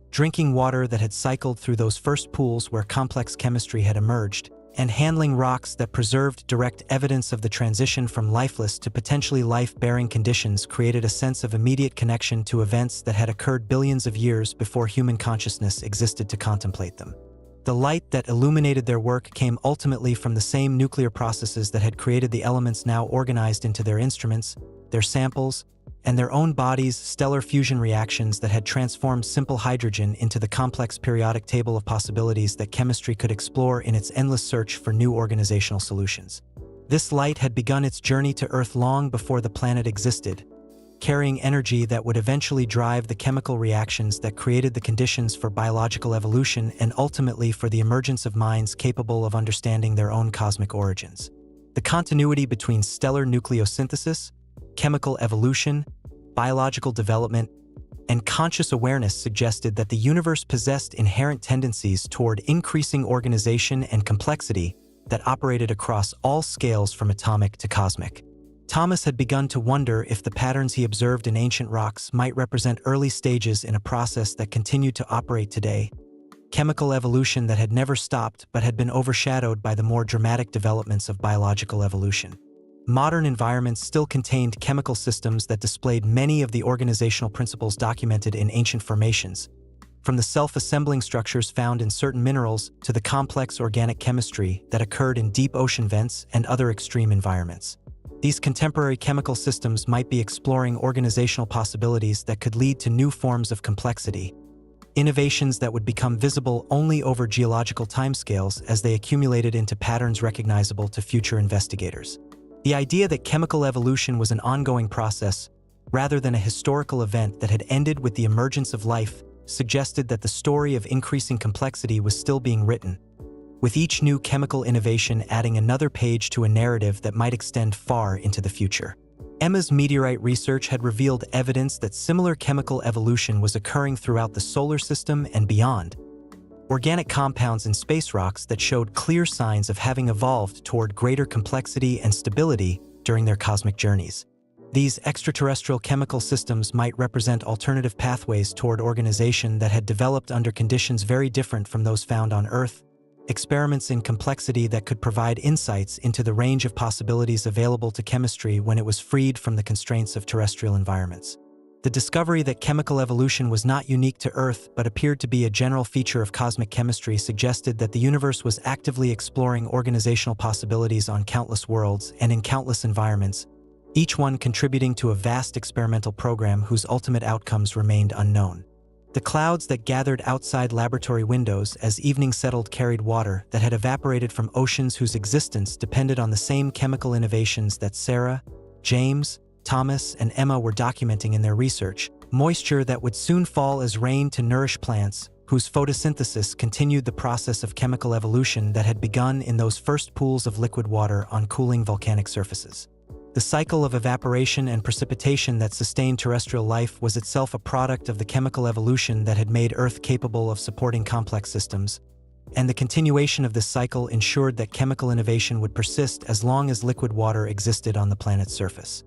Speaker 2: drinking water that had cycled through those first pools where complex chemistry had emerged, and handling rocks that preserved direct evidence of the transition from lifeless to potentially life-bearing conditions created a sense of immediate connection to events that had occurred billions of years before human consciousness existed to contemplate them. The light that illuminated their work came ultimately from the same nuclear processes that had created the elements now organized into their instruments, their samples, and their own bodies, stellar fusion reactions that had transformed simple hydrogen into the complex periodic table of possibilities that chemistry could explore in its endless search for new organizational solutions. This light had begun its journey to Earth long before the planet existed, carrying energy that would eventually drive the chemical reactions that created the conditions for biological evolution and ultimately for the emergence of minds capable of understanding their own cosmic origins. The continuity between stellar nucleosynthesis, chemical evolution, biological development, and conscious awareness suggested that the universe possessed inherent tendencies toward increasing organization and complexity that operated across all scales from atomic to cosmic. Thomas had begun to wonder if the patterns he observed in ancient rocks might represent early stages in a process that continued to operate today, chemical evolution that had never stopped but had been overshadowed by the more dramatic developments of biological evolution. Modern environments still contained chemical systems that displayed many of the organizational principles documented in ancient formations, from the self-assembling structures found in certain minerals to the complex organic chemistry that occurred in deep ocean vents and other extreme environments. These contemporary chemical systems might be exploring organizational possibilities that could lead to new forms of complexity, innovations that would become visible only over geological timescales as they accumulated into patterns recognizable to future investigators. The idea that chemical evolution was an ongoing process, rather than a historical event that had ended with the emergence of life, suggested that the story of increasing complexity was still being written, with each new chemical innovation adding another page to a narrative that might extend far into the future. Emma's meteorite research had revealed evidence that similar chemical evolution was occurring throughout the solar system and beyond, organic compounds in space rocks that showed clear signs of having evolved toward greater complexity and stability during their cosmic journeys. These extraterrestrial chemical systems might represent alternative pathways toward organization that had developed under conditions very different from those found on Earth, experiments in complexity that could provide insights into the range of possibilities available to chemistry when it was freed from the constraints of terrestrial environments. The discovery that chemical evolution was not unique to Earth but appeared to be a general feature of cosmic chemistry suggested that the universe was actively exploring organizational possibilities on countless worlds and in countless environments, each one contributing to a vast experimental program whose ultimate outcomes remained unknown. The clouds that gathered outside laboratory windows as evening settled carried water that had evaporated from oceans whose existence depended on the same chemical innovations that Sarah, James, Thomas, and Emma were documenting in their research, moisture that would soon fall as rain to nourish plants, whose photosynthesis continued the process of chemical evolution that had begun in those first pools of liquid water on cooling volcanic surfaces. The cycle of evaporation and precipitation that sustained terrestrial life was itself a product of the chemical evolution that had made Earth capable of supporting complex systems, and the continuation of this cycle ensured that chemical innovation would persist as long as liquid water existed on the planet's surface.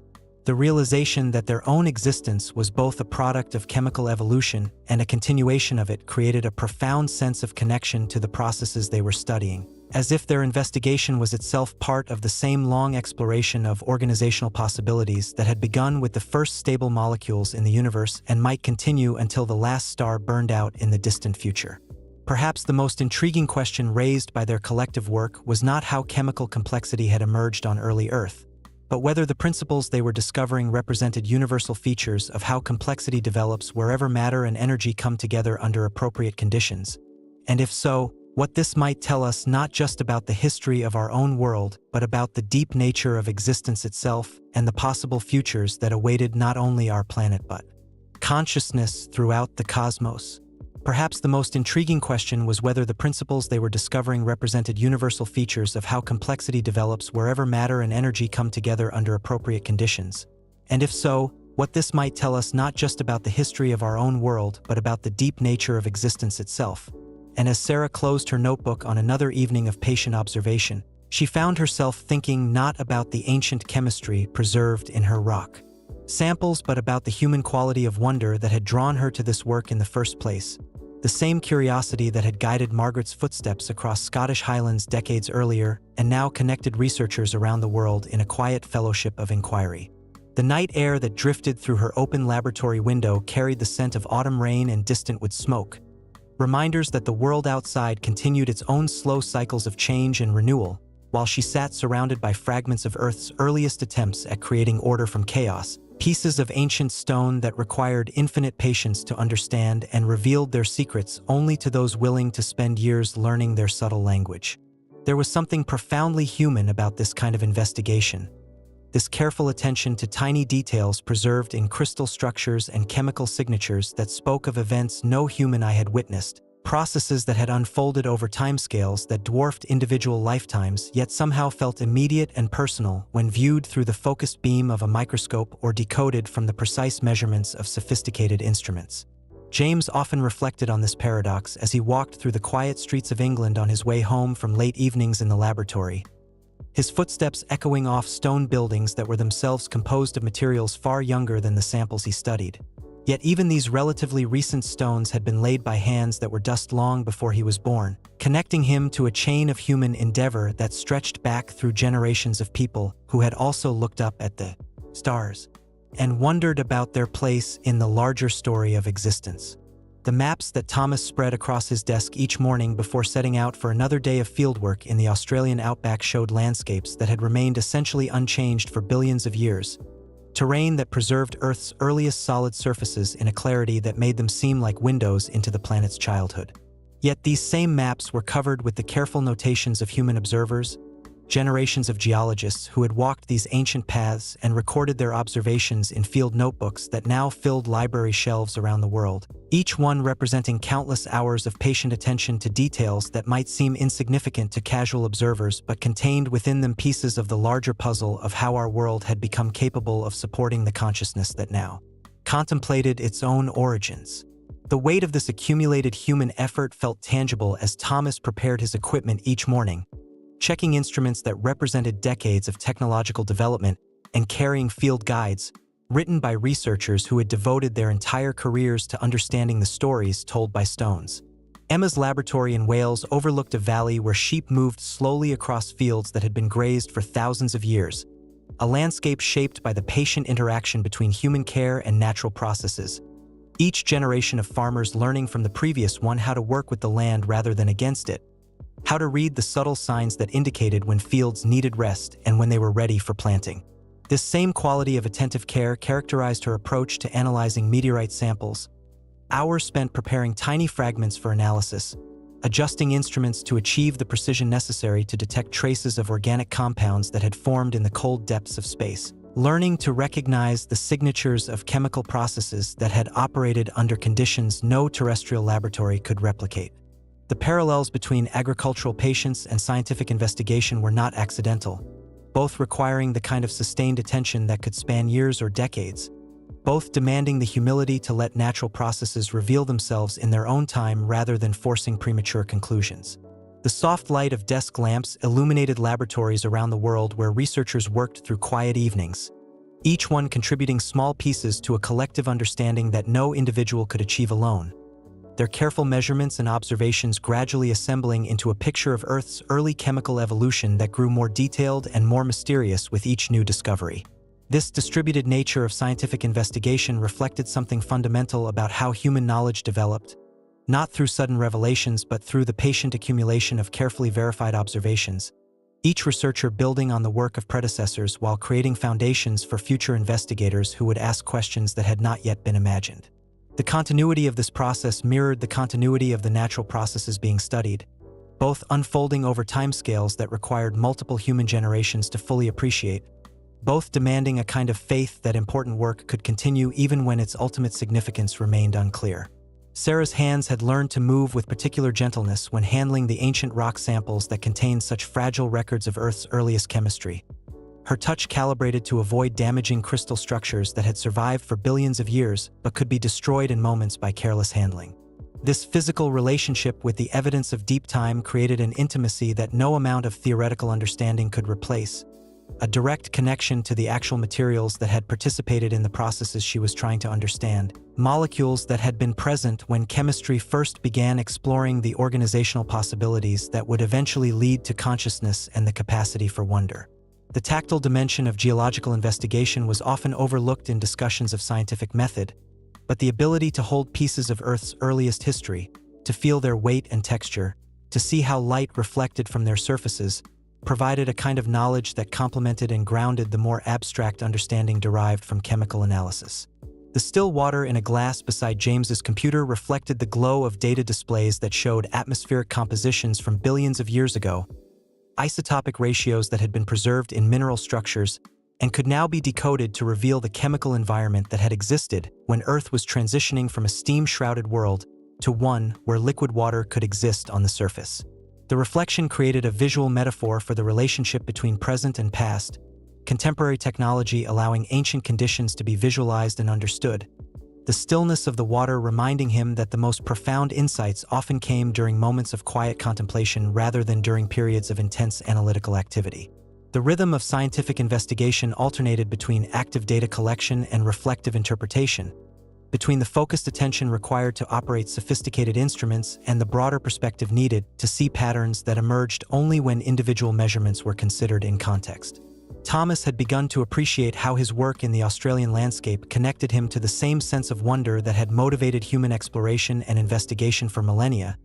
Speaker 2: The realization that their own existence was both a product of chemical evolution and a continuation of it created a profound sense of connection to the processes they were studying, as if their investigation was itself part of the same long exploration of organizational possibilities that had begun with the first stable molecules in the universe and might continue until the last star burned out in the distant future. Perhaps the most intriguing question raised by their collective work was not how chemical complexity had emerged on early Earth, but whether the principles they were discovering represented universal features of how complexity develops wherever matter and energy come together under appropriate conditions. And if so, what this might tell us not just about the history of our own world, but about the deep nature of existence itself and the possible futures that awaited not only our planet but consciousness throughout the cosmos. Perhaps the most intriguing question was whether the principles they were discovering represented universal features of how complexity develops wherever matter and energy come together under appropriate conditions. And if so, what this might tell us not just about the history of our own world, but about the deep nature of existence itself. And as Sarah closed her notebook on another evening of patient observation, she found herself thinking not about the ancient chemistry preserved in her rock samples, but about the human quality of wonder that had drawn her to this work in the first place. The same curiosity that had guided Margaret's footsteps across Scottish Highlands decades earlier and now connected researchers around the world in a quiet fellowship of inquiry. The night air that drifted through her open laboratory window carried the scent of autumn rain and distant wood smoke, reminders that the world outside continued its own slow cycles of change and renewal, while she sat surrounded by fragments of Earth's earliest attempts at creating order from chaos, pieces of ancient stone that required infinite patience to understand and revealed their secrets only to those willing to spend years learning their subtle language. There was something profoundly human about this kind of investigation. This careful attention to tiny details preserved in crystal structures and chemical signatures that spoke of events no human eye had witnessed, processes that had unfolded over timescales that dwarfed individual lifetimes yet somehow felt immediate and personal when viewed through the focused beam of a microscope or decoded from the precise measurements of sophisticated instruments. James often reflected on this paradox as he walked through the quiet streets of England on his way home from late evenings in the laboratory, his footsteps echoing off stone buildings that were themselves composed of materials far younger than the samples he studied. Yet even these relatively recent stones had been laid by hands that were dust long before he was born, connecting him to a chain of human endeavor that stretched back through generations of people who had also looked up at the stars and wondered about their place in the larger story of existence. The maps that Thomas spread across his desk each morning before setting out for another day of fieldwork in the Australian outback showed landscapes that had remained essentially unchanged for billions of years, terrain that preserved Earth's earliest solid surfaces in a clarity that made them seem like windows into the planet's childhood. Yet these same maps were covered with the careful notations of human observers, generations of geologists who had walked these ancient paths and recorded their observations in field notebooks that now filled library shelves around the world, each one representing countless hours of patient attention to details that might seem insignificant to casual observers but contained within them pieces of the larger puzzle of how our world had become capable of supporting the consciousness that now contemplated its own origins. The weight of this accumulated human effort felt tangible as Thomas prepared his equipment each morning, checking instruments that represented decades of technological development and carrying field guides, written by researchers who had devoted their entire careers to understanding the stories told by stones. Emma's laboratory in Wales overlooked a valley where sheep moved slowly across fields that had been grazed for thousands of years, a landscape shaped by the patient interaction between human care and natural processes. Each generation of farmers learning from the previous one how to work with the land rather than against it, how to read the subtle signs that indicated when fields needed rest and when they were ready for planting. This same quality of attentive care characterized her approach to analyzing meteorite samples. Hours spent preparing tiny fragments for analysis, adjusting instruments to achieve the precision necessary to detect traces of organic compounds that had formed in the cold depths of space. Learning to recognize the signatures of chemical processes that had operated under conditions no terrestrial laboratory could replicate. The parallels between agricultural patience and scientific investigation were not accidental, both requiring the kind of sustained attention that could span years or decades, both demanding the humility to let natural processes reveal themselves in their own time rather than forcing premature conclusions. The soft light of desk lamps illuminated laboratories around the world where researchers worked through quiet evenings, each one contributing small pieces to a collective understanding that no individual could achieve alone. Their careful measurements and observations gradually assembling into a picture of Earth's early chemical evolution that grew more detailed and more mysterious with each new discovery. This distributed nature of scientific investigation reflected something fundamental about how human knowledge developed, not through sudden revelations but through the patient accumulation of carefully verified observations, each researcher building on the work of predecessors while creating foundations for future investigators who would ask questions that had not yet been imagined. The continuity of this process mirrored the continuity of the natural processes being studied, both unfolding over timescales that required multiple human generations to fully appreciate, both demanding a kind of faith that important work could continue even when its ultimate significance remained unclear. Sarah's hands had learned to move with particular gentleness when handling the ancient rock samples that contained such fragile records of Earth's earliest chemistry. Her touch calibrated to avoid damaging crystal structures that had survived for billions of years but could be destroyed in moments by careless handling. This physical relationship with the evidence of deep time created an intimacy that no amount of theoretical understanding could replace, a direct connection to the actual materials that had participated in the processes she was trying to understand, molecules that had been present when chemistry first began exploring the organizational possibilities that would eventually lead to consciousness and the capacity for wonder. The tactile dimension of geological investigation was often overlooked in discussions of scientific method, but the ability to hold pieces of Earth's earliest history, to feel their weight and texture, to see how light reflected from their surfaces, provided a kind of knowledge that complemented and grounded the more abstract understanding derived from chemical analysis. The still water in a glass beside James's computer reflected the glow of data displays that showed atmospheric compositions from billions of years ago, isotopic ratios that had been preserved in mineral structures and could now be decoded to reveal the chemical environment that had existed when Earth was transitioning from a steam-shrouded world to one where liquid water could exist on the surface. The reflection created a visual metaphor for the relationship between present and past, contemporary technology allowing ancient conditions to be visualized and understood, the stillness of the water reminding him that the most profound insights often came during moments of quiet contemplation rather than during periods of intense analytical activity. The rhythm of scientific investigation alternated between active data collection and reflective interpretation, between the focused attention required to operate sophisticated instruments and the broader perspective needed to see patterns that emerged only when individual measurements were considered in context. Thomas had begun to appreciate how his work in the Australian landscape connected him to the same sense of wonder that had motivated human exploration and investigation for millennia,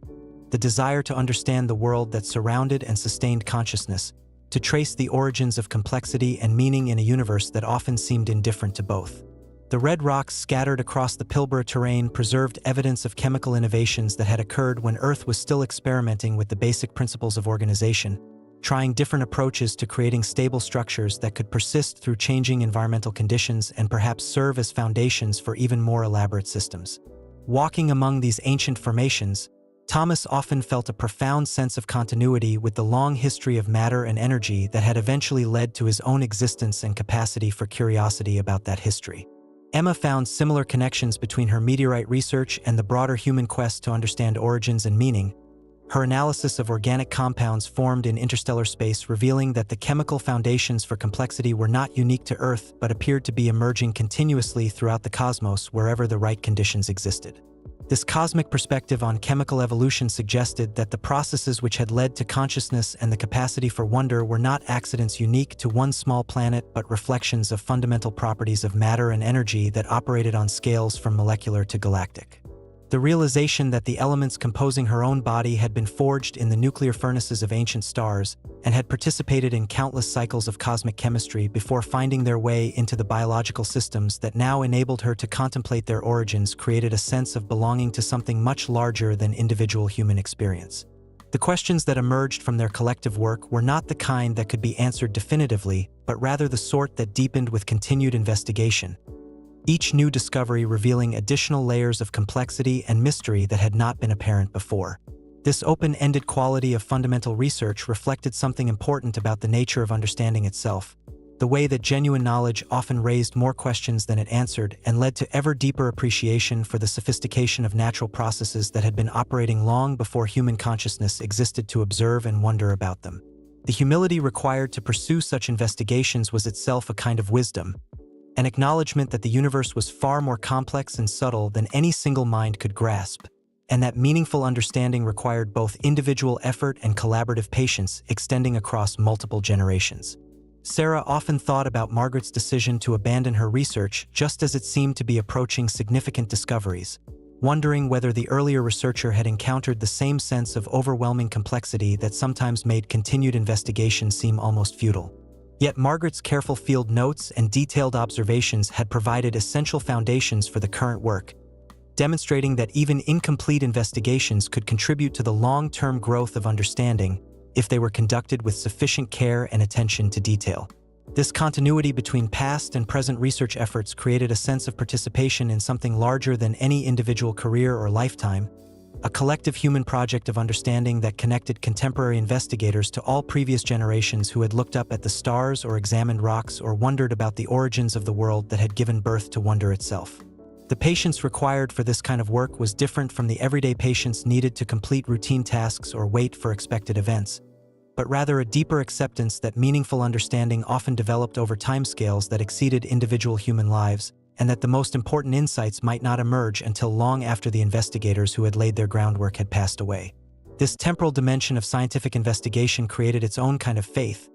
Speaker 2: the desire to understand the world that surrounded and sustained consciousness, to trace the origins of complexity and meaning in a universe that often seemed indifferent to both. The red rocks scattered across the Pilbara terrain preserved evidence of chemical innovations that had occurred when Earth was still experimenting with the basic principles of organization, trying different approaches to creating stable structures that could persist through changing environmental conditions and perhaps serve as foundations for even more elaborate systems. Walking among these ancient formations, Thomas often felt a profound sense of continuity with the long history of matter and energy that had eventually led to his own existence and capacity for curiosity about that history. Emma found similar connections between her meteorite research and the broader human quest to understand origins and meaning, her analysis of organic compounds formed in interstellar space revealing that the chemical foundations for complexity were not unique to Earth but appeared to be emerging continuously throughout the cosmos wherever the right conditions existed. This cosmic perspective on chemical evolution suggested that the processes which had led to consciousness and the capacity for wonder were not accidents unique to one small planet, but reflections of fundamental properties of matter and energy that operated on scales from molecular to galactic. The realization that the elements composing her own body had been forged in the nuclear furnaces of ancient stars and had participated in countless cycles of cosmic chemistry before finding their way into the biological systems that now enabled her to contemplate their origins created a sense of belonging to something much larger than individual human experience. The questions that emerged from their collective work were not the kind that could be answered definitively, but rather the sort that deepened with continued investigation, each new discovery revealing additional layers of complexity and mystery that had not been apparent before. This open-ended quality of fundamental research reflected something important about the nature of understanding itself, the way that genuine knowledge often raised more questions than it answered and led to ever deeper appreciation for the sophistication of natural processes that had been operating long before human consciousness existed to observe and wonder about them. The humility required to pursue such investigations was itself a kind of wisdom, an acknowledgement that the universe was far more complex and subtle than any single mind could grasp, and that meaningful understanding required both individual effort and collaborative patience extending across multiple generations. Sarah often thought about Margaret's decision to abandon her research just as it seemed to be approaching significant discoveries, wondering whether the earlier researcher had encountered the same sense of overwhelming complexity that sometimes made continued investigation seem almost futile. Yet Margaret's careful field notes and detailed observations had provided essential foundations for the current work, demonstrating that even incomplete investigations could contribute to the long-term growth of understanding if they were conducted with sufficient care and attention to detail. This continuity between past and present research efforts created a sense of participation in something larger than any individual career or lifetime, a collective human project of understanding that connected contemporary investigators to all previous generations who had looked up at the stars or examined rocks or wondered about the origins of the world that had given birth to wonder itself. The patience required for this kind of work was different from the everyday patience needed to complete routine tasks or wait for expected events, but rather a deeper acceptance that meaningful understanding often developed over timescales that exceeded individual human lives, and that the most important insights might not emerge until long after the investigators who had laid their groundwork had passed away. This temporal dimension of scientific investigation created its own kind of faith,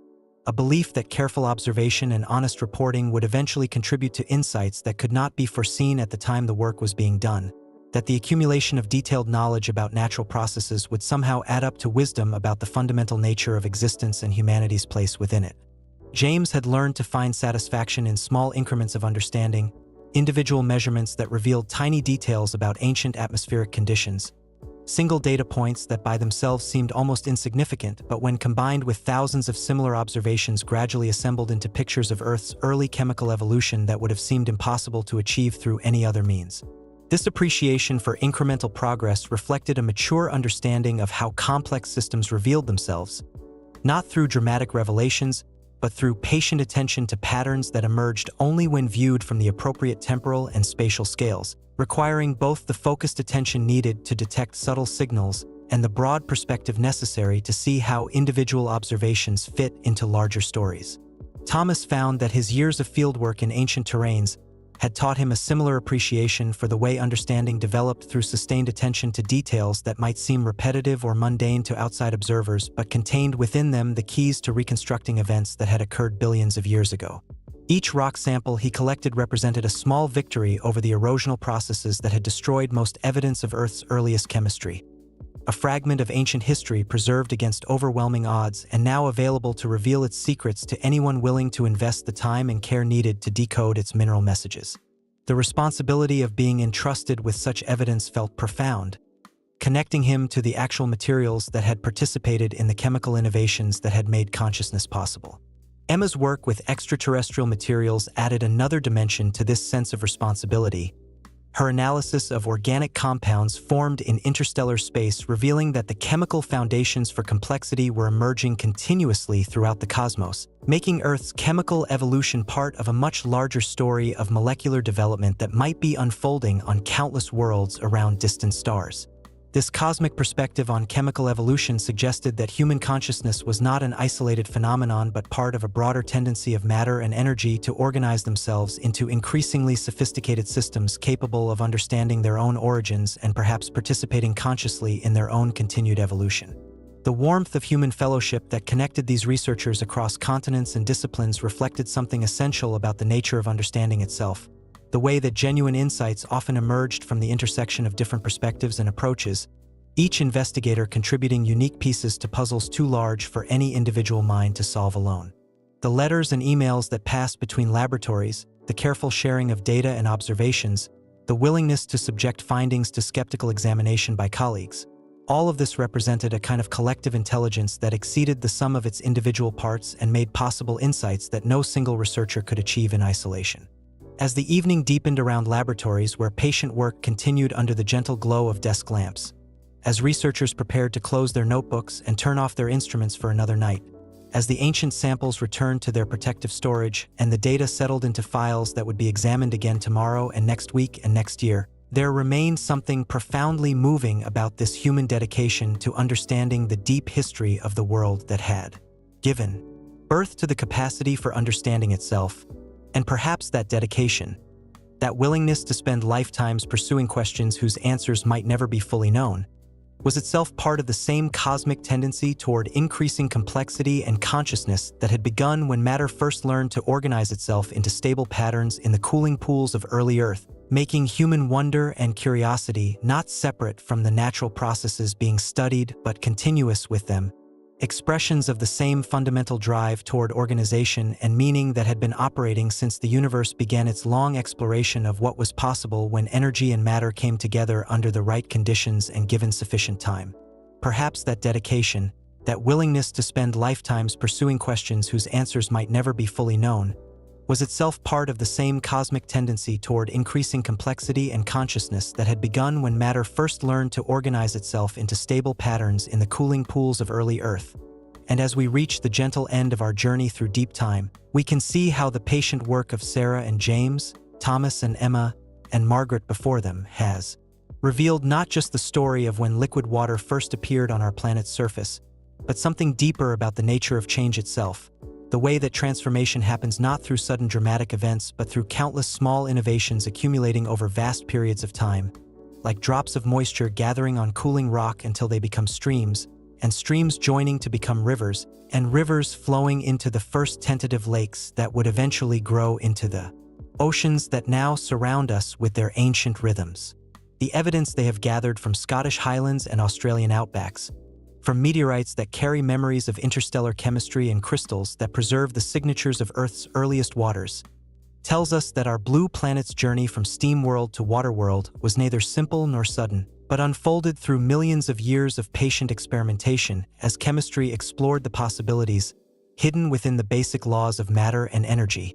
Speaker 2: a belief that careful observation and honest reporting would eventually contribute to insights that could not be foreseen at the time the work was being done, that the accumulation of detailed knowledge about natural processes would somehow add up to wisdom about the fundamental nature of existence and humanity's place within it. James had learned to find satisfaction in small increments of understanding, individual measurements that revealed tiny details about ancient atmospheric conditions, single data points that by themselves seemed almost insignificant, but when combined with thousands of similar observations gradually assembled into pictures of Earth's early chemical evolution that would have seemed impossible to achieve through any other means. This appreciation for incremental progress reflected a mature understanding of how complex systems revealed themselves, not through dramatic revelations, but through patient attention to patterns that emerged only when viewed from the appropriate temporal and spatial scales, requiring both the focused attention needed to detect subtle signals and the broad perspective necessary to see how individual observations fit into larger stories. Thomas found that his years of fieldwork in ancient terrains had taught him a similar appreciation for the way understanding developed through sustained attention to details that might seem repetitive or mundane to outside observers but contained within them the keys to reconstructing events that had occurred billions of years ago. Each rock sample he collected represented a small victory over the erosional processes that had destroyed most evidence of Earth's earliest chemistry, a fragment of ancient history preserved against overwhelming odds and now available to reveal its secrets to anyone willing to invest the time and care needed to decode its mineral messages. The responsibility of being entrusted with such evidence felt profound, connecting him to the actual materials that had participated in the chemical innovations that had made consciousness possible. Emma's work with extraterrestrial materials added another dimension to this sense of responsibility, her analysis of organic compounds formed in interstellar space revealing that the chemical foundations for complexity were emerging continuously throughout the cosmos, making Earth's chemical evolution part of a much larger story of molecular development that might be unfolding on countless worlds around distant stars. This cosmic perspective on chemical evolution suggested that human consciousness was not an isolated phenomenon but part of a broader tendency of matter and energy to organize themselves into increasingly sophisticated systems capable of understanding their own origins and perhaps participating consciously in their own continued evolution. The warmth of human fellowship that connected these researchers across continents and disciplines reflected something essential about the nature of understanding itself. The way that genuine insights often emerged from the intersection of different perspectives and approaches, each investigator contributing unique pieces to puzzles too large for any individual mind to solve alone. The letters and emails that passed between laboratories, the careful sharing of data and observations, the willingness to subject findings to skeptical examination by colleagues, all of this represented a kind of collective intelligence that exceeded the sum of its individual parts and made possible insights that no single researcher could achieve in isolation. As the evening deepened around laboratories where patient work continued under the gentle glow of desk lamps, as researchers prepared to close their notebooks and turn off their instruments for another night, as the ancient samples returned to their protective storage and the data settled into files that would be examined again tomorrow and next week and next year, there remained something profoundly moving about this human dedication to understanding the deep history of the world that had given birth to the capacity for understanding itself. And perhaps that dedication, that willingness to spend lifetimes pursuing questions whose answers might never be fully known, was itself part of the same cosmic tendency toward increasing complexity and consciousness that had begun when matter first learned to organize itself into stable patterns in the cooling pools of early Earth, making human wonder and curiosity not separate from the natural processes being studied but continuous with them, expressions of the same fundamental drive toward organization and meaning that had been operating since the universe began its long exploration of what was possible when energy and matter came together under the right conditions and given sufficient time. Perhaps that dedication, that willingness to spend lifetimes pursuing questions whose answers might never be fully known, was itself part of the same cosmic tendency toward increasing complexity and consciousness that had begun when matter first learned to organize itself into stable patterns in the cooling pools of early Earth. And as we reach the gentle end of our journey through deep time, we can see how the patient work of Sarah and James, Thomas and Emma, and Margaret before them has revealed not just the story of when liquid water first appeared on our planet's surface, but something deeper about the nature of change itself. The way that transformation happens not through sudden dramatic events but through countless small innovations accumulating over vast periods of time, like drops of moisture gathering on cooling rock until they become streams, and streams joining to become rivers, and rivers flowing into the first tentative lakes that would eventually grow into the oceans that now surround us with their ancient rhythms. The evidence they have gathered from Scottish highlands and Australian outbacks, from meteorites that carry memories of interstellar chemistry and crystals that preserve the signatures of Earth's earliest waters, tells us that our blue planet's journey from steam world to water world was neither simple nor sudden, but unfolded through millions of years of patient experimentation as chemistry explored the possibilities hidden within the basic laws of matter and energy.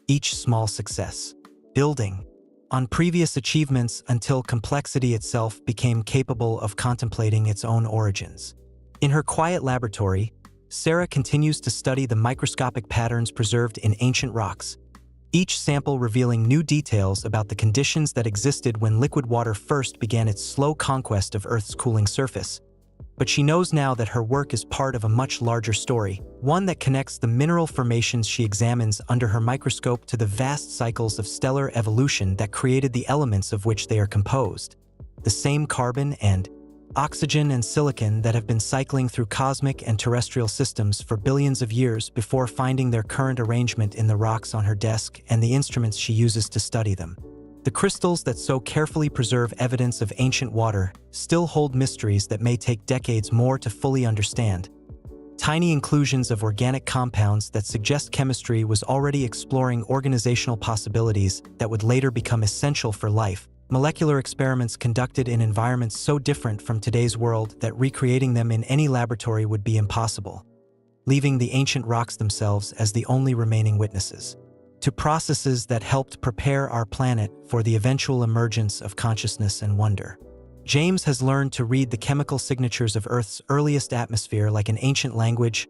Speaker 2: Each small success, building on previous achievements until complexity itself became capable of contemplating its own origins. In her quiet laboratory, Sarah continues to study the microscopic patterns preserved in ancient rocks, each sample revealing new details about the conditions that existed when liquid water first began its slow conquest of Earth's cooling surface. But she knows now that her work is part of a much larger story, one that connects the mineral formations she examines under her microscope to the vast cycles of stellar evolution that created the elements of which they are composed. The same carbon and oxygen and silicon that have been cycling through cosmic and terrestrial systems for billions of years before finding their current arrangement in the rocks on her desk and the instruments she uses to study them. The crystals that so carefully preserve evidence of ancient water still hold mysteries that may take decades more to fully understand. Tiny inclusions of organic compounds that suggest chemistry was already exploring organizational possibilities that would later become essential for life. Molecular experiments conducted in environments so different from today's world that recreating them in any laboratory would be impossible, leaving the ancient rocks themselves as the only remaining witnesses to processes that helped prepare our planet for the eventual emergence of consciousness and wonder. James has learned to read the chemical signatures of Earth's earliest atmosphere like an ancient language,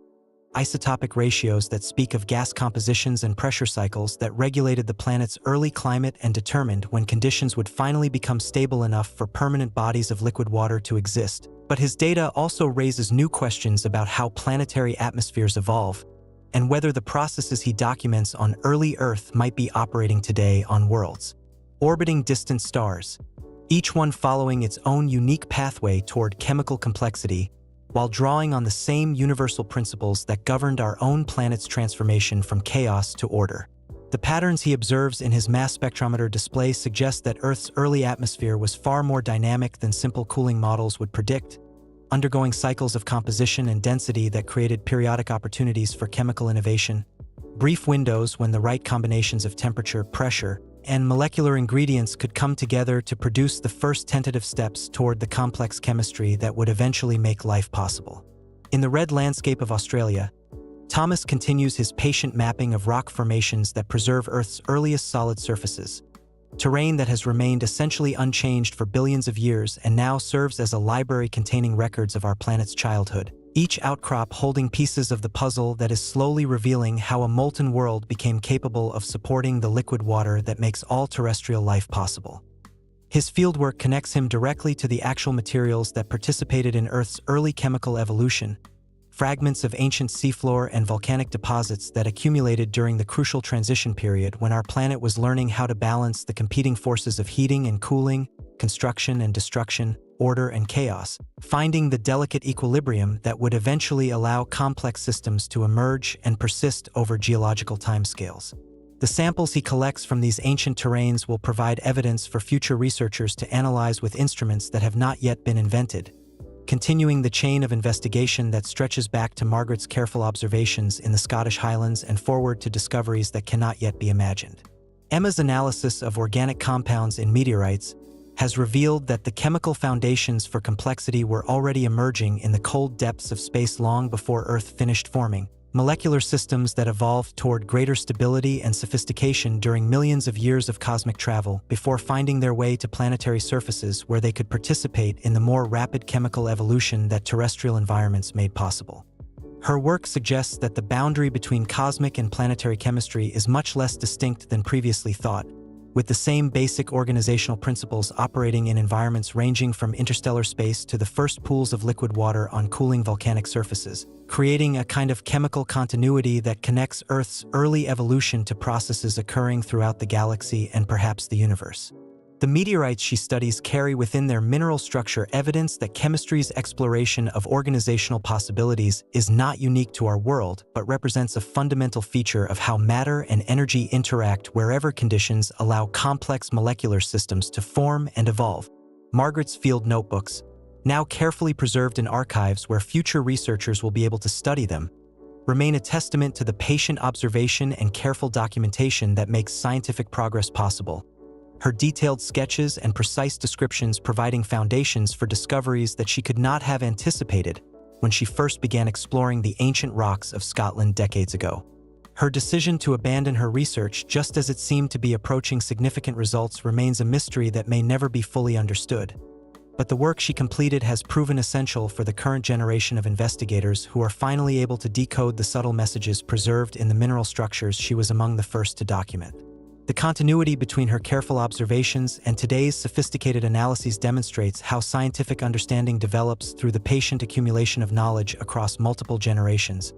Speaker 2: isotopic ratios that speak of gas compositions and pressure cycles that regulated the planet's early climate and determined when conditions would finally become stable enough for permanent bodies of liquid water to exist. But his data also raises new questions about how planetary atmospheres evolve, and whether the processes he documents on early Earth might be operating today on worlds orbiting distant stars, each one following its own unique pathway toward chemical complexity, while drawing on the same universal principles that governed our own planet's transformation from chaos to order. The patterns he observes in his mass spectrometer display suggest that Earth's early atmosphere was far more dynamic than simple cooling models would predict, undergoing cycles of composition and density that created periodic opportunities for chemical innovation, brief windows when the right combinations of temperature, pressure, and molecular ingredients could come together to produce the first tentative steps toward the complex chemistry that would eventually make life possible. In the red landscape of Australia, Thomas continues his patient mapping of rock formations that preserve Earth's earliest solid surfaces, terrain that has remained essentially unchanged for billions of years and now serves as a library containing records of our planet's childhood, each outcrop holding pieces of the puzzle that is slowly revealing how a molten world became capable of supporting the liquid water that makes all terrestrial life possible. His fieldwork connects him directly to the actual materials that participated in Earth's early chemical evolution, fragments of ancient seafloor and volcanic deposits that accumulated during the crucial transition period when our planet was learning how to balance the competing forces of heating and cooling, construction and destruction, order and chaos, finding the delicate equilibrium that would eventually allow complex systems to emerge and persist over geological timescales. The samples he collects from these ancient terrains will provide evidence for future researchers to analyze with instruments that have not yet been invented, continuing the chain of investigation that stretches back to Margaret's careful observations in the Scottish Highlands and forward to discoveries that cannot yet be imagined. Emma's analysis of organic compounds in meteorites has revealed that the chemical foundations for complexity were already emerging in the cold depths of space long before Earth finished forming, molecular systems that evolved toward greater stability and sophistication during millions of years of cosmic travel before finding their way to planetary surfaces where they could participate in the more rapid chemical evolution that terrestrial environments made possible. Her work suggests that the boundary between cosmic and planetary chemistry is much less distinct than previously thought, with the same basic organizational principles operating in environments ranging from interstellar space to the first pools of liquid water on cooling volcanic surfaces, creating a kind of chemical continuity that connects Earth's early evolution to processes occurring throughout the galaxy and perhaps the universe. The meteorites she studies carry within their mineral structure evidence that chemistry's exploration of organizational possibilities is not unique to our world, but represents a fundamental feature of how matter and energy interact wherever conditions allow complex molecular systems to form and evolve. Margaret's field notebooks, now carefully preserved in archives where future researchers will be able to study them, remain a testament to the patient observation and careful documentation that makes scientific progress possible. Her detailed sketches and precise descriptions providing foundations for discoveries that she could not have anticipated when she first began exploring the ancient rocks of Scotland decades ago. Her decision to abandon her research just as it seemed to be approaching significant results remains a mystery that may never be fully understood. But the work she completed has proven essential for the current generation of investigators who are finally able to decode the subtle messages preserved in the mineral structures she was among the first to document. The continuity between her careful observations and today's sophisticated analyses demonstrates how scientific understanding develops through the patient accumulation of knowledge across multiple generations,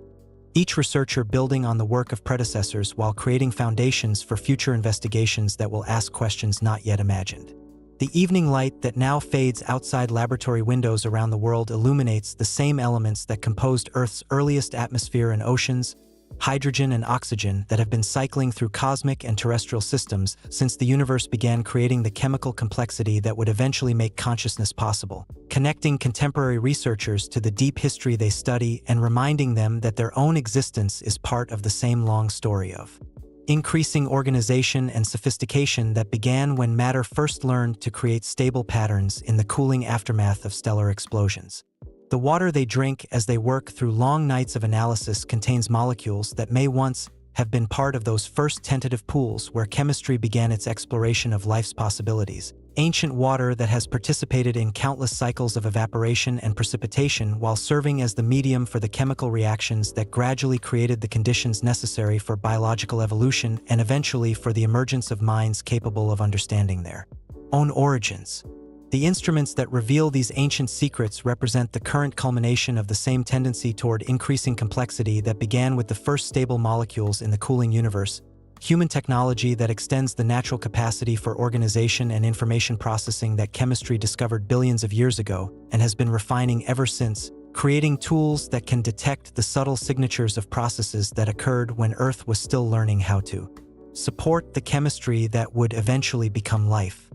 Speaker 2: each researcher building on the work of predecessors while creating foundations for future investigations that will ask questions not yet imagined. The evening light that now fades outside laboratory windows around the world illuminates the same elements that composed Earth's earliest atmosphere and oceans, hydrogen and oxygen, that have been cycling through cosmic and terrestrial systems since the universe began creating the chemical complexity that would eventually make consciousness possible, connecting contemporary researchers to the deep history they study and reminding them that their own existence is part of the same long story of increasing organization and sophistication that began when matter first learned to create stable patterns in the cooling aftermath of stellar explosions. The water they drink as they work through long nights of analysis contains molecules that may once have been part of those first tentative pools where chemistry began its exploration of life's possibilities, ancient water that has participated in countless cycles of evaporation and precipitation while serving as the medium for the chemical reactions that gradually created the conditions necessary for biological evolution and eventually for the emergence of minds capable of understanding their own origins. The instruments that reveal these ancient secrets represent the current culmination of the same tendency toward increasing complexity that began with the first stable molecules in the cooling universe, human technology that extends the natural capacity for organization and information processing that chemistry discovered billions of years ago and has been refining ever since, creating tools that can detect the subtle signatures of processes that occurred when Earth was still learning how to support the chemistry that would eventually become life.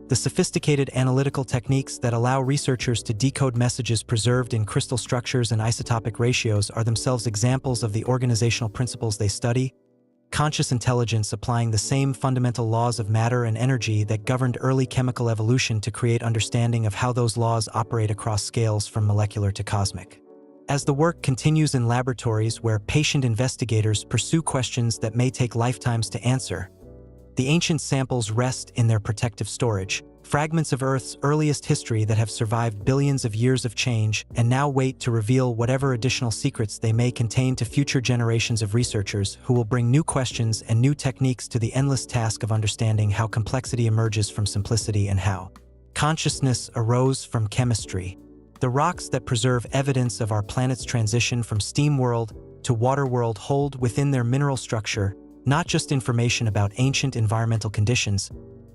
Speaker 2: The sophisticated analytical techniques that allow researchers to decode messages preserved in crystal structures and isotopic ratios are themselves examples of the organizational principles they study. Conscious intelligence applying the same fundamental laws of matter and energy that governed early chemical evolution to create understanding of how those laws operate across scales from molecular to cosmic. As the work continues in laboratories where patient investigators pursue questions that may take lifetimes to answer, the ancient samples rest in their protective storage, fragments of Earth's earliest history that have survived billions of years of change and now wait to reveal whatever additional secrets they may contain to future generations of researchers who will bring new questions and new techniques to the endless task of understanding how complexity emerges from simplicity and how consciousness arose from chemistry. The rocks that preserve evidence of our planet's transition from steam world to water world hold within their mineral structure not just information about ancient environmental conditions,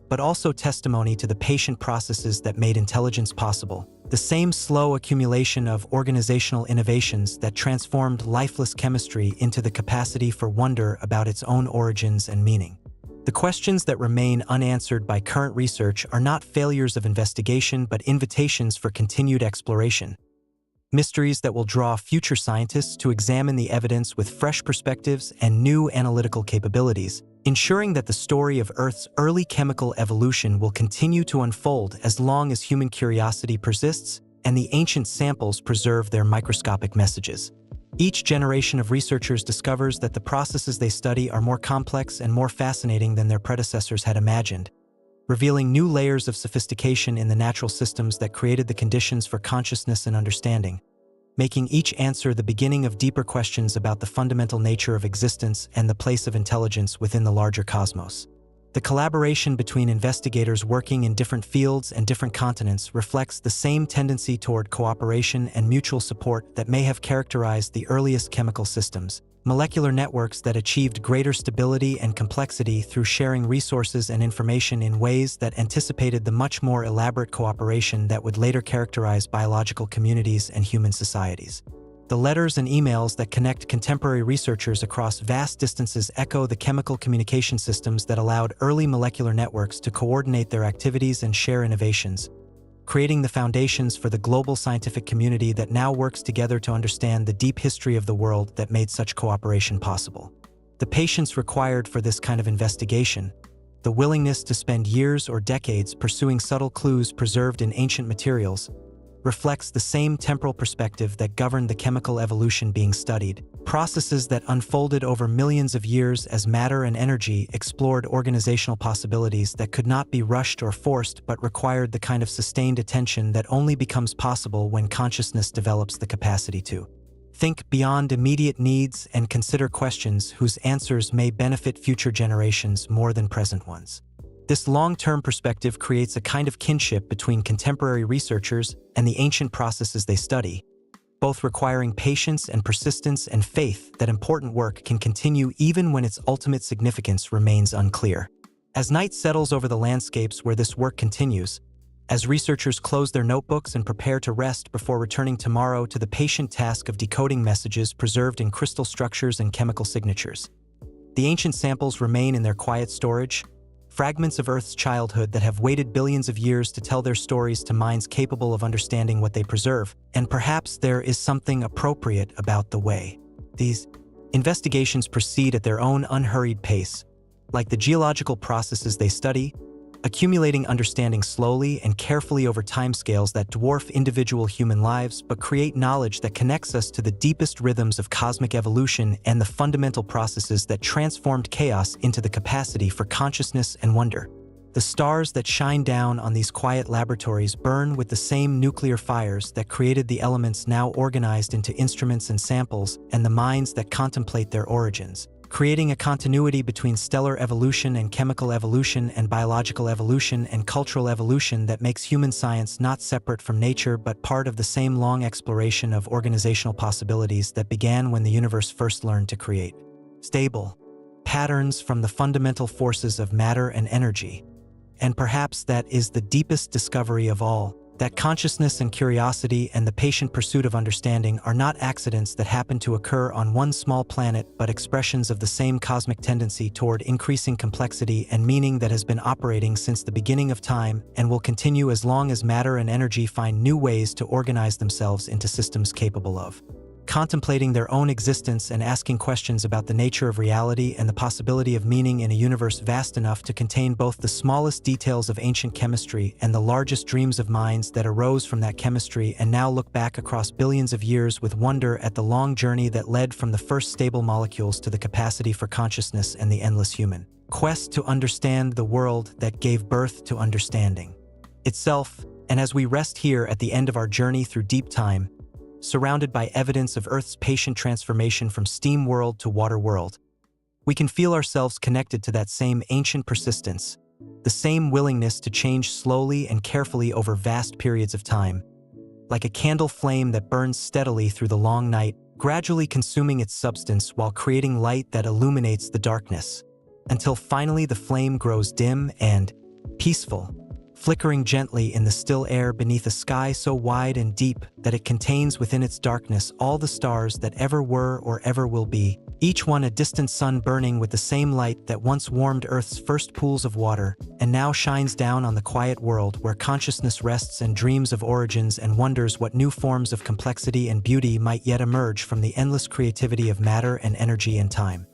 Speaker 2: but also testimony to the patient processes that made intelligence possible, the same slow accumulation of organizational innovations that transformed lifeless chemistry into the capacity for wonder about its own origins and meaning. The questions that remain unanswered by current research are not failures of investigation but invitations for continued exploration. Mysteries that will draw future scientists to examine the evidence with fresh perspectives and new analytical capabilities, ensuring that the story of Earth's early chemical evolution will continue to unfold as long as human curiosity persists and the ancient samples preserve their microscopic messages. Each generation of researchers discovers that the processes they study are more complex and more fascinating than their predecessors had imagined, revealing new layers of sophistication in the natural systems that created the conditions for consciousness and understanding, making each answer the beginning of deeper questions about the fundamental nature of existence and the place of intelligence within the larger cosmos. The collaboration between investigators working in different fields and different continents reflects the same tendency toward cooperation and mutual support that may have characterized the earliest chemical systems, molecular networks that achieved greater stability and complexity through sharing resources and information in ways that anticipated the much more elaborate cooperation that would later characterize biological communities and human societies. The letters and emails that connect contemporary researchers across vast distances echo the chemical communication systems that allowed early molecular networks to coordinate their activities and share innovations, creating the foundations for the global scientific community that now works together to understand the deep history of the world that made such cooperation possible. The patience required for this kind of investigation, the willingness to spend years or decades pursuing subtle clues preserved in ancient materials, reflects the same temporal perspective that governed the chemical evolution being studied, processes that unfolded over millions of years as matter and energy explored organizational possibilities that could not be rushed or forced but required the kind of sustained attention that only becomes possible when consciousness develops the capacity to think beyond immediate needs and consider questions whose answers may benefit future generations more than present ones. This long-term perspective creates a kind of kinship between contemporary researchers and the ancient processes they study, both requiring patience and persistence and faith that important work can continue even when its ultimate significance remains unclear. As night settles over the landscapes where this work continues, as researchers close their notebooks and prepare to rest before returning tomorrow to the patient task of decoding messages preserved in crystal structures and chemical signatures, the ancient samples remain in their quiet storage, fragments of Earth's childhood that have waited billions of years to tell their stories to minds capable of understanding what they preserve, and perhaps there is something appropriate about the way these investigations proceed at their own unhurried pace, like the geological processes they study, accumulating understanding slowly and carefully over timescales that dwarf individual human lives but create knowledge that connects us to the deepest rhythms of cosmic evolution and the fundamental processes that transformed chaos into the capacity for consciousness and wonder. The stars that shine down on these quiet laboratories burn with the same nuclear fires that created the elements now organized into instruments and samples, and the minds that contemplate their origins, creating a continuity between stellar evolution and chemical evolution and biological evolution and cultural evolution that makes human science not separate from nature but part of the same long exploration of organizational possibilities that began when the universe first learned to create stable patterns from the fundamental forces of matter and energy. And perhaps that is the deepest discovery of all, that consciousness and curiosity and the patient pursuit of understanding are not accidents that happen to occur on one small planet but expressions of the same cosmic tendency toward increasing complexity and meaning that has been operating since the beginning of time and will continue as long as matter and energy find new ways to organize themselves into systems capable of contemplating their own existence and asking questions about the nature of reality and the possibility of meaning in a universe vast enough to contain both the smallest details of ancient chemistry and the largest dreams of minds that arose from that chemistry and now look back across billions of years with wonder at the long journey that led from the first stable molecules to the capacity for consciousness and the endless human quest to understand the world that gave birth to understanding itself. And as we rest here at the end of our journey through deep time, surrounded by evidence of Earth's patient transformation from steam world to water world, we can feel ourselves connected to that same ancient persistence, the same willingness to change slowly and carefully over vast periods of time, like a candle flame that burns steadily through the long night, gradually consuming its substance while creating light that illuminates the darkness, until finally the flame grows dim and peaceful, flickering gently in the still air beneath a sky so wide and deep that it contains within its darkness all the stars that ever were or ever will be, each one a distant sun burning with the same light that once warmed Earth's first pools of water and now shines down on the quiet world where consciousness rests and dreams of origins and wonders what new forms of complexity and beauty might yet emerge from the endless creativity of matter and energy and time.